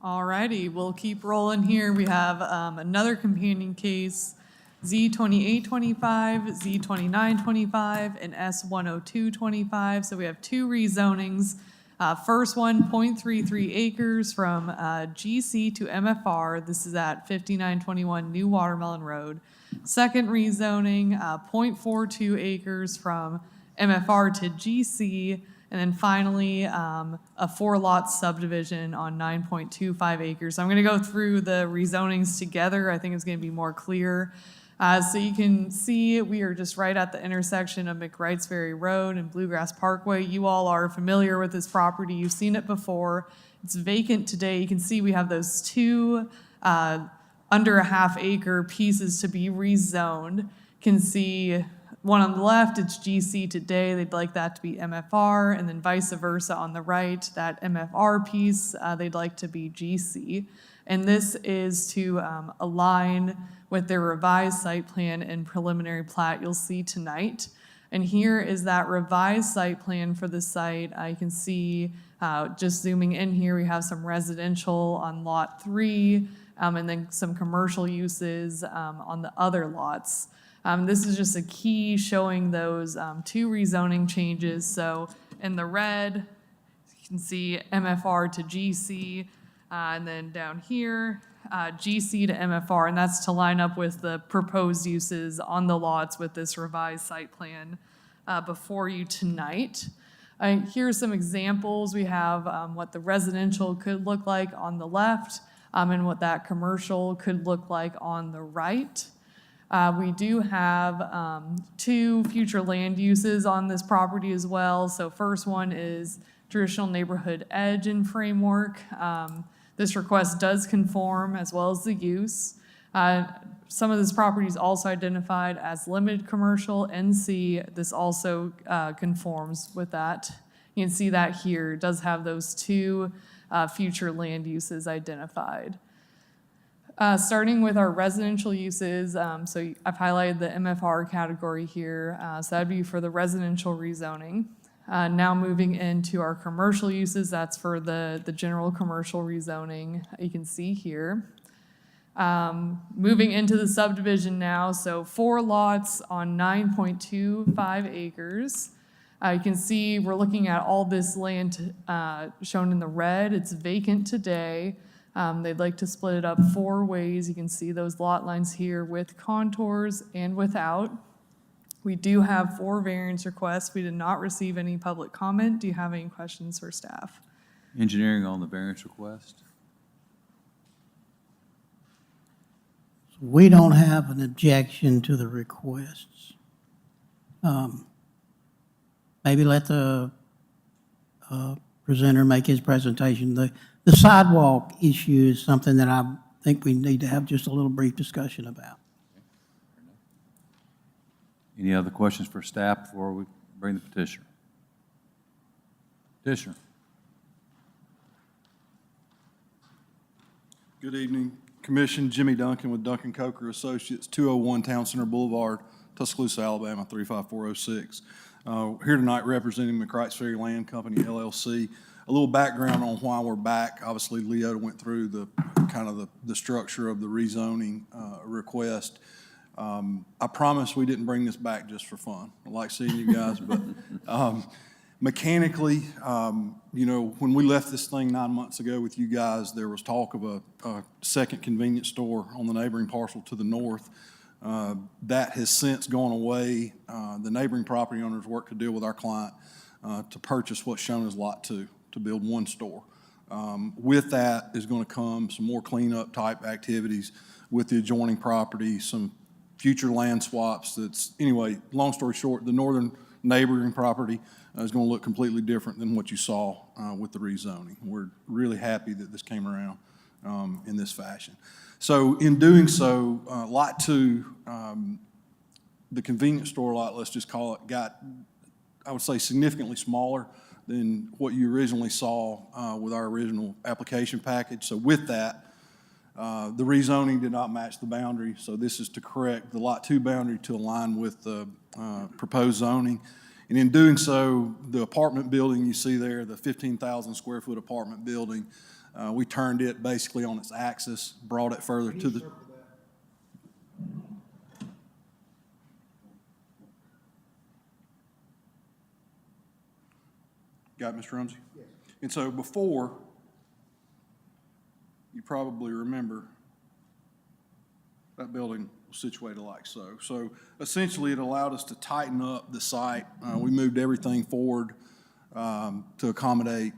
Alrighty, we'll keep rolling here. We have another companion case, Z2825, Z2925, and S10225. So we have two rezonings. First one, 0.33 acres from GC to MFR. This is at 5921 New Watermelon Road. Second rezoning, 0.42 acres from MFR to GC. And then finally, a 4-lot subdivision on 9.25 acres. So I'm going to go through the rezonings together. I think it's going to be more clear. So you can see we are just right at the intersection of McWrights Ferry Road and Bluegrass Parkway. You all are familiar with this property. You've seen it before. It's vacant today. You can see we have those two under a half-acre pieces to be rezoned. You can see one on the left, it's GC today. They'd like that to be MFR, and then vice versa on the right, that MFR piece, they'd like to be GC. And this is to align with their revised site plan and preliminary plat you'll see tonight. And here is that revised site plan for the site. You can see, just zooming in here, we have some residential on lot 3, and then some commercial uses on the other lots. This is just a key showing those two rezoning changes. So in the red, you can see MFR to GC, and then down here, GC to MFR, and that's to line up with the proposed uses on the lots with this revised site plan before you tonight. Here are some examples. We have what the residential could look like on the left, and what that commercial could look like on the right. We do have two future land uses on this property as well. So first one is traditional neighborhood edge and framework. This request does conform as well as the use. Some of this property is also identified as limited commercial, NC. This also conforms with that. You can see that here. It does have those two future land uses identified. Starting with our residential uses, so I've highlighted the MFR category here, so that'd be for the residential rezoning. Now moving into our commercial uses, that's for the general commercial rezoning you can see here. Moving into the subdivision now, so 4 lots on 9.25 acres. You can see we're looking at all this land shown in the red. It's vacant today. They'd like to split it up 4 ways. You can see those lot lines here with contours and without. We do have 4 variance requests. We did not receive any public comment. Do you have any questions for staff? Engineering on the variance request? We don't have an objection to the requests. Maybe let the presenter make his presentation. The sidewalk issue is something that I think we need to have just a little brief discussion about. Any other questions for staff before we bring the petitioner? Petitioner. Good evening, Commission. Jimmy Duncan with Duncan Coker Associates, 201 Town Center Boulevard, Tuscaloosa, Alabama, 35406. Here tonight representing McWrights Ferry Land Company, LLC. A little background on why we're back. Obviously, Leo went through the kind of the structure of the rezoning request. I promise we didn't bring this back just for fun. I like seeing you guys, but mechanically, you know, when we left this thing 9 months ago with you guys, there was talk of a second convenience store on the neighboring parcel to the north. That has since gone away. The neighboring property owners worked to deal with our client to purchase what's shown as Lot 2, to build 1 store. With that is going to come some more cleanup type activities with the adjoining property, some future land swaps. Anyway, long story short, the northern neighboring property is going to look completely different than what you saw with the rezoning. We're really happy that this came around in this fashion. So in doing so, Lot 2, the convenience store lot, let's just call it, got, I would say, significantly smaller than what you originally saw with our original application package. So with that, the rezoning did not match the boundary, so this is to correct the Lot 2 boundary to align with the proposed zoning. And in doing so, the apartment building you see there, the 15,000 square foot apartment building, we turned it basically on its axis, brought it further to the. Got it, Mr. Rumsey? Yes. And so before, you probably remember, that building was situated like so. So essentially, it allowed us to tighten up the site. We moved everything forward to accommodate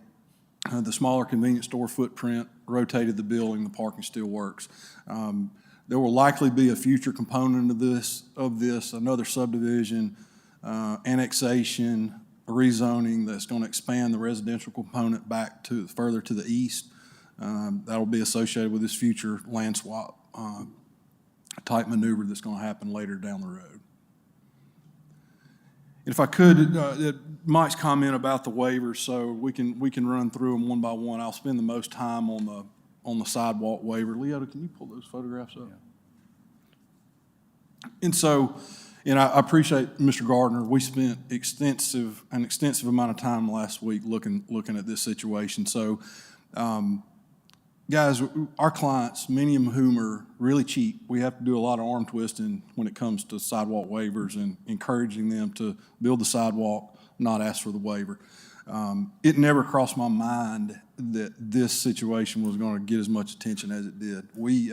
the smaller convenience store footprint, rotated the building, the parking still works. There will likely be a future component of this, another subdivision, annexation, rezoning that's going to expand the residential component back to further to the east. That'll be associated with this future land swap type maneuver that's going to happen later down the road. If I could, Mike's comment about the waivers, so we can run through them one by one. I'll spend the most time on the sidewalk waiver. Leota, can you pull those photographs up? Yeah. And so, and I appreciate Mr. Gardner. We spent an extensive amount of time last week looking at this situation. So, guys, our clients, many of whom are really cheap, we have to do a lot of arm twisting when it comes to sidewalk waivers and encouraging them to build the sidewalk, not ask for the waiver. It never crossed my mind that this situation was going to get as much attention as it did. We,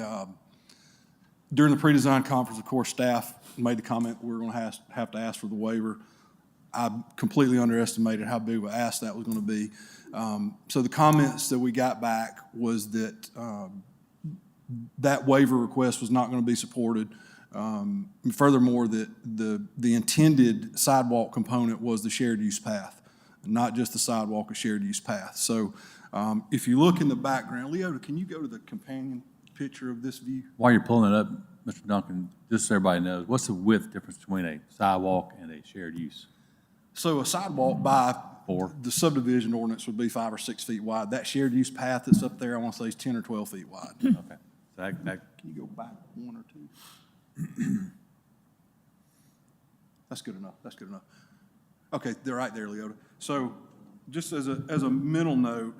during the pre-design conference, of course, staff made the comment we were going to have to ask for the waiver. I completely underestimated how big of an ask that was going to be. So the comments that we got back was that that waiver request was not going to be supported. Furthermore, that the intended sidewalk component was the shared use path, not just the sidewalk, a shared use path. So if you look in the background, Leota, can you go to the companion picture of this view? While you're pulling it up, Mr. Duncan, just so everybody knows, what's the width difference between a sidewalk and a shared use? So a sidewalk by the subdivision ordinance would be 5 or 6 feet wide. That shared use path that's up there, I want to say is 10 or 12 feet wide. Okay. So Can you go back 1 or 2? That's good enough. That's good enough. Okay, they're right there, Leota. So just as a mental note,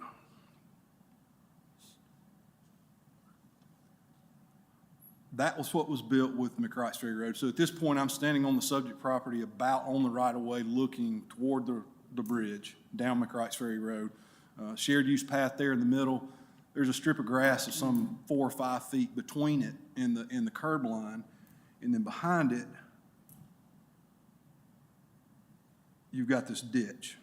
that was what was built with McWrights Ferry Road. So at this point, I'm standing on the subject property about on the right-of-way looking toward the bridge down McWrights Ferry Road. Shared use path there in the middle. There's a strip of grass of some 4 or 5 feet between it and the curb line. And then behind it, you've got this ditch.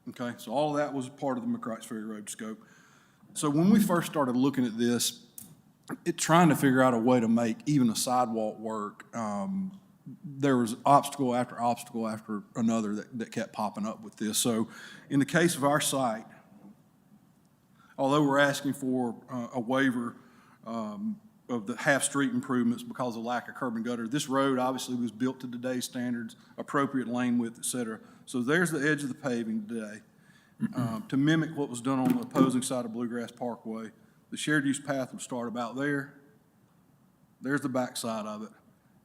Okay, so all of that was part of the McWrights Ferry Road scope. So when we first started looking at this, trying to figure out a way to make even a sidewalk work, there was obstacle after another that kept popping up with this. So in the case of our site, although we're asking for a waiver of the half-street improvements because of lack of curb and gutter, this road obviously was built to today's standards, appropriate lane width, et cetera. So there's the edge of the paving today to mimic what was done on the opposing side of Bluegrass Parkway. The shared use path would start about there. There's the back side of it.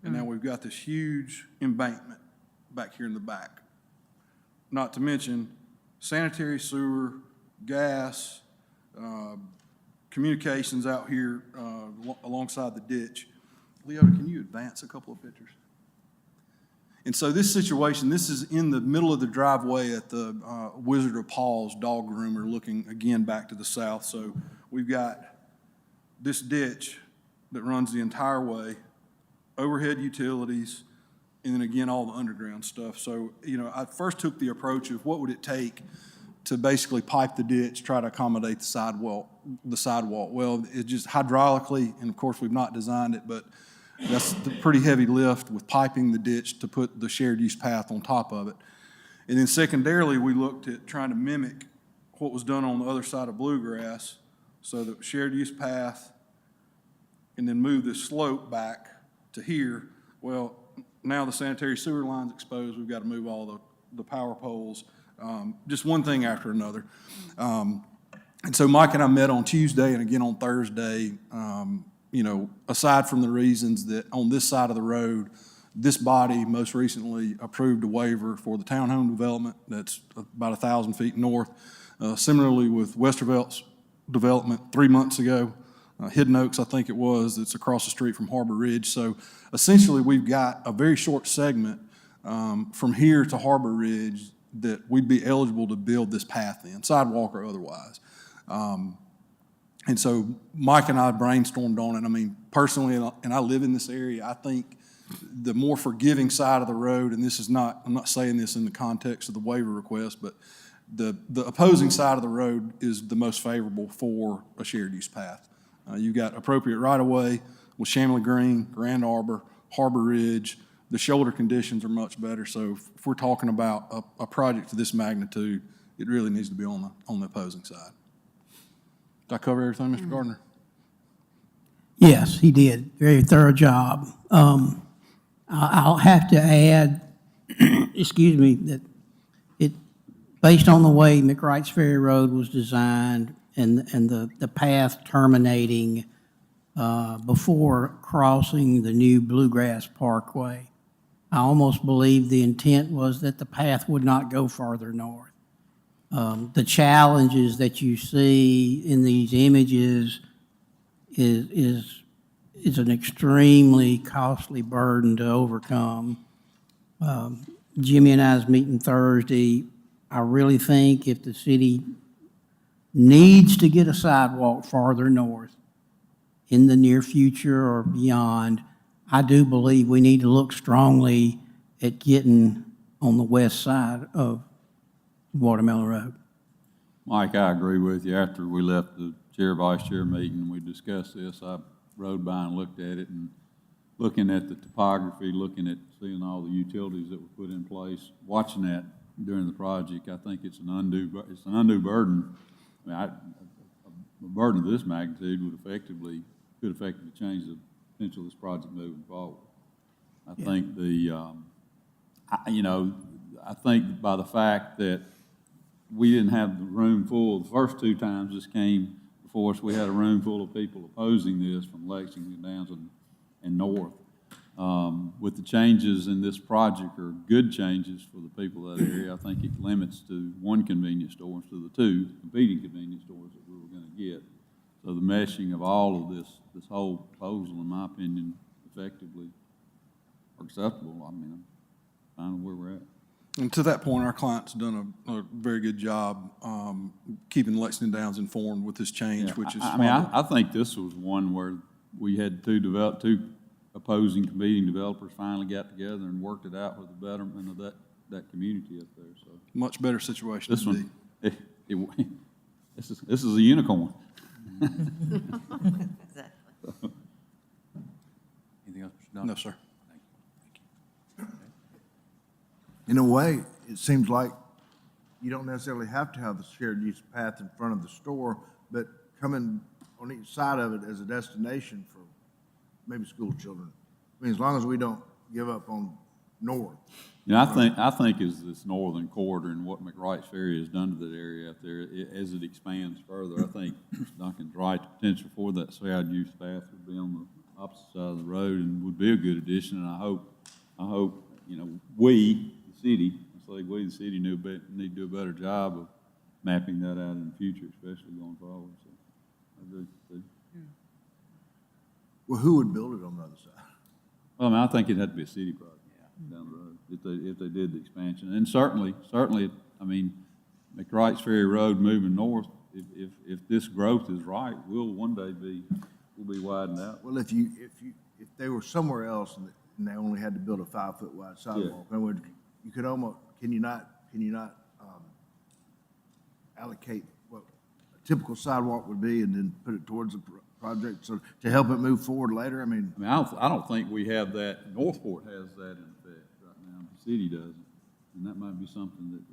And now we've got this huge embankment back here in the back. Not to mention sanitary sewer, gas, communications out here alongside the ditch. Leota, can you advance a couple of pictures? And so this situation, this is in the middle of the driveway at the Wizard of Paul's dog groomer, looking again back to the south. So we've got this ditch that runs the entire way, overhead utilities, and then again, all the underground stuff. So, you know, I first took the approach of what would it take to basically pipe the ditch, try to accommodate the sidewalk. Well, it just hydraulically, and of course, we've not designed it, but that's the pretty heavy lift with piping the ditch to put the shared use path on top of it. And then secondarily, we looked at trying to mimic what was done on the other side of Bluegrass, so the shared use path, and then move this slope back to here. Well, now the sanitary sewer line's exposed. We've got to move all the power poles, just one thing after another. And so Mike and I met on Tuesday and again on Thursday. You know, aside from the reasons that on this side of the road, This body most recently approved a waiver for the townhome development that's about 1,000 feet north. Similarly with Westervelt's development 3 months ago, Hidden Oaks, I think it was, it's across the street from Harbor Ridge. So essentially, we've got a very short segment from here to Harbor Ridge that we'd be eligible to build this path in, sidewalk or otherwise. And so Mike and I brainstormed on it. I mean, personally, and I live in this area, I think the more forgiving side of the road, and this is not, I'm not saying this in the context of the waiver request, but the opposing side of the road is the most favorable for a shared use path. You've got appropriate right-of-way with Shamley Green, Grand Arbor, Harbor Ridge. The shoulder conditions are much better. So if we're talking about a project of this magnitude, it really needs to be on the opposing side. Did I cover everything, Mr. Gardner? Yes, he did. Very thorough job. I'll have to add, excuse me, that based on the way McWright's Ferry Road was designed and the path terminating before crossing the new Bluegrass Parkway, I almost believe the intent was that the path would not go farther north. The challenges that you see in these images is an extremely costly burden to overcome. Jimmy and I's meeting Thursday. I really think if the city needs to get a sidewalk farther north in the near future or beyond, I do believe we need to look strongly at getting on the west side of Watermelon Road. Mike, I agree with you. After we left the chair-vice chair meeting, we discussed this. I rode by and looked at it, and looking at the topography, looking at seeing all the utilities that were put in place, watching that during the project, I think it's an undue burden. I mean, a burden of this magnitude could effectively change the potential of this project moving forward. I think I think by the fact that we didn't have the room full, the first two times this came before us, we had a room full of people opposing this from Lexington down and north. With the changes in this project, or good changes for the people of that area, I think it limits to one convenience store instead of the two competing convenience stores that we were going to get. So the meshing of all of this whole proposal, in my opinion, effectively or acceptable. I mean, I'm fine with where we're at. And to that point, our client's done a very good job keeping Lexington Downs informed with this change, which is. I think this was one where we had two opposing competing developers finally got together and worked it out for the betterment of that community up there. So much better situation. This one, this is a unicorn. Exactly. Anything else, Mr. Dunn? No, sir. In a way, it seems like you don't necessarily have to have the shared use path in front of the store, but coming on each side of it as a destination for maybe school children. I mean, as long as we don't give up on north. I think as this northern corridor and what McWright's Ferry has done to that area out there, as it expands further, I think Duncan's right. The potential for that shared use path would be on the opposite side of the road and would be a good addition. And I hope we, the city, the city need to do a better job of mapping that out in the future, especially going forward. So I agree. Well, who would build it on the other side? Well, I think it'd have to be a city project down the road if they did the expansion. And certainly, I mean, McWright's Ferry Road moving north, if this growth is right, we'll one day be widened out. Well, if they were somewhere else and they only had to build a 5-foot wide sidewalk, you could almost, can you not allocate what a typical sidewalk would be and then put it towards the project so to help it move forward later? I mean, I don't think we have that. Northport has that in effect right now. The city doesn't, and that might be something that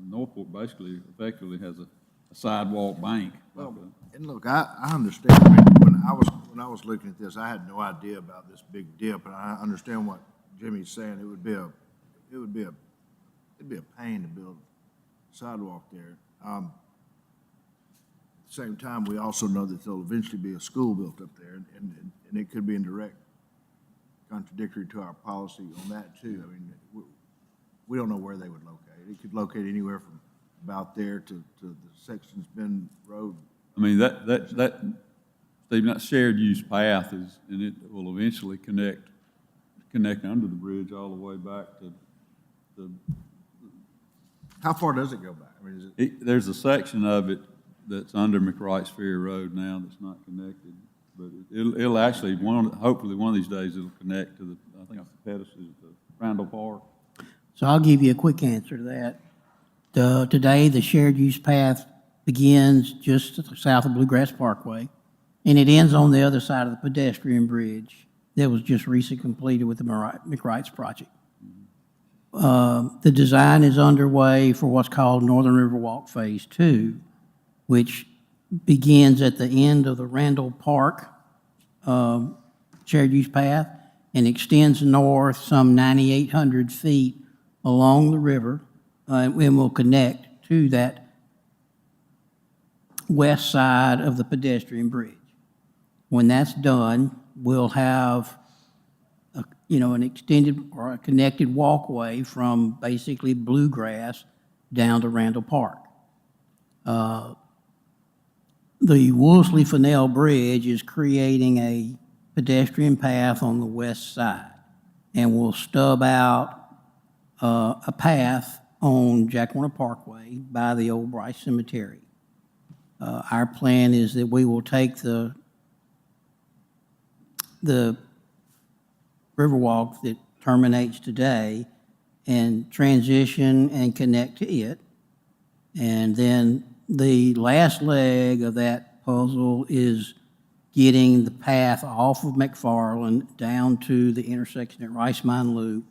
Northport basically effectively has a sidewalk bank. Well, and look, I understand. I mean, when I was looking at this, I had no idea about this big dip, and I understand what Jimmy's saying. It would be a pain to build a sidewalk there. At the same time, we also know that there'll eventually be a school built up there, and it could be in direct contradictory to our policy on that too. I mean, we don't know where they would locate. It could locate anywhere from about there to the Sexton's Bend Road. I mean, Steve, that shared use path is, and it will eventually connect under the bridge all the way back to the. How far does it go back? I mean, is it? There's a section of it that's under McWright's Ferry Road now that's not connected, but it'll actually, hopefully one of these days it'll connect to I think it's the Pettis, the Randall Park. So I'll give you a quick answer to that. Today, the shared use path begins just south of Bluegrass Parkway, and it ends on the other side of the pedestrian bridge that was just recently completed with the McWright's project. The design is underway for what's called Northern Riverwalk Phase 2, which begins at the end of the Randall Park shared use path and extends north some 9,800 feet along the river, and will connect to that west side of the pedestrian bridge. When that's done, we'll have an extended or a connected walkway from basically Bluegrass down to Randall Park. The Wolseley-Fennell Bridge is creating a pedestrian path on the west side and will stub out a path on Jack Warner Parkway by the old Bryce Cemetery. Our plan is that we will take the Riverwalk that terminates today and transition and connect to it. And then the last leg of that puzzle is getting the path off of McFarland down to the intersection at Rice Mine Loop,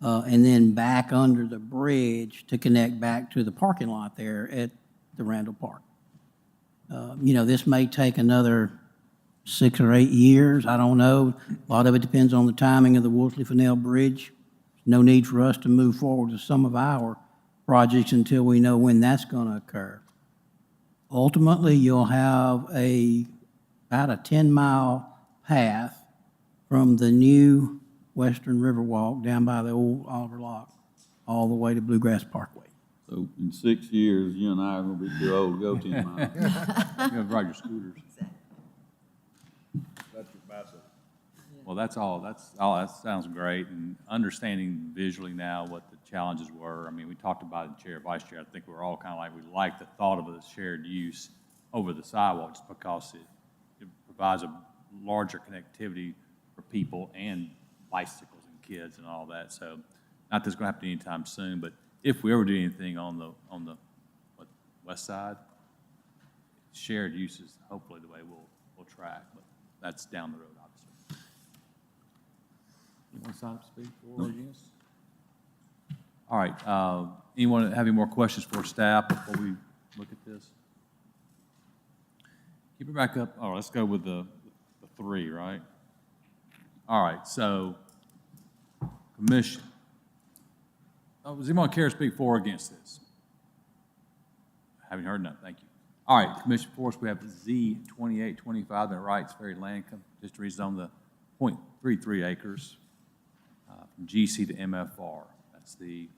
and then back under the bridge to connect back to the parking lot there at the Randall Park. This may take another 6 or 8 years, I don't know. A lot of it depends on the timing of the Wolseley-Fennell Bridge. No need for us to move forward with some of our projects until we know when that's going to occur. Ultimately, you'll have about a 10-mile path from the new Western Riverwalk down by the old Oliver Lock all the way to Bluegrass Parkway. So in 6 years, you and I are going to be too old to go 10 miles. You gotta ride your scooters. That's your bicycle. Well, that's all, that sounds great, and understanding visually now what the challenges were. I mean, we talked about it in chair, vice chair, I think we're all kind of like, we like the thought of a shared use over the sidewalk just because it provides a larger connectivity for people and bicycles and kids and all that. So not that it's gonna happen anytime soon, but if we ever do anything on the west side, shared use is hopefully the way we'll track, but that's down the road, obviously. You want to sign up to speak for or against? All right, anyone have any more questions for staff before we look at this? Keep it back up. All right, let's go with the 3, right? All right, so commission. Does anyone care to speak for or against this? Haven't heard none, thank you. All right, commission for us, we have Z2825, the Wrights Ferry Land Company, just to rezone the 0.33 acres from GC to MFR. That's the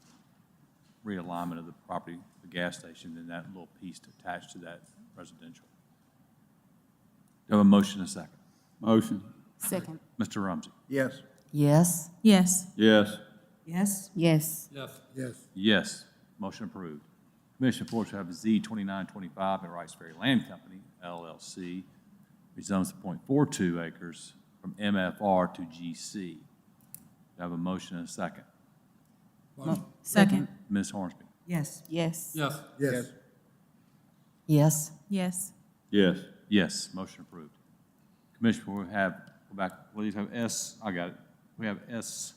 realignment of the property, the gas station, and that little piece attached to that residential. Do I have a motion and a second? Motion. Second. Mr. Rumsey? Yes. Yes. Yes. Yes. Yes? Yes. Yes. Yes. Yes, motion approved. Commission for us to have Z2925 at Rice Ferry Land Company, LLC, rezones the 0.42 acres from MFR to GC. Do I have a motion and a second? Second. Ms. Hornsby? Yes. Yes. Yes. Yes. Yes. Yes. Yes. Yes, motion approved. Commissioner, we have, go back, please, have I got it. We have S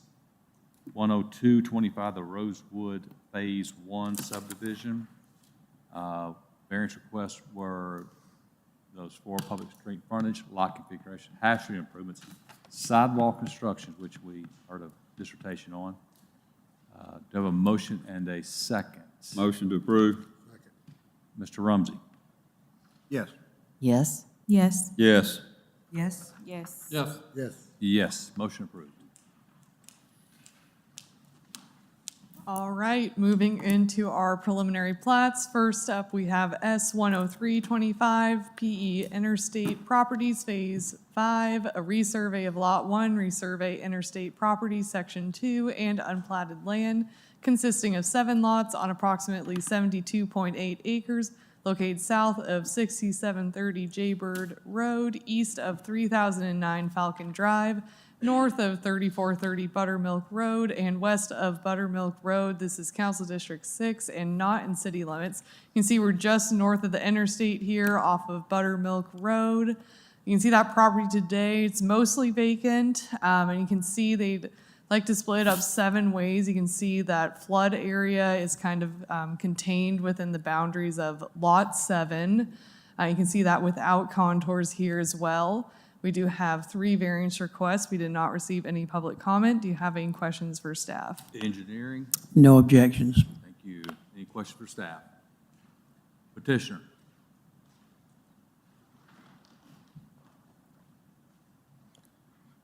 10225, the Rosewood Phase 1 subdivision. Variance requests were those 4 public street frontage, lot configuration, hash street improvements, sidewalk construction, which we heard a dissertation on. Do I have a motion and a second? Motion to approve. Mr. Rumsey? Yes. Yes. Yes. Yes. Yes? Yes. Yes. Yes. Yes, motion approved. All right, moving into our preliminary plats. First up, we have S 10325 PE Interstate Properties Phase 5, a resurvey of Lot 1, resurvey Interstate Properties Section 2, and unplatted land consisting of 7 lots on approximately 72.8 acres located south of 6730 Jaybird Road, east of 3009 Falcon Drive, north of 3430 Buttermilk Road, and west of Buttermilk Road. This is Council District 6 and not in city limits. You can see we're just north of the interstate here off of Buttermilk Road. You can see that property today, it's mostly vacant, and you can see they'd like to split it up 7 ways. You can see that flood area is kind of contained within the boundaries of Lot 7. You can see that without contours here as well. We do have 3 variance requests. We did not receive any public comment. Do you have any questions for staff? Engineering, No objections. thank you. Any questions for staff? Petitioner.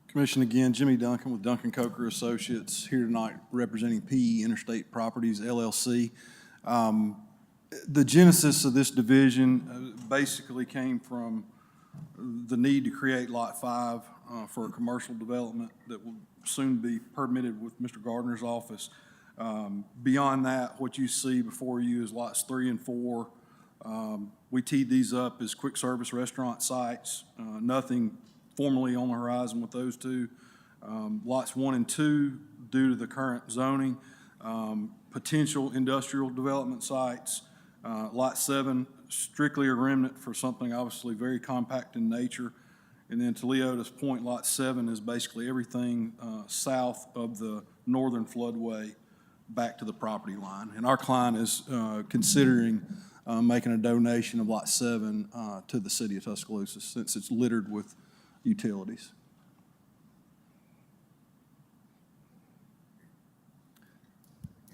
Commission again, Jimmy Duncan with Duncan Coker Associates, here tonight representing PE Interstate Properties LLC. The genesis of this division basically came from the need to create Lot 5 for a commercial development that will soon be permitted with Mr. Gardner's office. Beyond that, what you see before you is Lots 3 and 4. We teed these up as quick service restaurant sites, nothing formally on the horizon with those 2. Lots 1 and 2, due to the current zoning, potential industrial development sites. Lot 7, strictly a remnant for something obviously very compact in nature. And then to Leota's point, Lot 7 is basically everything south of the northern floodway back to the property line. And our client is considering making a donation of Lot 7 to the city of Tuscaloosa, since it's littered with utilities.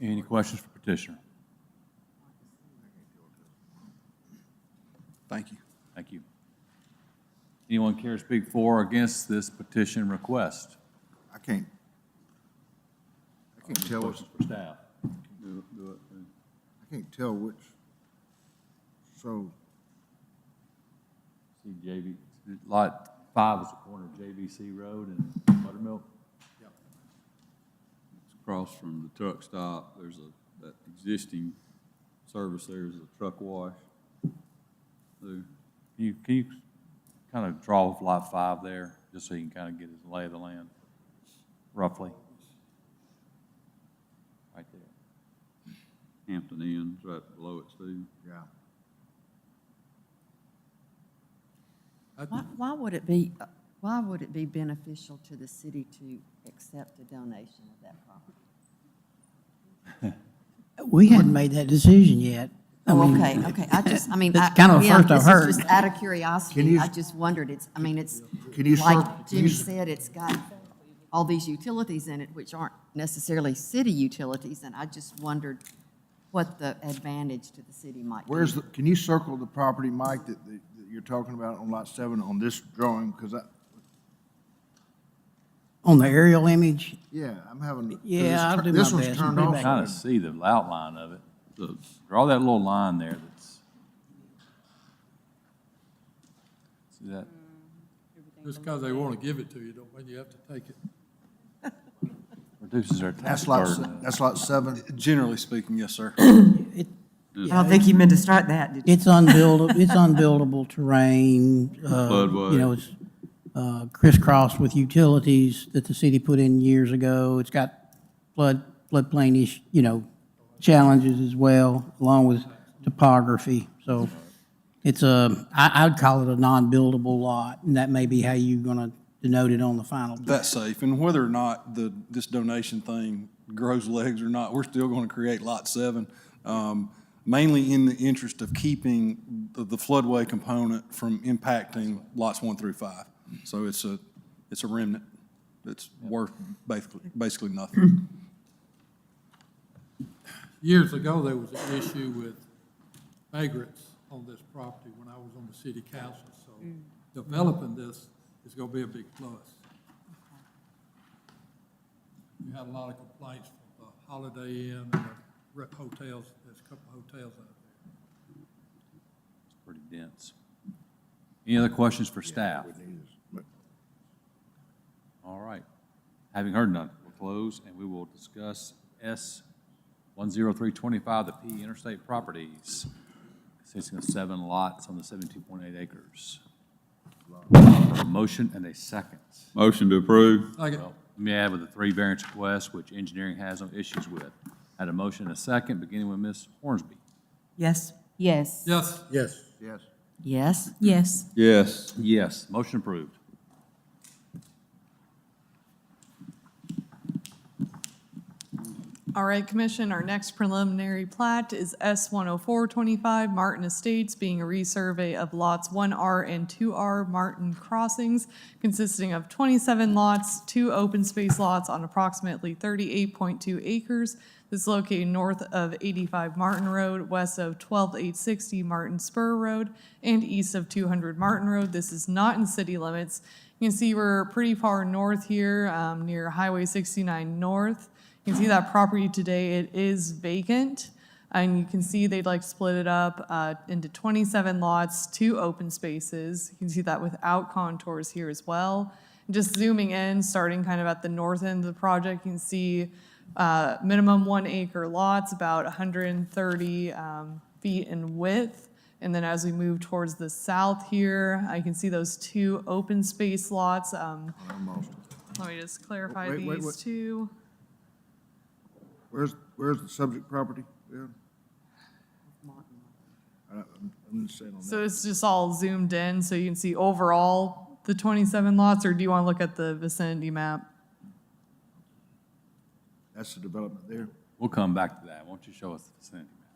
Any questions for petitioner? Thank you. Thank you. Anyone care to speak for or against this petition request? I can't tell what's, Questions for staff? I can't tell which, so, See JV, Lot 5 is the corner of JVC Road and Buttermilk. It's across from the truck stop. There's that existing service there is a truck wash. Can you kind of draw with Lot 5 there, just so you can kind of get his lay of the land, roughly? Right there. Hampton Inn's right below it, Steve. yeah. Why would it be beneficial to the city to accept a donation of that property? We hadn't made that decision yet. I Oh, mean, okay. That's kind of the first I've heard. Just out of curiosity, I just wondered, it's like Jimmy said, it's got all these utilities in it, which aren't necessarily city utilities, and I just wondered what the advantage to the city might be. Can you circle the property, Mike, that you're talking about on Lot 7 on this drawing? Because On the aerial image, yeah, I'm having. Yeah, I'll do my This one's best. turned Put it off. back. Kind of see the outline of it. Draw that little line there that's, see that? Just because they want to give it to you, don't mean you have to take it. Reduces our tax That's Lot, burden. that's Lot 7. Generally speaking, yes, sir. I don't think you meant to start that, did you? it's unbuildable terrain. Floodway. You know, it's crisscrossed with utilities that the city put in years ago. It's got floodplain-ish, challenges as well, along with topography. So it's I'd call it a non-buildable lot, and that may be how you're going to denote it on the final. That's safe. And whether or not this donation thing grows legs or not, we're still going to create Lot 7, mainly in the interest of keeping the floodway component from impacting Lots 1 through 5. So it's a remnant that's worth basically nothing. Years ago, there was an issue with vagrants on this property when I was on the city council, so developing this is going to be a big plus. We had a lot of complaints from the Holiday Inn and the hotels, there's a couple of hotels out there. It's pretty dense. Any other questions for staff? All right. Having heard none, we'll close and we will discuss S 10325, the P Interstate Properties, consisting of 7 lots on the 72.8 acres. A motion and a second. Motion to approve. Second. Well, let me add with the 3 variance requests, which engineering has no issues with. Had a motion and a second, beginning with Ms. Hornsby. Yes. Yes. Yes. Yes. Yes. Yes? Yes. Yes. Yes, motion approved. All right, Commission, our next preliminary plat is S 10425 Martin Estates, being a resurvey of lots 1R and 2R Martin Crossings, consisting of 27 lots, 2 open space lots on approximately 38.2 acres. This is located north of 85 Martin Road, west of 12860 Martin Spur Road, and east of 200 Martin Road. This is not in city limits. You can see we're pretty far north here, near Highway 69 North. You can see that property today, it is vacant. And you can see they'd like to split it up into 27 lots, 2 open spaces. You can see that without contours here as well. Just zooming in, starting kind of at the north end of the project, you can see minimum 1 acre lots, about 130 feet in width. And then as we move towards the south here, I can see those 2 open space lots. Let me just clarify these two. Where's the subject property? I'm just saying on that. So it's just all zoomed in, so you can see overall the 27 lots, or do you want to look at the vicinity map? That's the development there. We'll come back to that. Why don't you show us the vicinity map?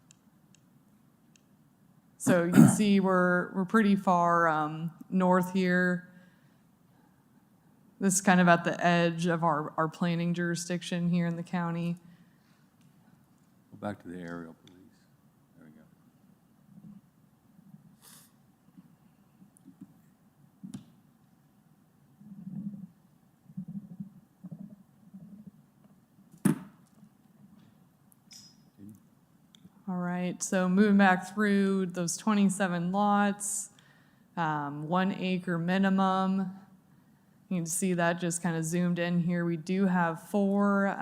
So you can see we're pretty far north here. This is kind of at the edge of our planning jurisdiction here in the county. Go back to the aerial, please. There we go. All right, so moving back through those 27 lots, 1 acre minimum. You can see that just kind of zoomed in here. We do have 4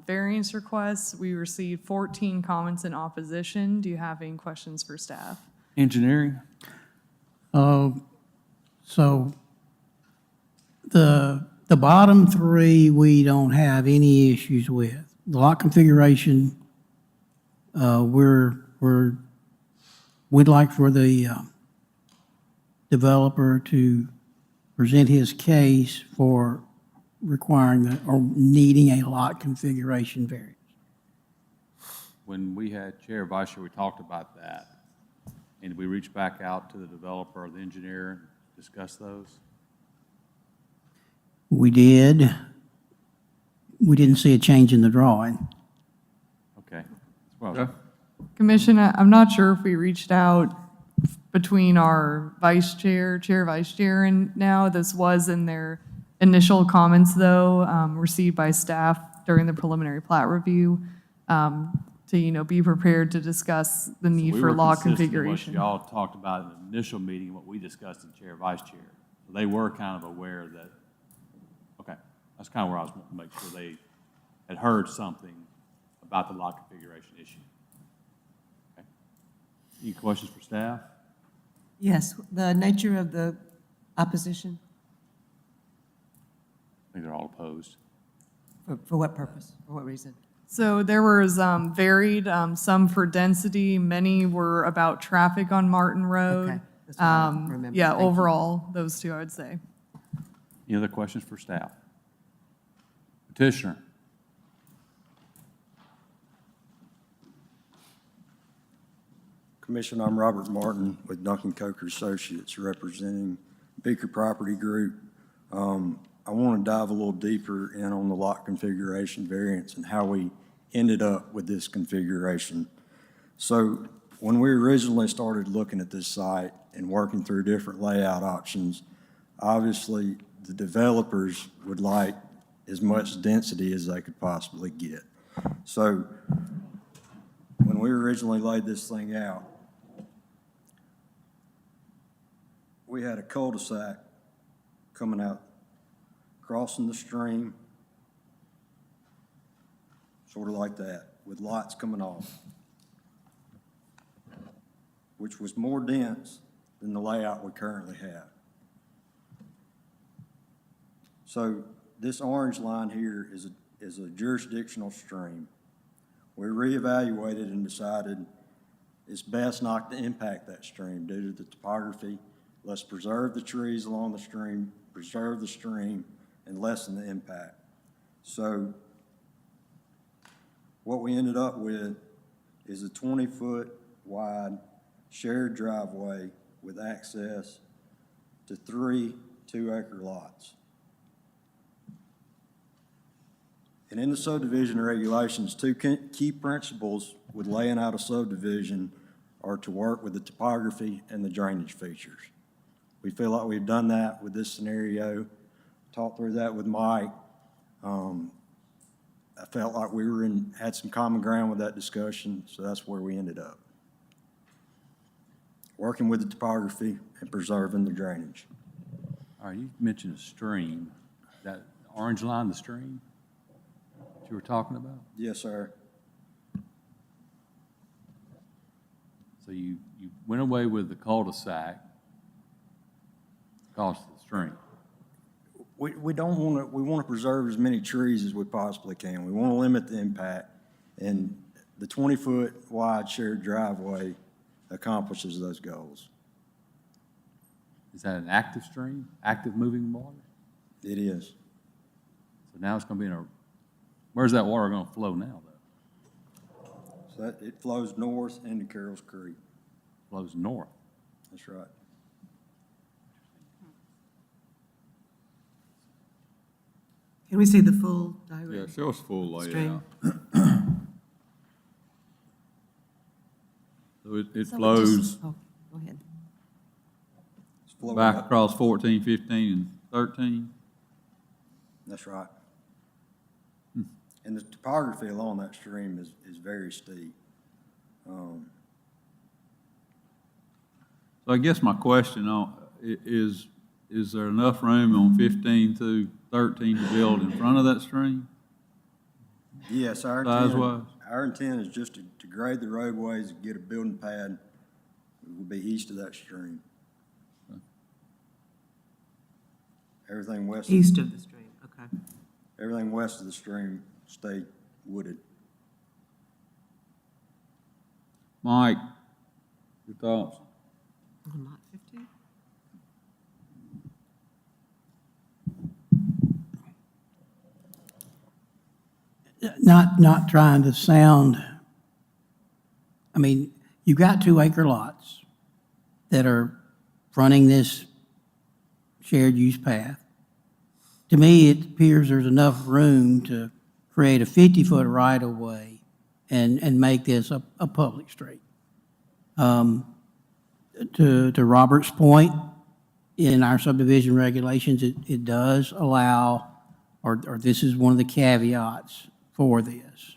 variance requests. We received 14 comments in opposition. Do you have any questions for staff? Engineering? So the bottom 3, we don't have any issues with. The lot configuration, we'd like for the developer to present his case for requiring or needing a lot configuration variance. When we had Chair, Vice Chair, we talked about that. And we reached back out to the developer or the engineer and discuss those? We did. We didn't see a change in the drawing. Okay. Well, Commission, I'm not sure if we reached out between our vice chair, vice chair, and now. This was in their initial comments, though, received by staff during the preliminary plat review, to, be prepared to discuss the need for lot configuration. We were consistent with what y'all talked about in the initial meeting, what we discussed in Chair, Vice Chair. So they were kind of aware that, okay, that's kind of where I was wanting to make sure they had heard something about the lot configuration issue. Okay. Any questions for staff? Yes, the nature of the opposition, I think they're all opposed. for what purpose, for what reason? So there was varied, some for density, many were about traffic on Martin Road. Okay, that's what I remember. Yeah, Thank you. overall, those two, I would say. Any other questions for staff? Petitioner? Commissioner, I'm Robert Martin with Duncan Coker Associates, representing Beaker Property Group. I want to dive a little deeper in on the lot configuration variance and how we ended up with this configuration. So when we originally started looking at this site and working through different layout options, obviously the developers would like as much density as they could possibly get. So when we originally laid this thing out, we had a cul-de-sac coming out, crossing the stream, sort of like that, with lots coming off, which was more dense than the layout we currently have. So this orange line here is a jurisdictional stream. We reevaluated and decided it's best not to impact that stream due to the topography. Let's preserve the trees along the stream, preserve the stream, and lessen the impact. So what we ended up with is a 20-foot wide shared driveway with access to 3 2-acre lots. And in the subdivision regulations, 2 key principles with laying out a subdivision are to work with the topography and the drainage features. We feel like we've done that with this scenario. Talked through that with Mike. I felt like we had some common ground with that discussion, so that's where we ended up. Working with the topography and preserving the drainage. All right, you mentioned a stream. That orange line, the stream that you were talking about? Yes, sir. So you went away with the cul-de-sac across the stream. We don't want to, we want to preserve as many trees as we possibly can. We want to limit the impact, and the 20-foot wide shared driveway accomplishes those goals. Is that an active stream, active moving water? It is. So now it's going to be in a, where's that water going to flow now, though? So it flows north into Carroll's Creek. Flows north. That's right. Can we see the full diagram? Yeah, show us full Stream. layout. So it flows Oh, go ahead. It's flowing back up. across 14, 15, and 13. That's right. And the topography along that stream is very steep. So I guess my question is there enough room on 15 through 13 to build in front of that stream? Yes, our Size-wise? intent is just to grade the roadways and get a building pad. It will be east of that stream. Everything west. East of the stream, okay. Everything west of the stream stay wooded. Mike, your thoughts? On lot 15? Not trying to sound, I mean, you've got 2-acre lots that are fronting this shared use path. To me, it appears there's enough room to create a 50-foot right-of-way and make this a public street. To Robert's point, in our subdivision regulations, it does allow, or this is one of the caveats for this.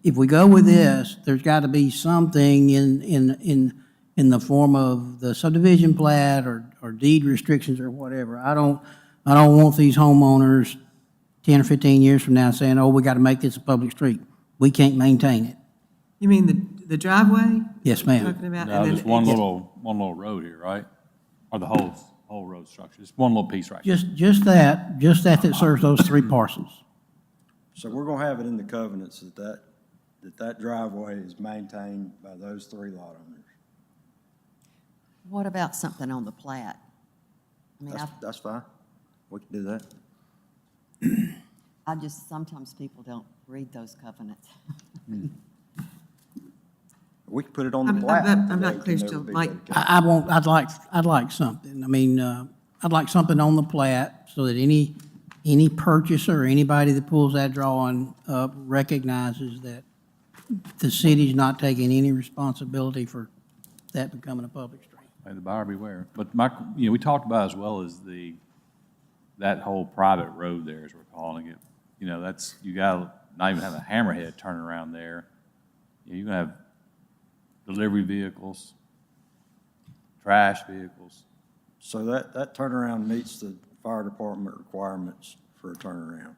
If we go with this, there's got to be something in the form of the subdivision plat or deed restrictions or whatever. I don't want these homeowners 10 or 15 years from now saying, oh, we got to make this a public street. We can't maintain it. You mean the driveway? Yes, ma'am. Talking about? No, and then just one it- little road here, right? Or the whole road structure, just one little piece right here. Just that serves those 3 parcels. So we're gonna have it in the covenants that driveway is maintained by those 3 lot owners. What about something on the plat? I mean, That's fine. We can do that. sometimes people don't read those covenants. We can put it on the I'm plat. not clear still, Mike. I'd like something. I mean, I'd like something on the plat so that any purchaser or anybody that pulls that drawing up recognizes that the city's not taking any responsibility for that becoming a public street. May the buyer beware. But we talked about as well as that whole private road there, as we're calling it. You gotta not even have a hammerhead turning around there. You're gonna have delivery vehicles, trash vehicles. So that turnaround meets the fire department requirements for a turnaround.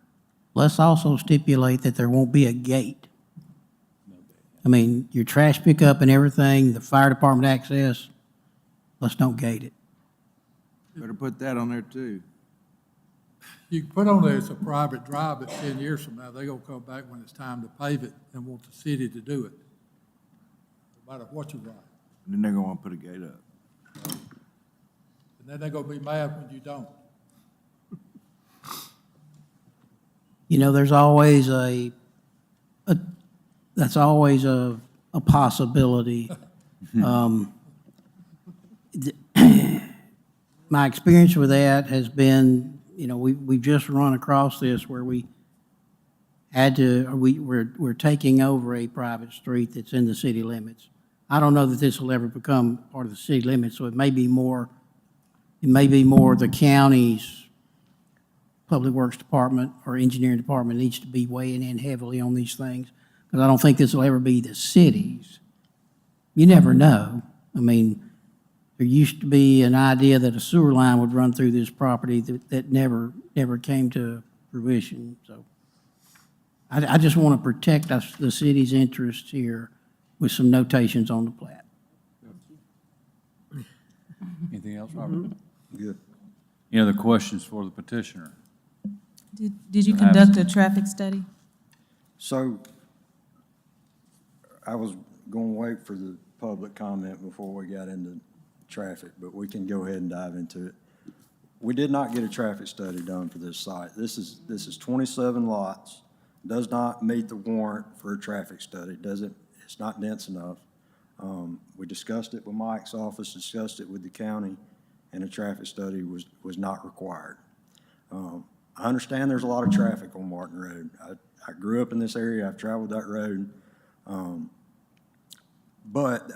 Let's also stipulate that there won't be a gate. I mean, your trash pickup and everything, the fire department access, let's don't gate it. Better put that on there too. You can put on there it's a private drive, but 10 years from now, they're gonna come back when it's time to pave it and want the city to do it. No matter what you write. And then they're gonna wanna put a gate up. And then they're gonna be mad when you don't. There's always that's always a possibility. My experience with that has been, we've just run across this where we're taking over a private street that's in the city limits. I don't know that this will ever become part of the city limits, so it may be more the county's Public Works Department or Engineering Department needs to be weighing in heavily on these things, because I don't think this will ever be the cities. You never know. I mean, there used to be an idea that a sewer line would run through this property that never came to fruition. So I just want to protect the city's interests here with some notations on the plat. Anything else, Robert? Good. Any other questions for the petitioner? Did you conduct a traffic study? So I was going to wait for the public comment before we got into traffic, but we can go ahead and dive into it. We did not get a traffic study done for this site. This is 27 lots, does not meet the warrant for a traffic study. It's not dense enough. We discussed it with Mike's office, discussed it with the county, and a traffic study was not required. I understand there's a lot of traffic on Martin Road. I grew up in this area, I've traveled that road. But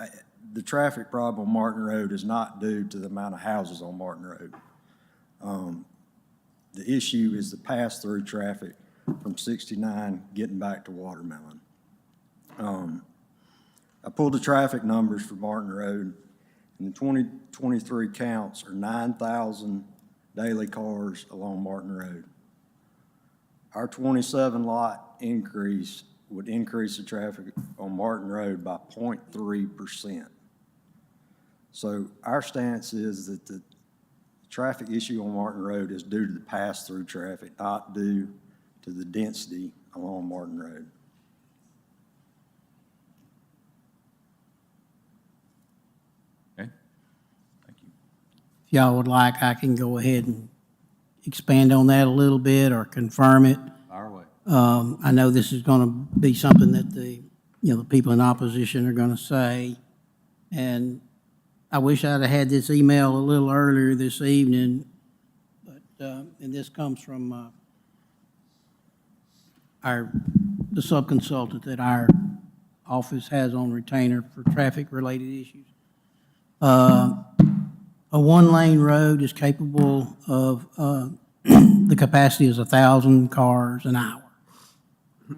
the traffic problem on Martin Road is not due to the amount of houses on Martin Road. The issue is the pass-through traffic from 69 getting back to Watermelon. I pulled the traffic numbers for Martin Road, and the 2023 counts are 9,000 daily cars along Martin Road. Our 27 lot increase would increase the traffic on Martin Road by 0.3%. So our stance is that the traffic issue on Martin Road is due to the pass-through traffic, not due to the density along Martin Road. Okay, thank you. If y'all would like, I can go ahead and expand on that a little bit or confirm it. Fire away. I know this is going to be something that the people in opposition are going to say, and I wish I'd have had this email a little earlier this evening, but, and this comes from the sub-consultant that our office has on retainer for traffic-related issues. A one-lane road is capable of, the capacity is 1,000 cars an hour.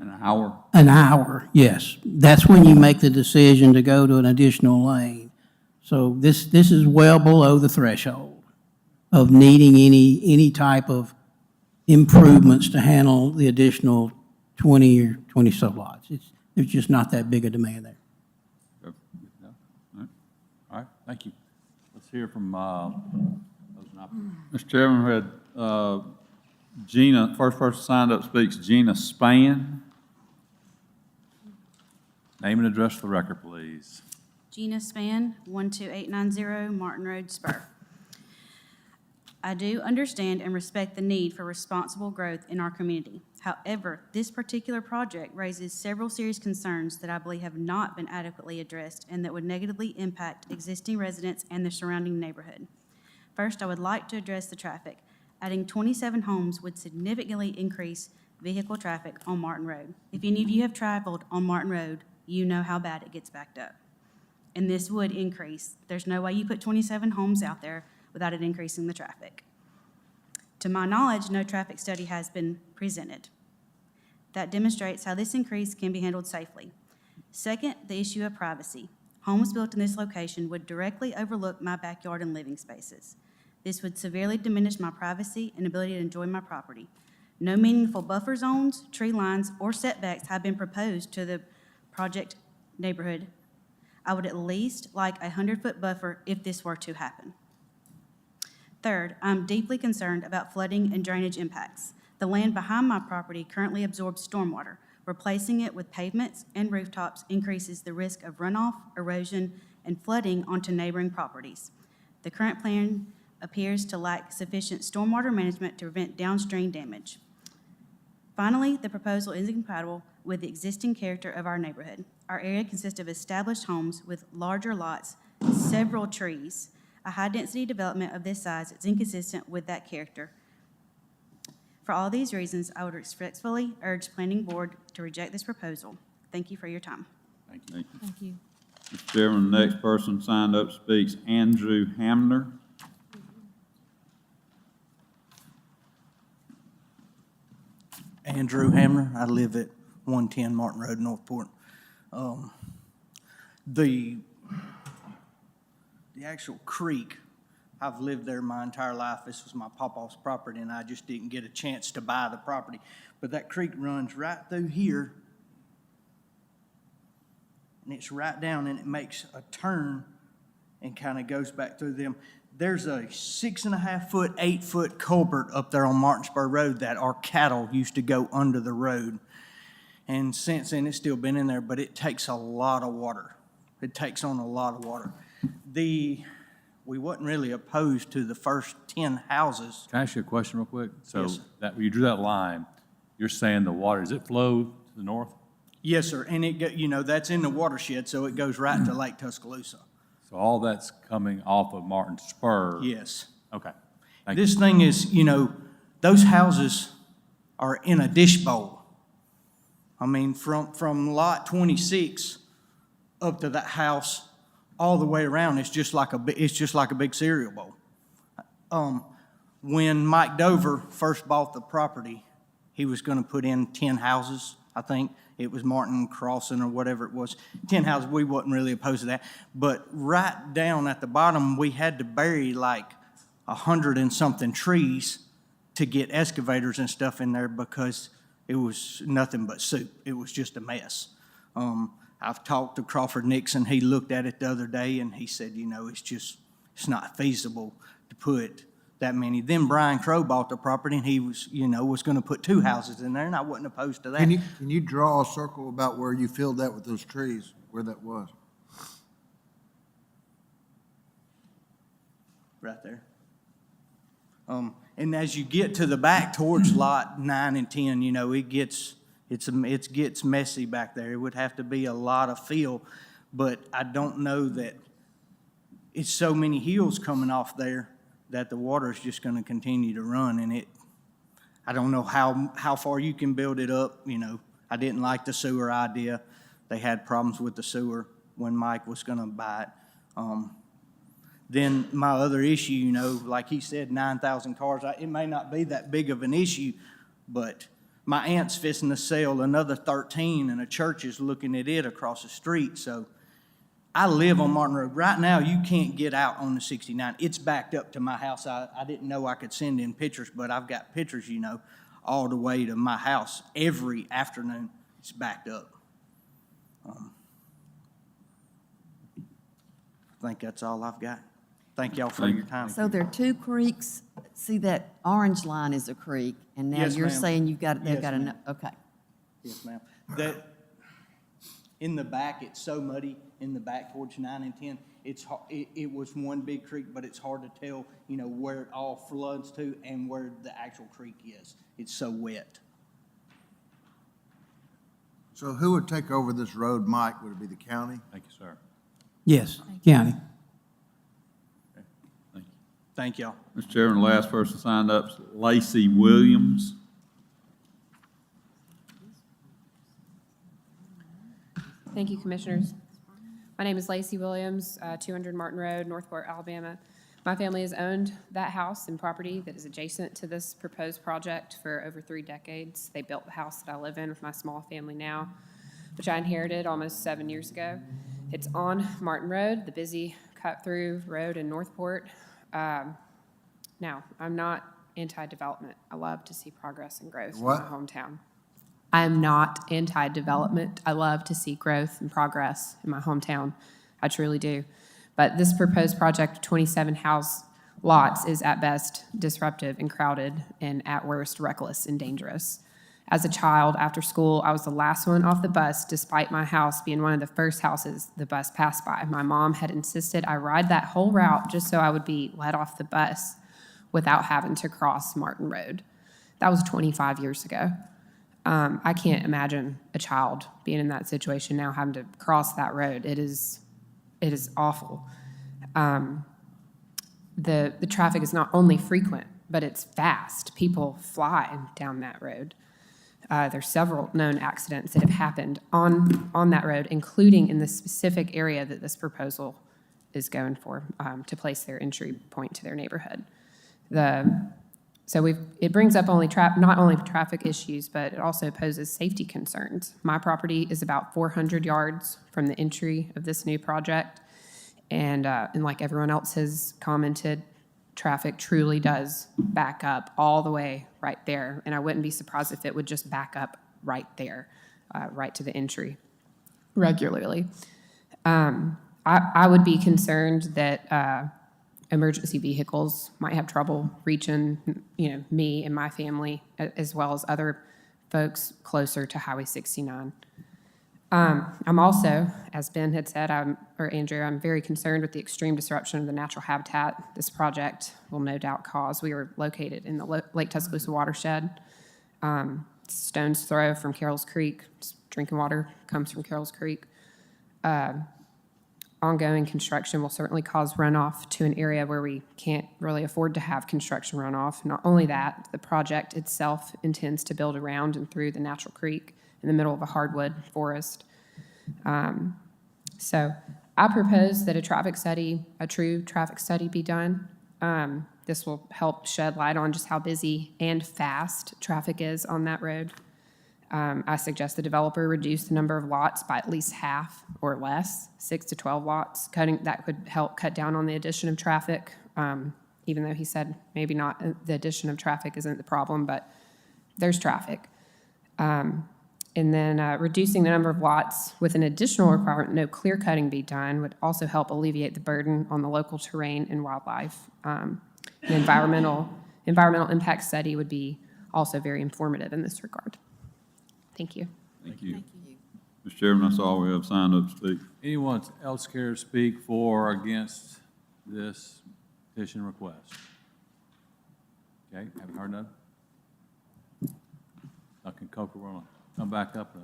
An hour? An hour, yes. That's when you make the decision to go to an additional lane. So this is well below the threshold of needing any type of improvements to handle the additional 20 or 20-so lots. There's just not that big a demand there. No? All right, thank you. Let's hear from those in opposition. Mr. Chairman, we had Gina, first person signed up speaks, Gina Span. Name and address for the record, please. Gina Span, 12890 Martin Road, Spur. I do understand and respect the need for responsible growth in our community. However, this particular project raises several serious concerns that I believe have not been adequately addressed and that would negatively impact existing residents and the surrounding neighborhood. First, I would like to address the traffic. Adding 27 homes would significantly increase vehicle traffic on Martin Road. If any of you have traveled on Martin Road, you know how bad it gets backed up. and this would increase. There's no way you put 27 homes out there without it increasing the traffic. To my knowledge, no traffic study has been presented. That demonstrates how this increase can be handled safely. Second, the issue of privacy. Homes built in this location would directly overlook my backyard and living spaces. This would severely diminish my privacy and ability to enjoy my property. No meaningful buffer zones, tree lines, or setbacks have been proposed to the project neighborhood. I would at least like a 100-foot buffer if this were to happen. Third, I'm deeply concerned about flooding and drainage impacts. The land behind my property currently absorbs stormwater. Replacing it with pavements and rooftops increases the risk of runoff, erosion, and flooding onto neighboring properties. The current plan appears to lack sufficient stormwater management to prevent downstream damage. Finally, the proposal is incompatible with the existing character of our neighborhood. Our area consists of established homes with larger lots, several trees. A high-density development of this size is inconsistent with that character. For all these reasons, I would respectfully urge Planning Board to reject this proposal. Thank you for your time. Thank you. Thank you. Mr. Chairman, the next person signed up speaks Andrew Hamner. Andrew Hamner. I live at 110 Martin Road, Northport. The actual creek, I've lived there my entire life. This was my papa's property, and I just didn't get a chance to buy the property. But that creek runs right through here, and it's right down, and it makes a turn and kind of goes back through them. There's a 6.5-foot, 8-foot culvert up there on Martinsburg Road that our cattle used to go under the road. And since then, it's still been in there, but it takes a lot of water. It takes on a lot of water. We wasn't really opposed to the first 10 houses. Can I ask you a question real quick? So Yes, sir. that, when you drew that line, you're saying the water, does it flow to the north? Yes, sir, and that's in the watershed, so it goes right to Lake Tuscaloosa. So all that's coming off of Martin Spur? Yes. Okay. Thank you. This thing is, those houses are in a dish bowl. I mean, from lot 26 up to that house, all the way around, it's just like a big cereal bowl. When Mike Dover first bought the property, he was going to put in 10 houses, I think. It was Martin Crossing or whatever it was. 10 houses, we wasn't really opposed to that. But right down at the bottom, we had to bury like 100 and something trees to get excavators and stuff in there because it was nothing but soup. It was just a mess. I've talked to Crawford Nixon. He looked at it the other day and he said, it's not feasible to put that many. Then Brian Crow bought the property and he was going to put 2 houses in there, and I wasn't opposed to that. Can you draw a circle about where you filled that with those trees, where that was? Right there. And as you get to the back towards lot 9 and 10, it gets messy back there. It would have to be a lot of fill, but I don't know that it's so many hills coming off there that the water is just going to continue to run, and I don't know how far you can build it up. I didn't like the sewer idea. They had problems with the sewer when Mike was going to buy it. Then my other issue, like he said, 9,000 cars. It may not be that big of an issue, but my aunt's fixing to sell another 13, and a church is looking at it across the street. So I live on Martin Road. Right now, you can't get out on the 69. It's backed up to my house. I didn't know I could send in pictures, but I've got pictures, all the way to my house. Every afternoon, it's backed up. I think that's all I've got. Thank y'all for your time. So there are 2 creeks. See, that orange line is a creek, and now Yes, you're ma'am. saying they've got Yes, enough, ma'am. okay. Yes, ma'am. That, in the back, it's so muddy in the back towards 9 and 10. It was one big creek, but it's hard to tell, where it all floods to and where the actual creek is. It's so wet. So who would take over this road, Mike? Would it be the county? Thank you, sir. Yes, county. Thank y'all. Mr. Chairman, the last person signed up is Lacey Williams. Thank you, Commissioners. My name is Lacey Williams, 200 Martin Road, Northport, Alabama. My family has owned that house and property that is adjacent to this proposed project for over 3 decades. They built the house that I live in with my small family now, which I inherited almost 7 years ago. It's on Martin Road, the busy cut-through road in Northport. Now, I'm not anti-development. I love to see progress and growth What? in my hometown. I am not anti-development. I love to see growth and progress in my hometown. I truly do. But this proposed project of 27 house lots is at best disruptive and crowded, and at worst reckless and dangerous. As a child, after school, I was the last one off the bus, despite my house being one of the first houses the bus passed by. My mom had insisted I ride that whole route just so I would be let off the bus without having to cross Martin Road. That was 25 years ago. I can't imagine a child being in that situation now, having to cross that road. It is awful. The traffic is not only frequent, but it's fast. People fly down that road. There's several known accidents that have happened on that road, including in the specific area that this proposal is going for, to place their entry point to their neighborhood. It brings up not only traffic issues, but it also poses safety concerns. My property is about 400 yards from the entry of this new project, and like everyone else has commented, traffic truly does back up all the way right there, and I wouldn't be surprised if it would just back up right there, right to the entry regularly. I would be concerned that emergency vehicles might have trouble reaching, me and my family, as well as other folks closer to Highway 69. I'm also, as Ben had said, Andrew, I'm very concerned with the extreme disruption of the natural habitat this project will no doubt cause. We are located in the Lake Tuscaloosa watershed, stone's throw from Carroll's Creek. Drinking water comes from Carroll's Creek. Ongoing construction will certainly cause runoff to an area where we can't really afford to have construction runoff. Not only that, the project itself intends to build around and through the natural creek in the middle of a hardwood forest. So I propose that a true traffic study be done. This will help shed light on just how busy and fast traffic is on that road. I suggest the developer reduce the number of lots by at least half or less, 6 to 12 lots. That could help cut down on the addition of traffic, even though he said maybe not the addition of traffic isn't the problem, but there's traffic. And then reducing the number of lots with an additional requirement, no clear cutting be done, would also help alleviate the burden on the local terrain and wildlife. An environmental impact study would be also very informative in this regard. Thank you. Thank you. Mr. Chairman, that's all we have signed up to speak. Anyone else care to speak for or against this petition request? Okay, haven't heard none. Duncan Coker, we're gonna come back up.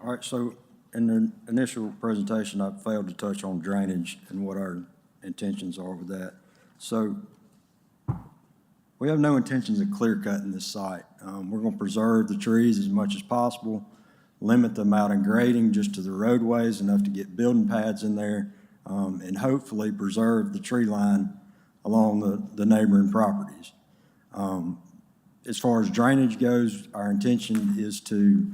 All right, so in the initial presentation, I failed to touch on drainage and what our intentions are with that. So we have no intentions of clear cutting this site. We're going to preserve the trees as much as possible, limit the amount of grading just to the roadways, enough to get building pads in there, and hopefully preserve the tree line along the neighboring properties. As far as drainage goes, our intention is to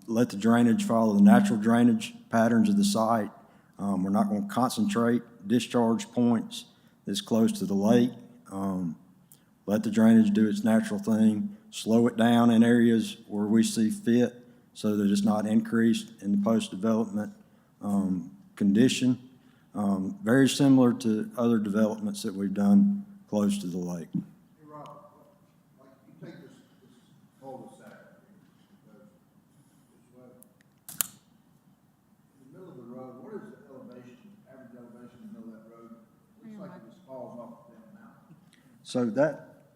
let the drainage follow the natural drainage patterns of the site. We're not going to concentrate discharge points that's close to the lake. Let the drainage do its natural thing, slow it down in areas where we see fit so that it's not increased in the post-development condition. Very similar to other developments that we've done close to the lake. Hey, Rob, like you take this cul-de-sac, because it's wet. In the middle of the road, what is the elevation, average elevation in the middle of that road? Looks like it just falls off the mountain. So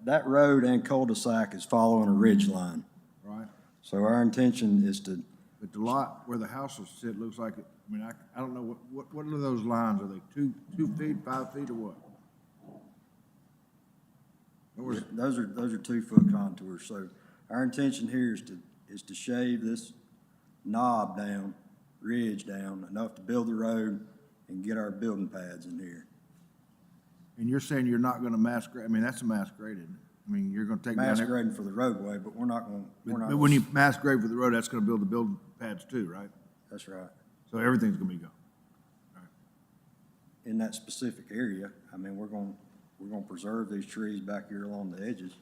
that road and cul-de-sac is following a ridge line. Right. So our intention is to. But the lot where the house will sit looks like it, I mean, I don't know, what are those lines? Are they 2 feet, 5 feet, or what? Those are 2 foot contours. So our intention here is to shave this knob down, ridge down, enough to build the road and get our building pads in here. And you're saying you're not gonna mass grade, I mean, that's a mass grade, isn't it? I mean, you're gonna take down. Mass grading for the roadway, but we're not gonna, But when you mass grade for the road, that's gonna build the building pads too, right? That's right. So everything's gonna be go. In that specific area, I mean, we're gonna preserve these trees back here along the edges.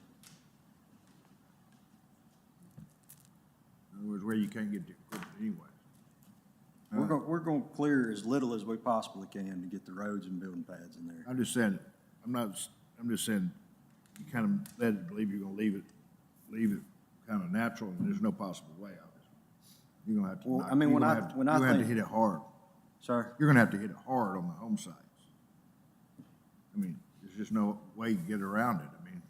In other words, where you can't get the equipment anyway. We're gonna clear as little as we possibly can to get the roads and building pads in there. I'm just saying, I'm just saying, you kind of led to believe you're gonna leave it kind of natural, and there's no possible way out. You're gonna have to, Well, I mean, when I you're gonna have to think- hit it hard. Sir? You're gonna have to hit it hard on the home sites. I mean, there's just no way you get around it, I mean.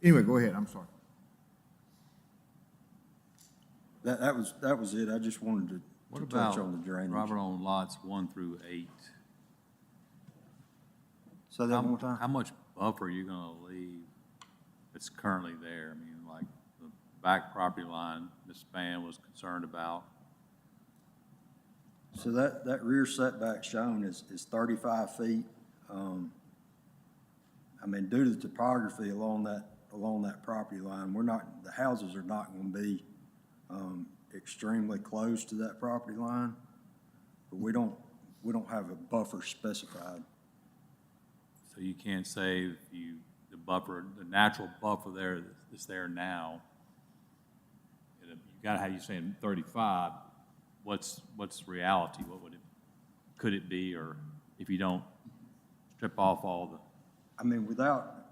Anyway, go ahead, I'm sorry. That was it. I just wanted to What touch about, on the drainage. Robert, on lots 1 through 8? So that one more time? How much buffer are you gonna leave that's currently there? I mean, like the back property line, Ms. Spann was concerned about. So that rear setback shown is 35 feet. I mean, due to the topography along that property line, the houses are not gonna be extremely close to that property line, but we don't have a buffer specified. So you can't say the natural buffer there that's there now, you gotta have, you saying 35, what's reality? Could it be, or if you don't strip off all the? I mean,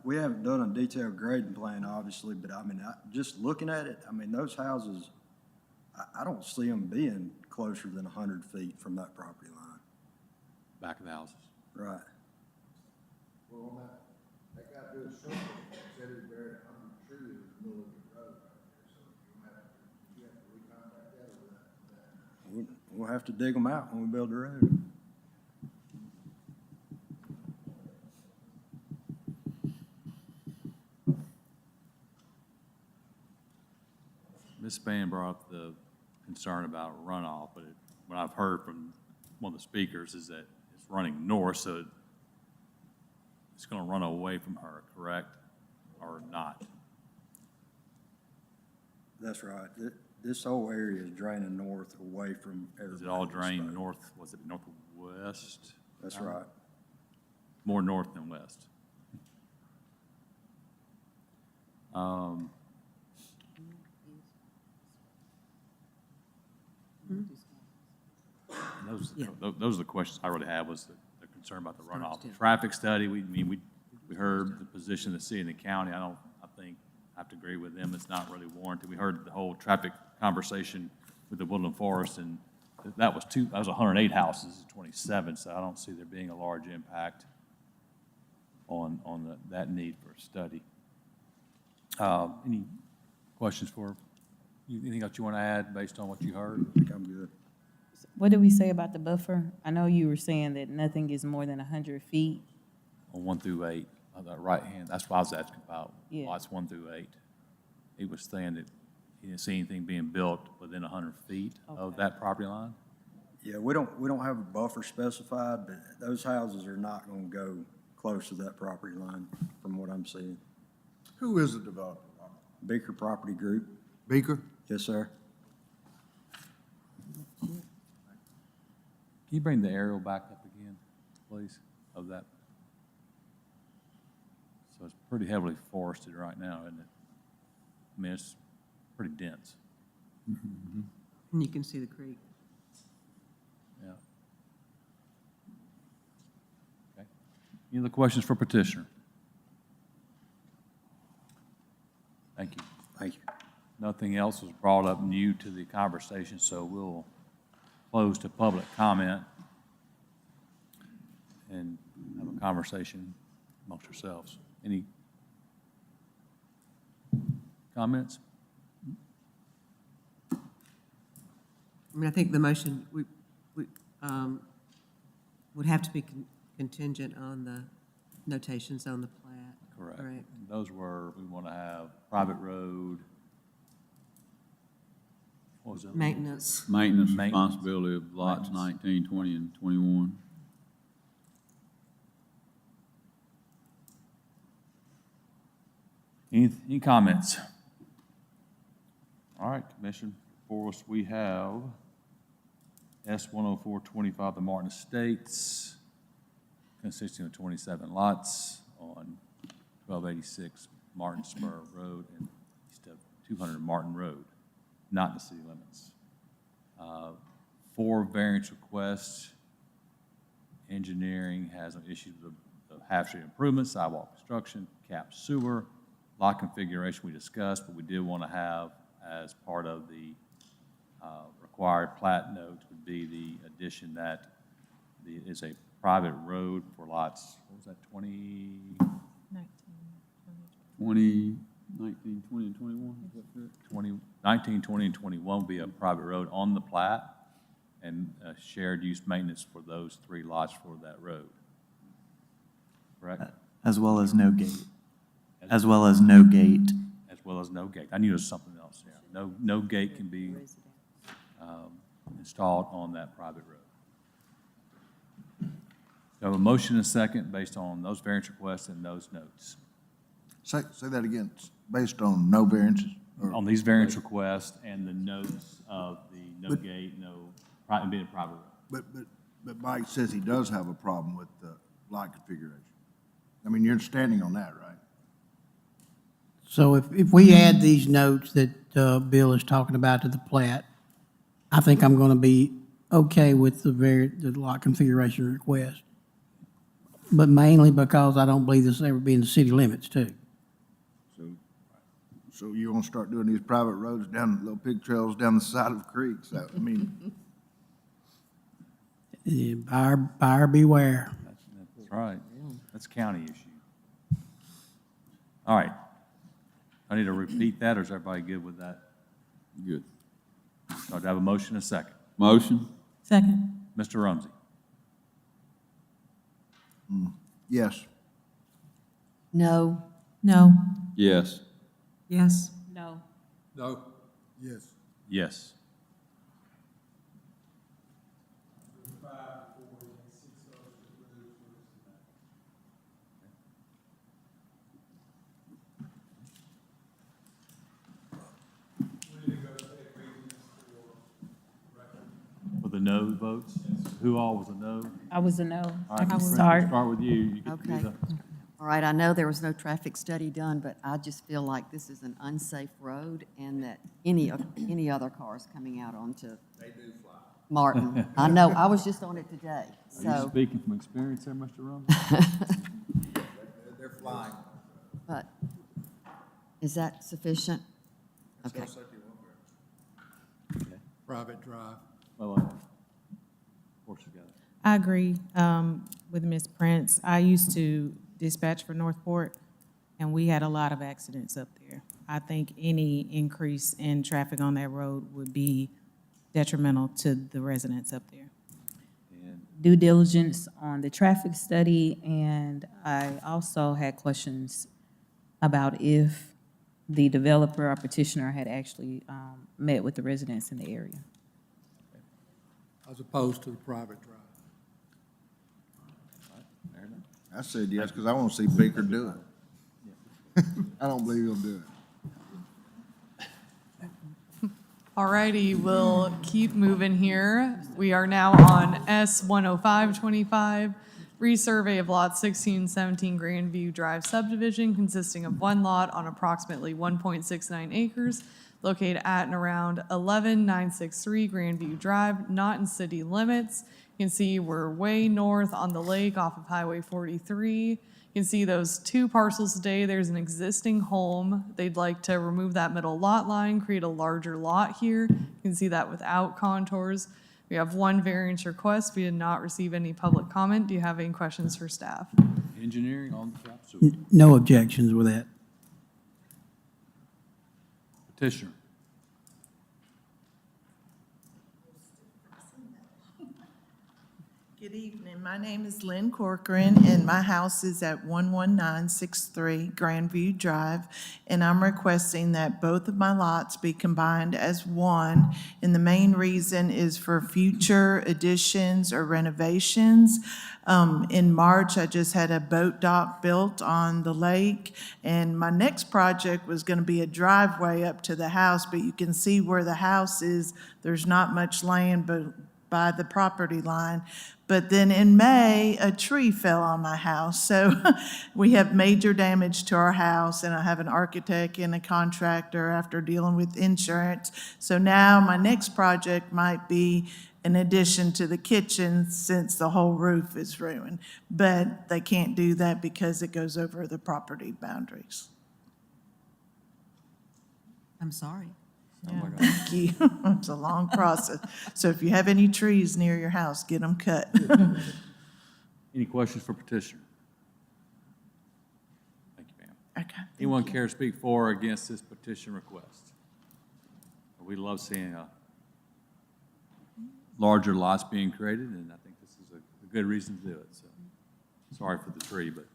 we haven't done a detailed grading plan, obviously, but I mean, just looking at it, I mean, those houses, I don't see them being closer than 100 feet from that property line. Back of the houses. Right. Well, on that guy did a circle, said he buried 100 trees in the middle of the road right there, so you have to recontact that or that. We'll have to dig them out when we build the road. Ms. Spann brought up the concern about runoff, but what I've heard from one of the speakers is that it's running north, so it's going to run away from her, correct, or not? That's right. This whole area is draining north away from everybody. Is it all drained north, was it northwest? That's right. More north than west. Those are the questions I really had, was the concern about the runoff. The traffic study, we heard the position of the city and the county. I have to agree with them. It's not really warranted. We heard the whole traffic conversation with the woodland forest, and that was 108 houses, 27, so I don't see there being a large impact on that need for a study. Any questions for, anything else you want to add based on what you heard? I think I'm good. What did we say about the buffer? I know you were saying that nothing is more than 100 feet. On 1 through 8, on the right hand, that's what I was asking about, Yeah. lots 1 through 8. He was saying that he didn't see anything being built within 100 feet of that property line? Yeah, we don't have a buffer specified, but those houses are not gonna go close to that property line from what I'm seeing. Who is the developer, Robert? Beaker Property Group. Beaker? Yes, sir. Can you bring the aerial back up again, please, of that? So it's pretty heavily forested right now, isn't it? I mean, it's pretty dense. And you can see the creek. Yeah. Okay. Any other questions for petitioner? Thank you. Thank you. Nothing else was brought up new to the conversation, so we'll close to public comment and have a conversation amongst ourselves. Any comments? I mean, I think the motion, would have to be contingent on the notations on the plat. Correct. Correct. Those were, we want to have private road, What was it? Maintenance. Maintenance Maintenance. responsibility of lots 19, 20, and 21. Any comments? All right, Commission, before us, we have S 10425, the Martin Estates, consisting of 27 lots on 1286 Martin Spur Road and east of 200 Martin Road, not in the city limits. 4 variance requests. Engineering has an issue with the half-street improvements, sidewalk construction, cap sewer, lot configuration we discussed, but we did want to have as part of the required plat notes would be the addition that is a private road for lots, what was that, 20? 20, 19, 20, and 21, is that correct? 19, 20, and 21 will be a private road on the plat and shared use maintenance for those 3 lots for that road. Correct? As well as no gate. As well as no gate. As well as no gate. I knew there was something else there. No gate can be installed on that private road. So I have a motion and a second based on those variance requests and those notes. Say that again, it's based on no variances? Or- On these variance requests and the notes of the no But- gate, being a private road. But Mike says he does have a problem with the lot configuration. I mean, you're standing on that, right? So if we add these notes that Bill is talking about to the plat, I think I'm going to be okay with the lot configuration request. But mainly because I don't believe this will ever be in the city limits too. So you're gonna start doing these private roads down, little pig trails down the side of creeks, I mean, Buyer beware. That's right. That's a county issue. All right. I need to repeat that, or is everybody good with that? Good. So I have a motion and a second. Motion? Second. Mr. Rumsey? yes. No. No. Yes. Yes. No. No. Yes. Yes. For the no votes, who all was a no? I was a no. All right, I Chris, was we'll start with you. You get to be Okay. the- All right, I know there was no traffic study done, but I just feel like this is an unsafe road and that any other cars coming out onto Martin. I know, I was just on it today, Are you so, speaking from experience there, Mr. Rumsey? They're flying. but is that sufficient? Okay. Private drive. Well, of course you got it. I agree with Ms. Prince. I used to dispatch for Northport, and we had a lot of accidents up there. I think any increase in traffic on that road would be detrimental to the residents up there. Due diligence on the traffic study, and I also had questions about if the developer or petitioner had actually met with the residents in the area. As opposed to the private drive. Fair enough. I said yes, because I want to see Baker do it. I don't believe he'll do it. Alrighty, we'll keep moving here. We are now on S 10525, resurvey of lot 1617 Grandview Drive subdivision consisting of 1 lot on approximately 1.69 acres located at and around 11963 Grandview Drive, not in city limits. You can see we're way north on the lake off of Highway 43. You can see those 2 parcels today. There's an existing home. They'd like to remove that middle lot line, create a larger lot here. You can see that without contours. We have 1 variance request. We did not receive any public comment. Do you have any questions for staff? Engineering on the cap sewer. No objections with that. Petitioner. Good evening. My name is Lynn Corcoran, and my house is at 11963 Grandview Drive, and I'm requesting that both of my lots be combined as one, and the main reason is for future additions or renovations. In March, I just had a boat dock built on the lake, and my next project was going to be a driveway up to the house, but you can see where the house is, there's not much land by the property line. But then in May, a tree fell on my house. So we have major damage to our house, and I have an architect and a contractor after dealing with insurance. So now my next project might be an addition to the kitchen since the whole roof is ruined. But they can't do that because it goes over the property boundaries. I'm sorry. Yeah, thank you. It's a long process. So if you have any trees near your house, get them cut. Any questions for petitioner? Thank you, ma'am. Okay. Anyone care to speak for or against this petition request? We love seeing larger lots being created, and I think this is a good reason to do it. So sorry for the tree, but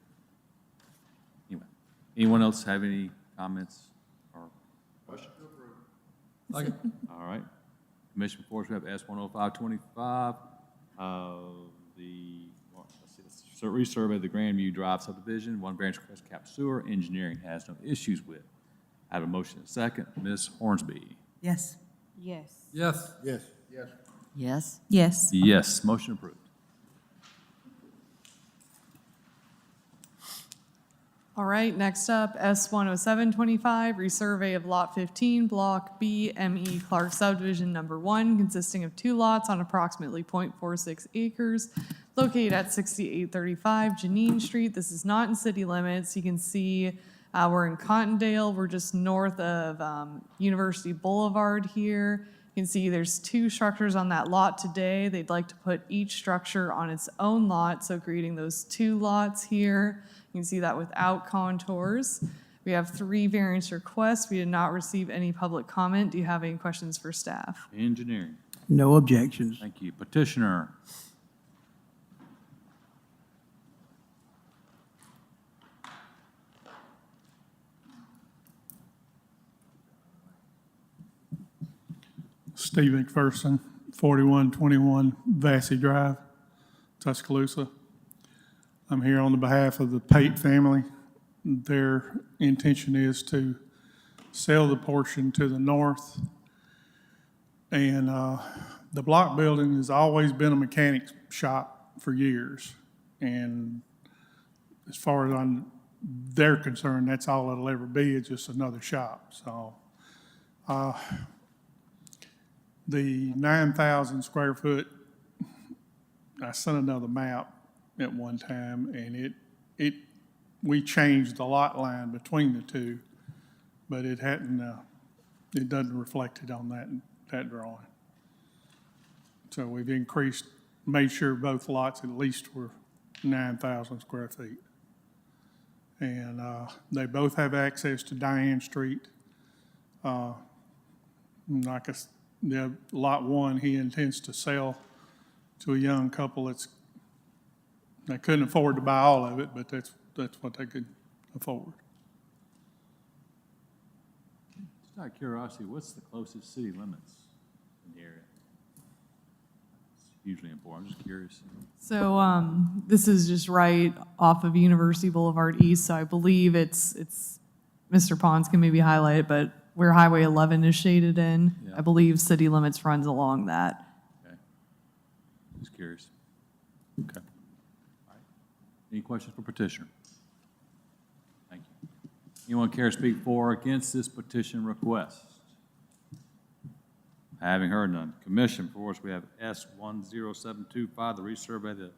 anyway. Anyone else have any comments or questions? All right. Commission before us, we have S 10525, resurvey of the Grandview Drive subdivision, one variance request cap sewer, engineering has no issues with. I have a motion and a second. Ms. Hornsby. Yes. Yes. Yes. Yes. Yes. Yes? Yes. Yes, motion approved. All right, next up, S 10725, resurvey of Lot 15, Block B, M.E. Clark Subdivision Number 1, consisting of 2 lots on approximately .46 acres, located at 6835 Janine Street. This is not in city limits. You can see we're in Cottondale. We're just north of University Boulevard here. You can see there's 2 structures on that lot today. They'd like to put each structure on its own lot, so creating those 2 lots here. You can see that without contours. We have 3 variance requests. We did not receive any public comment. Do you have any questions for staff? Engineering. No objections. Thank you. Petitioner. Steve McPherson, 4121 Vassy Drive, Tuscaloosa. I'm here on the behalf of the Pate family. Their intention is to sell the portion to the north. And the block building has always been a mechanic shop for years. And as far as they're concerned, that's all it'll ever be, is just another shop. So the 9,000 square foot, I sent another map at one time, and we changed the lot line between the 2, but it doesn't reflect it on that drawing. So we've made sure both lots at least were 9,000 square feet. And they both have access to Diane Street. Lot 1, he intends to sell to a young couple they couldn't afford to buy all of it, but that's what they could afford. Just out of curiosity, what's the closest city limits in the area? It's hugely important. I'm just curious. So this is just right off of University Boulevard East, so I believe it's Mr. Pons can maybe highlight it, but where Highway 11 is shaded in, Yeah. I believe city limits runs along that. Okay. Just curious. Okay. All right. Any questions for petitioner? Thank you. Anyone care to speak for or against this petition request? Having heard none. Commission, for us, we have S 10725, the resurvey of the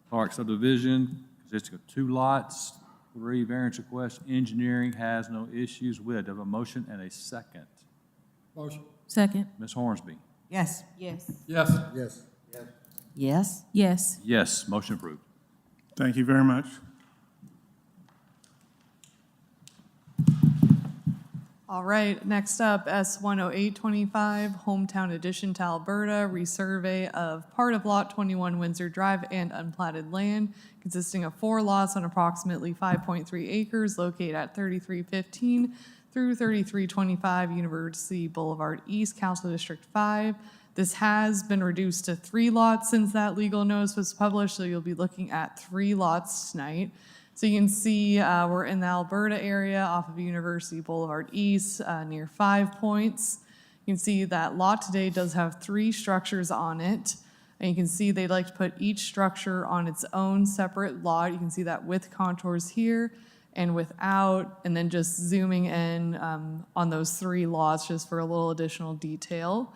Clark subdivision, consisting of 2 lots, 3 variance requests. Engineering has no issues with. Do I have a motion and a second? Motion. Second. Ms. Hornsby. Yes. Yes. Yes. Yes. Yes? Yes. Yes, motion approved. Thank you very much. All right, next up, S 10825, Hometown Addition to Alberta, resurvey of part of Lot 21 Windsor Drive and unplatted land consisting of 4 lots on approximately 5.3 acres located at 3315 through 3325 University Boulevard East, Council District 5. This has been reduced to 3 lots since that legal notice was published, so you'll be looking at 3 lots tonight. So you can see we're in the Alberta area off of University Boulevard East near 5 Points. You can see that lot today does have 3 structures on it. And you can see they'd like to put each structure on its own separate lot. You can see that with contours here and without, and then just zooming in on those 3 lots just for a little additional detail.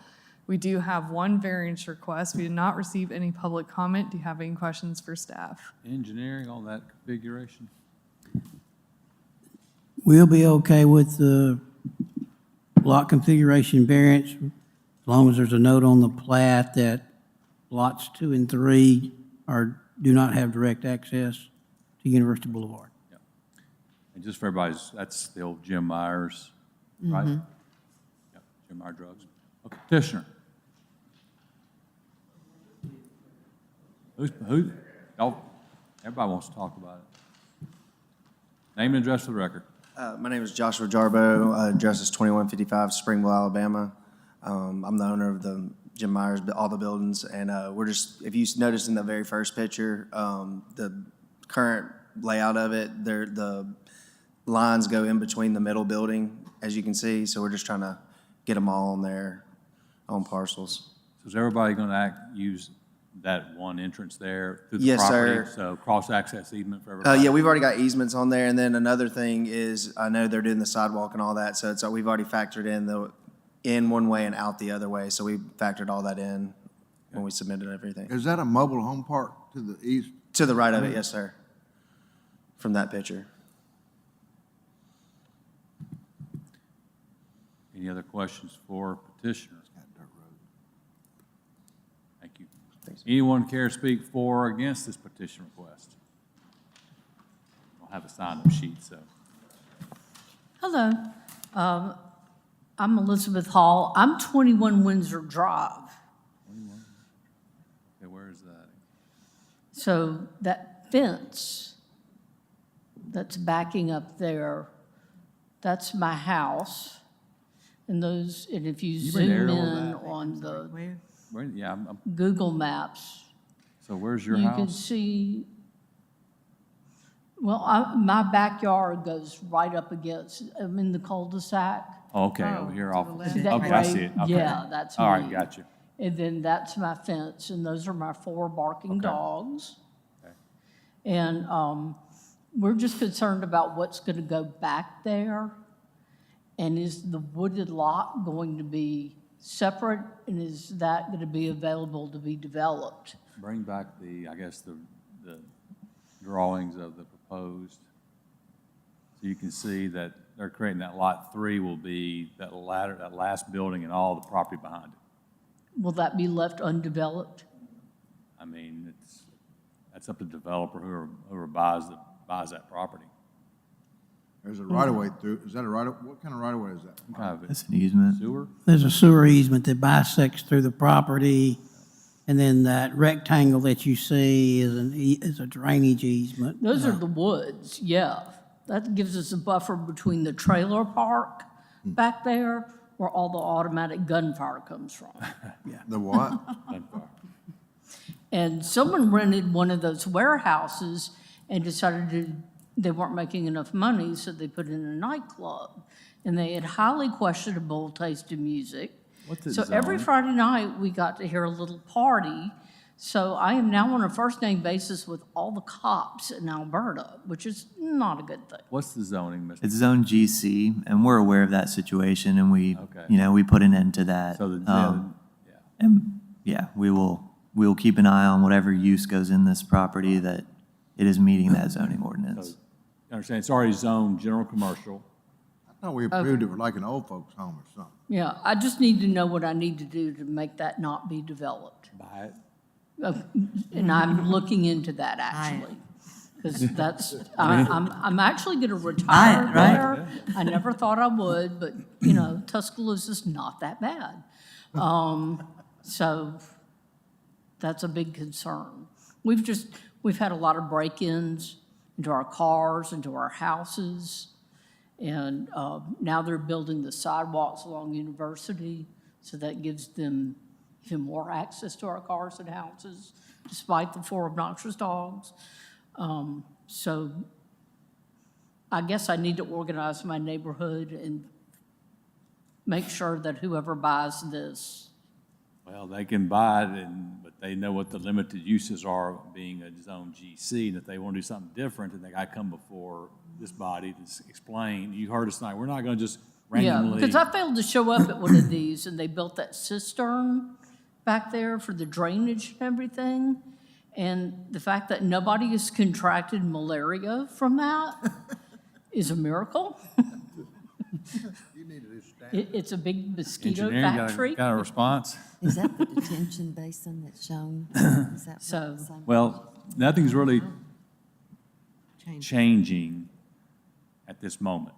We do have 1 variance request. We did not receive any public comment. Do you have any questions for staff? Engineering on that configuration? We'll be okay with the lot configuration variance as long as there's a note on the plat that lots 2 and 3 do not have direct access to University Boulevard. And just for everybody's, that's the old Jim Myers, right? Yep, Jim Myers Drugs. Okay, petitioner. Who? Oh, everybody wants to talk about it. Name and address for the record. My name is Joshua Jarbo. Address is 2155 Springville, Alabama. I'm the owner of the Jim Myers, all the buildings, and we're just, if you notice in the very first picture, the current layout of it, the lines go in between the middle building, as you can see, so we're just trying to get them all on their own parcels. So is everybody going to use that one entrance there through the Yes, property? sir. So cross-access easement for everybody? Yeah, we've already got easements on there, and then another thing is, I know they're doing the sidewalk and all that, so we've already factored in one way and out the other way, so we factored all that in when we submitted everything. Is that a mobile home park to the east? To the right of it, yes, sir, from that picture. Any other questions for petitioner? Thank you. Thanks. Anyone care to speak for or against this petition request? I'll have a sign-up sheet, so. Hello. I'm Elizabeth Hall. I'm 21 Windsor Drive. Okay, where is that? So that fence that's backing up there, that's my house. And if you zoom in on the Where, yeah, I'm, Google Maps, so where's your you house? can see, well, my backyard goes right up against, I'm in the cul-de-sac. Oh, okay, over here off. See that Okay, I see it. Okay. Yeah, that's All right, me. got you. And then that's my fence, and those are my 4 barking Okay. dogs. Okay. And we're just concerned about what's going to go back there. And is the wooded lot going to be separate, and is that going to be available to be developed? Bring back I guess, the drawings of the proposed. So you can see that they're creating that lot 3 will be that last building and all the property behind it. Will that be left undeveloped? I mean, that's up to the developer whoever buys that property. There's a right-of-way through, is that what kind of right-of-way is that? That's an easement. Sewer? There's a sewer easement that bisects through the property, and then that rectangle that you see is a drainage easement. Those are the woods, yeah. That gives us a buffer between the trailer park back there, where all the automatic gunfire comes from. Yeah. The what? And someone rented one of those warehouses and decided they weren't making enough money, so they put in a nightclub. And they had highly questionable taste in music. What's it So every zoned? Friday night, we got to hear a little party. So I am now on a first-name basis with all the cops in Alberta, which is not a good thing. What's the zoning, Mr.? It's zone GC, and we're aware of that situation, and we put an end to that. So And yeah, we will keep an eye on whatever use goes in this property that it is meeting that zoning ordinance. So, you understand, it's already zoned general commercial. I thought we approved it for like an old folks home or something. Yeah, I just need to know what I need to do to make that not be developed. Buy it. And I'm looking into that, actually. Because I'm actually going to retire Right. there. I never thought I would, but, you know, Tuscaloosa's not that bad. So that's a big concern. We've had a lot of break-ins into our cars, into our houses, and now they're building the sidewalks along University, so that gives them even more access to our cars and houses, despite the 4 obnoxious dogs. So I guess I need to organize my neighborhood and make sure that whoever buys this. Well, they can buy it, but they know what the limited uses are of being a zone GC, and if they want to do something different, then they got to come before this body to explain. You heard us tonight, we're not going to just randomly. Yeah, because I failed to show up at one of these, and they built that cistern back there for the drainage and everything. And the fact that nobody has contracted malaria from that is a miracle. It's a big mosquito Engineering, factory. got a response? Is that the detention basin that's shown? Is that So- the same? Well, nothing's really changing at this moment,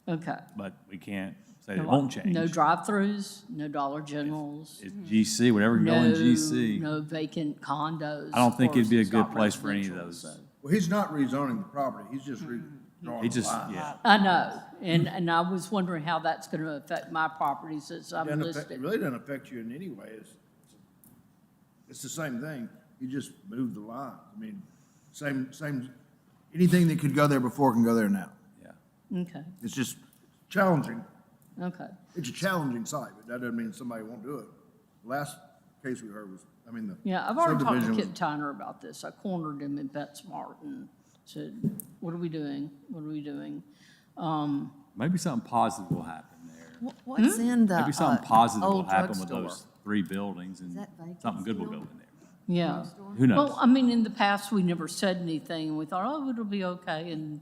Okay. but we can't say it No, won't change. No drive-throughs, no Dollar Generals. It's GC, whatever can go in GC. No vacant condos. I don't think it'd be a or good stop place for any of residential, those. so. Well, he's not rezoning the property, he's just redrawing He the just, line. yeah. I know, and I was wondering how that's going to affect my property since I'm Doesn't affect- It listed. really doesn't affect you in any way. It's the same thing. You just move the line. I mean, same, anything that could go there before can go there now. Okay, It's just challenging. okay. It's a challenging site, but that doesn't mean somebody won't do it. The last case we heard was, the Yeah, I've already talked to subdivision Kip Tyner about this. I cornered him in PetSmart and said, what are we doing? What are we doing? Maybe something positive will happen there. What's in the Maybe something positive will old happen with drugstore? those 3 buildings, and that vacant something good will go still? in there. Yeah. Who knows? Well, I mean, in the past, we never said anything, and we thought, oh, it'll be okay, and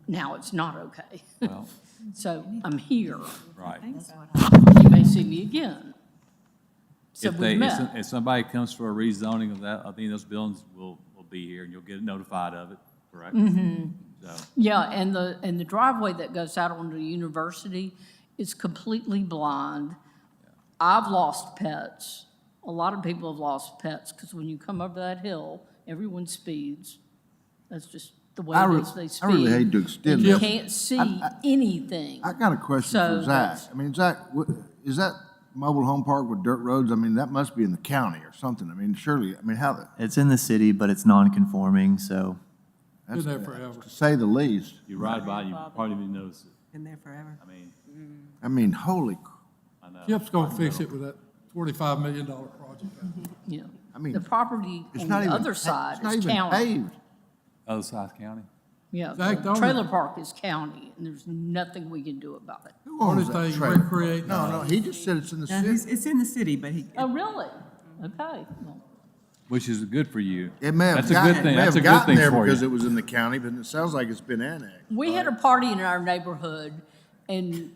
now it's not okay. Well, So I'm here. right. You may see me again. So If we met. if somebody comes for a rezoning of that, I think those buildings will be here, and you'll get notified of it, correct? So, Yeah, and the driveway that goes out onto the University is completely blind. I've lost pets. A lot of people have lost pets, because when you come over that hill, everyone speeds. That's just the way it is, they speed. I really hate to extend And you this. can't see anything. I got a question So for Zach. that's- I mean, Zach, is that mobile home park with dirt roads? I mean, that must be in the county or something. I mean, surely, I mean, how, It's in the city, but it's non-conforming, so that's, Been there forever. to say the least. you ride by, you probably didn't notice it. Been there forever. I mean, Holy, I know. Kip's gonna fix it with that $45 million project. Yeah. I mean, The property it's on not the even, other it's side not is even county. paved. Other South County? Yeah, Zach, the don't- trailer park is county, and there's nothing we can do about it. Who owns Only that thing trailer? recreate- No, he just said it's in the No, city. it's in the city, but he, Oh, really? Okay. Well, Which is good for you. It may have That's a gotten, good it thing. may That's a have good gotten thing there for because you. it was in the county, but it sounds like it's been annexed. We had a party in our neighborhood, and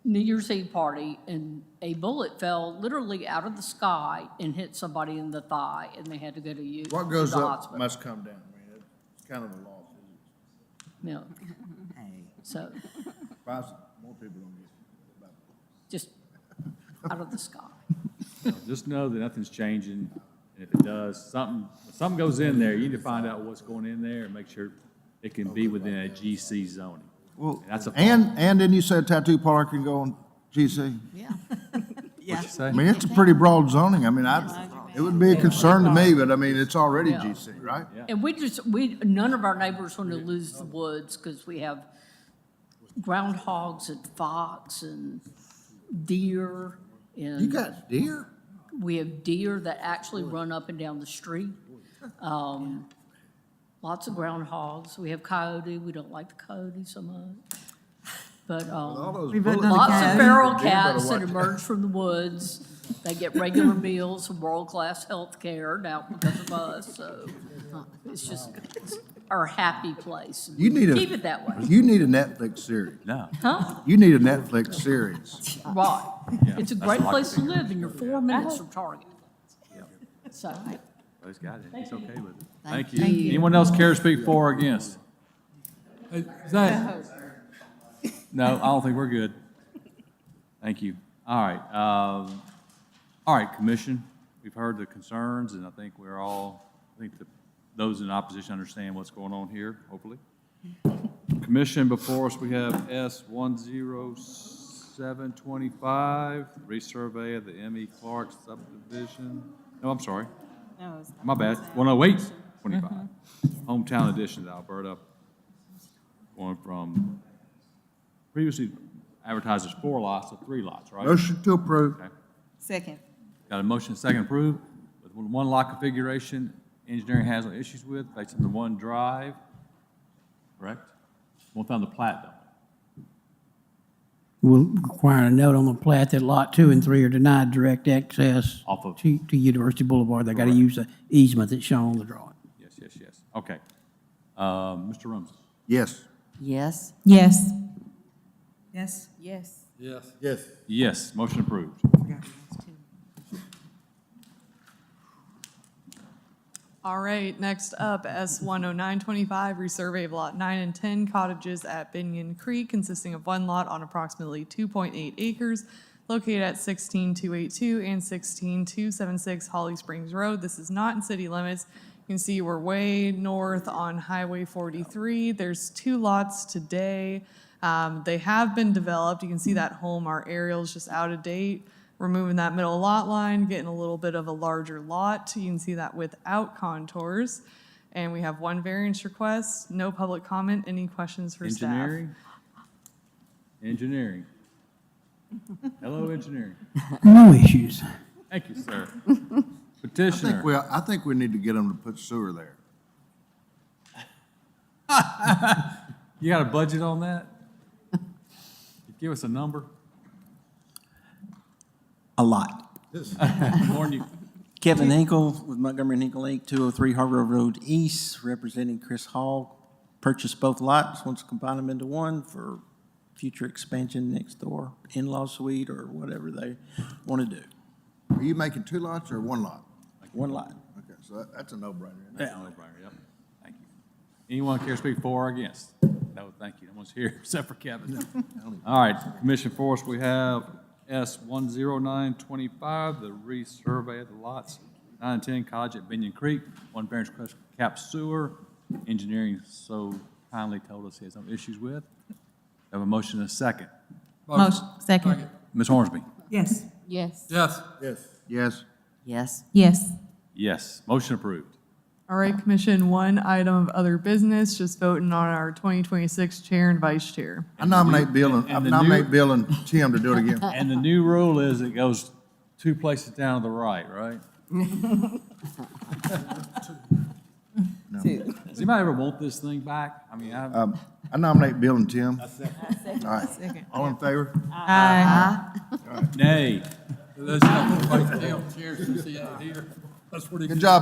New Year's Eve party, and a bullet fell literally out of the sky and hit somebody in the thigh, and they had to go to What goes the up hospital. must come down. I mean, it's kind of the law. Yeah. So, More people don't get it. just out of the sky. Just know that nothing's changing, and if it does, if something goes in there, you need to find out what's going in there and make sure it can be within a GC zoning. Well, That's a and didn't you say a tattoo parlor can go on GC? Yeah. What'd you say? I mean, it's a pretty broad zoning. I mean, it would be a concern to me, but I mean, it's already Yeah. GC, right? And none of our neighbors want to lose the woods, because we have groundhogs and fox and deer, and You got deer? we have deer that actually run up and down the street. Lots of groundhogs. We have coyote. We don't like the coyote so much. But All those We voted bullets- on the lots coyote. of feral You better cats that watch emerge from the woods. They get regular meals and world-class health care now because of us, so it's just our happy place. You need Keep it that way. You need a Netflix series. No. Huh? You need a Netflix series. Right. It's a that's great what I place to figured. live, and you're 4 minutes from Target. So, He's got it. He's okay with it. Thank Thank you. you. Anyone else care to speak for or against? Hey, Zach, No, I don't think we're good. Thank you. All right, commission, we've heard the concerns, and I think I think that those in opposition understand what's going on here, hopefully. Commission, before us, we have S 10725, resurvey of the M.E. Clark subdivision. No, I'm sorry. My bad. 10825, hometown addition to Alberta, going from previously advertised as 4 lots to 3 lots, right? Motion to approve. Okay. Second. Got a motion second approved with 1 lot configuration, engineering has no issues with, based on the 1 drive, correct? Won't find the plat though. Will require a note on the plat that lot 2 and 3 are denied direct access Off of- to University Boulevard. They got to Correct. use the easement that's shown on the drawing. Yes, yes, yes. Okay. Mr. Rumsey? Yes. Yes. Yes. Yes. Yes. yes. Yes. Yes, motion approved. All right, next up, S 10925, resurvey of lot 9 and 10 cottages at Binion Creek, consisting of 1 lot on approximately 2.8 acres, located at 16282 and 16276 Holly Springs Road. This is not in city limits. You can see we're way north on Highway 43. There's 2 lots today. They have been developed. You can see that home, our aerial's just out of date. We're moving that middle lot line, getting a little bit of a larger lot. You can see that without contours. And we have 1 variance request, no public comment. Any questions for staff? Engineering? Engineering. Hello, engineering. No issues. Thank you, sir. I Petitioner. think we need to get them to put sewer there. You got a budget on that? Give us a number. A lot. More than you. Kevin Hinkle with Montgomery and Hinkle Inc., 203 Harbor Road East, representing Chris Hall. Purchased both lots, wants to combine them into one for future expansion next door, in-law suite or whatever they want to do. Are you making 2 lots or 1 lot? 1 lot. Okay, so that's a no-brainer. That's a no-brainer, yep. Thank you. Anyone care to speak for or against? No, thank you. No one's here except for Kevin. All right, Commission for us, we have S 10925, the resurvey of the lots 9 and 10 Cottage at Binion Creek, 1 variance request for cap sewer. Engineering so kindly told us he has no issues with. Have a motion and a second. Motion. Second. Ms. Hornsby? Yes. Yes. Yes. Yes. Yes. Yes. Yes. Yes, motion approved. All right, Commission, 1 item of other business, just voting on our 2026 chair and vice chair. I nominate Bill and Tim to do it again. And the new rule is it goes 2 places down to the right, right? Does anybody ever want this thing back? I mean, I nominate Bill and Tim. All right. All in favor? Aye. nay. Let's not go fight the damn chairs since he ain't here. That's what he Good job,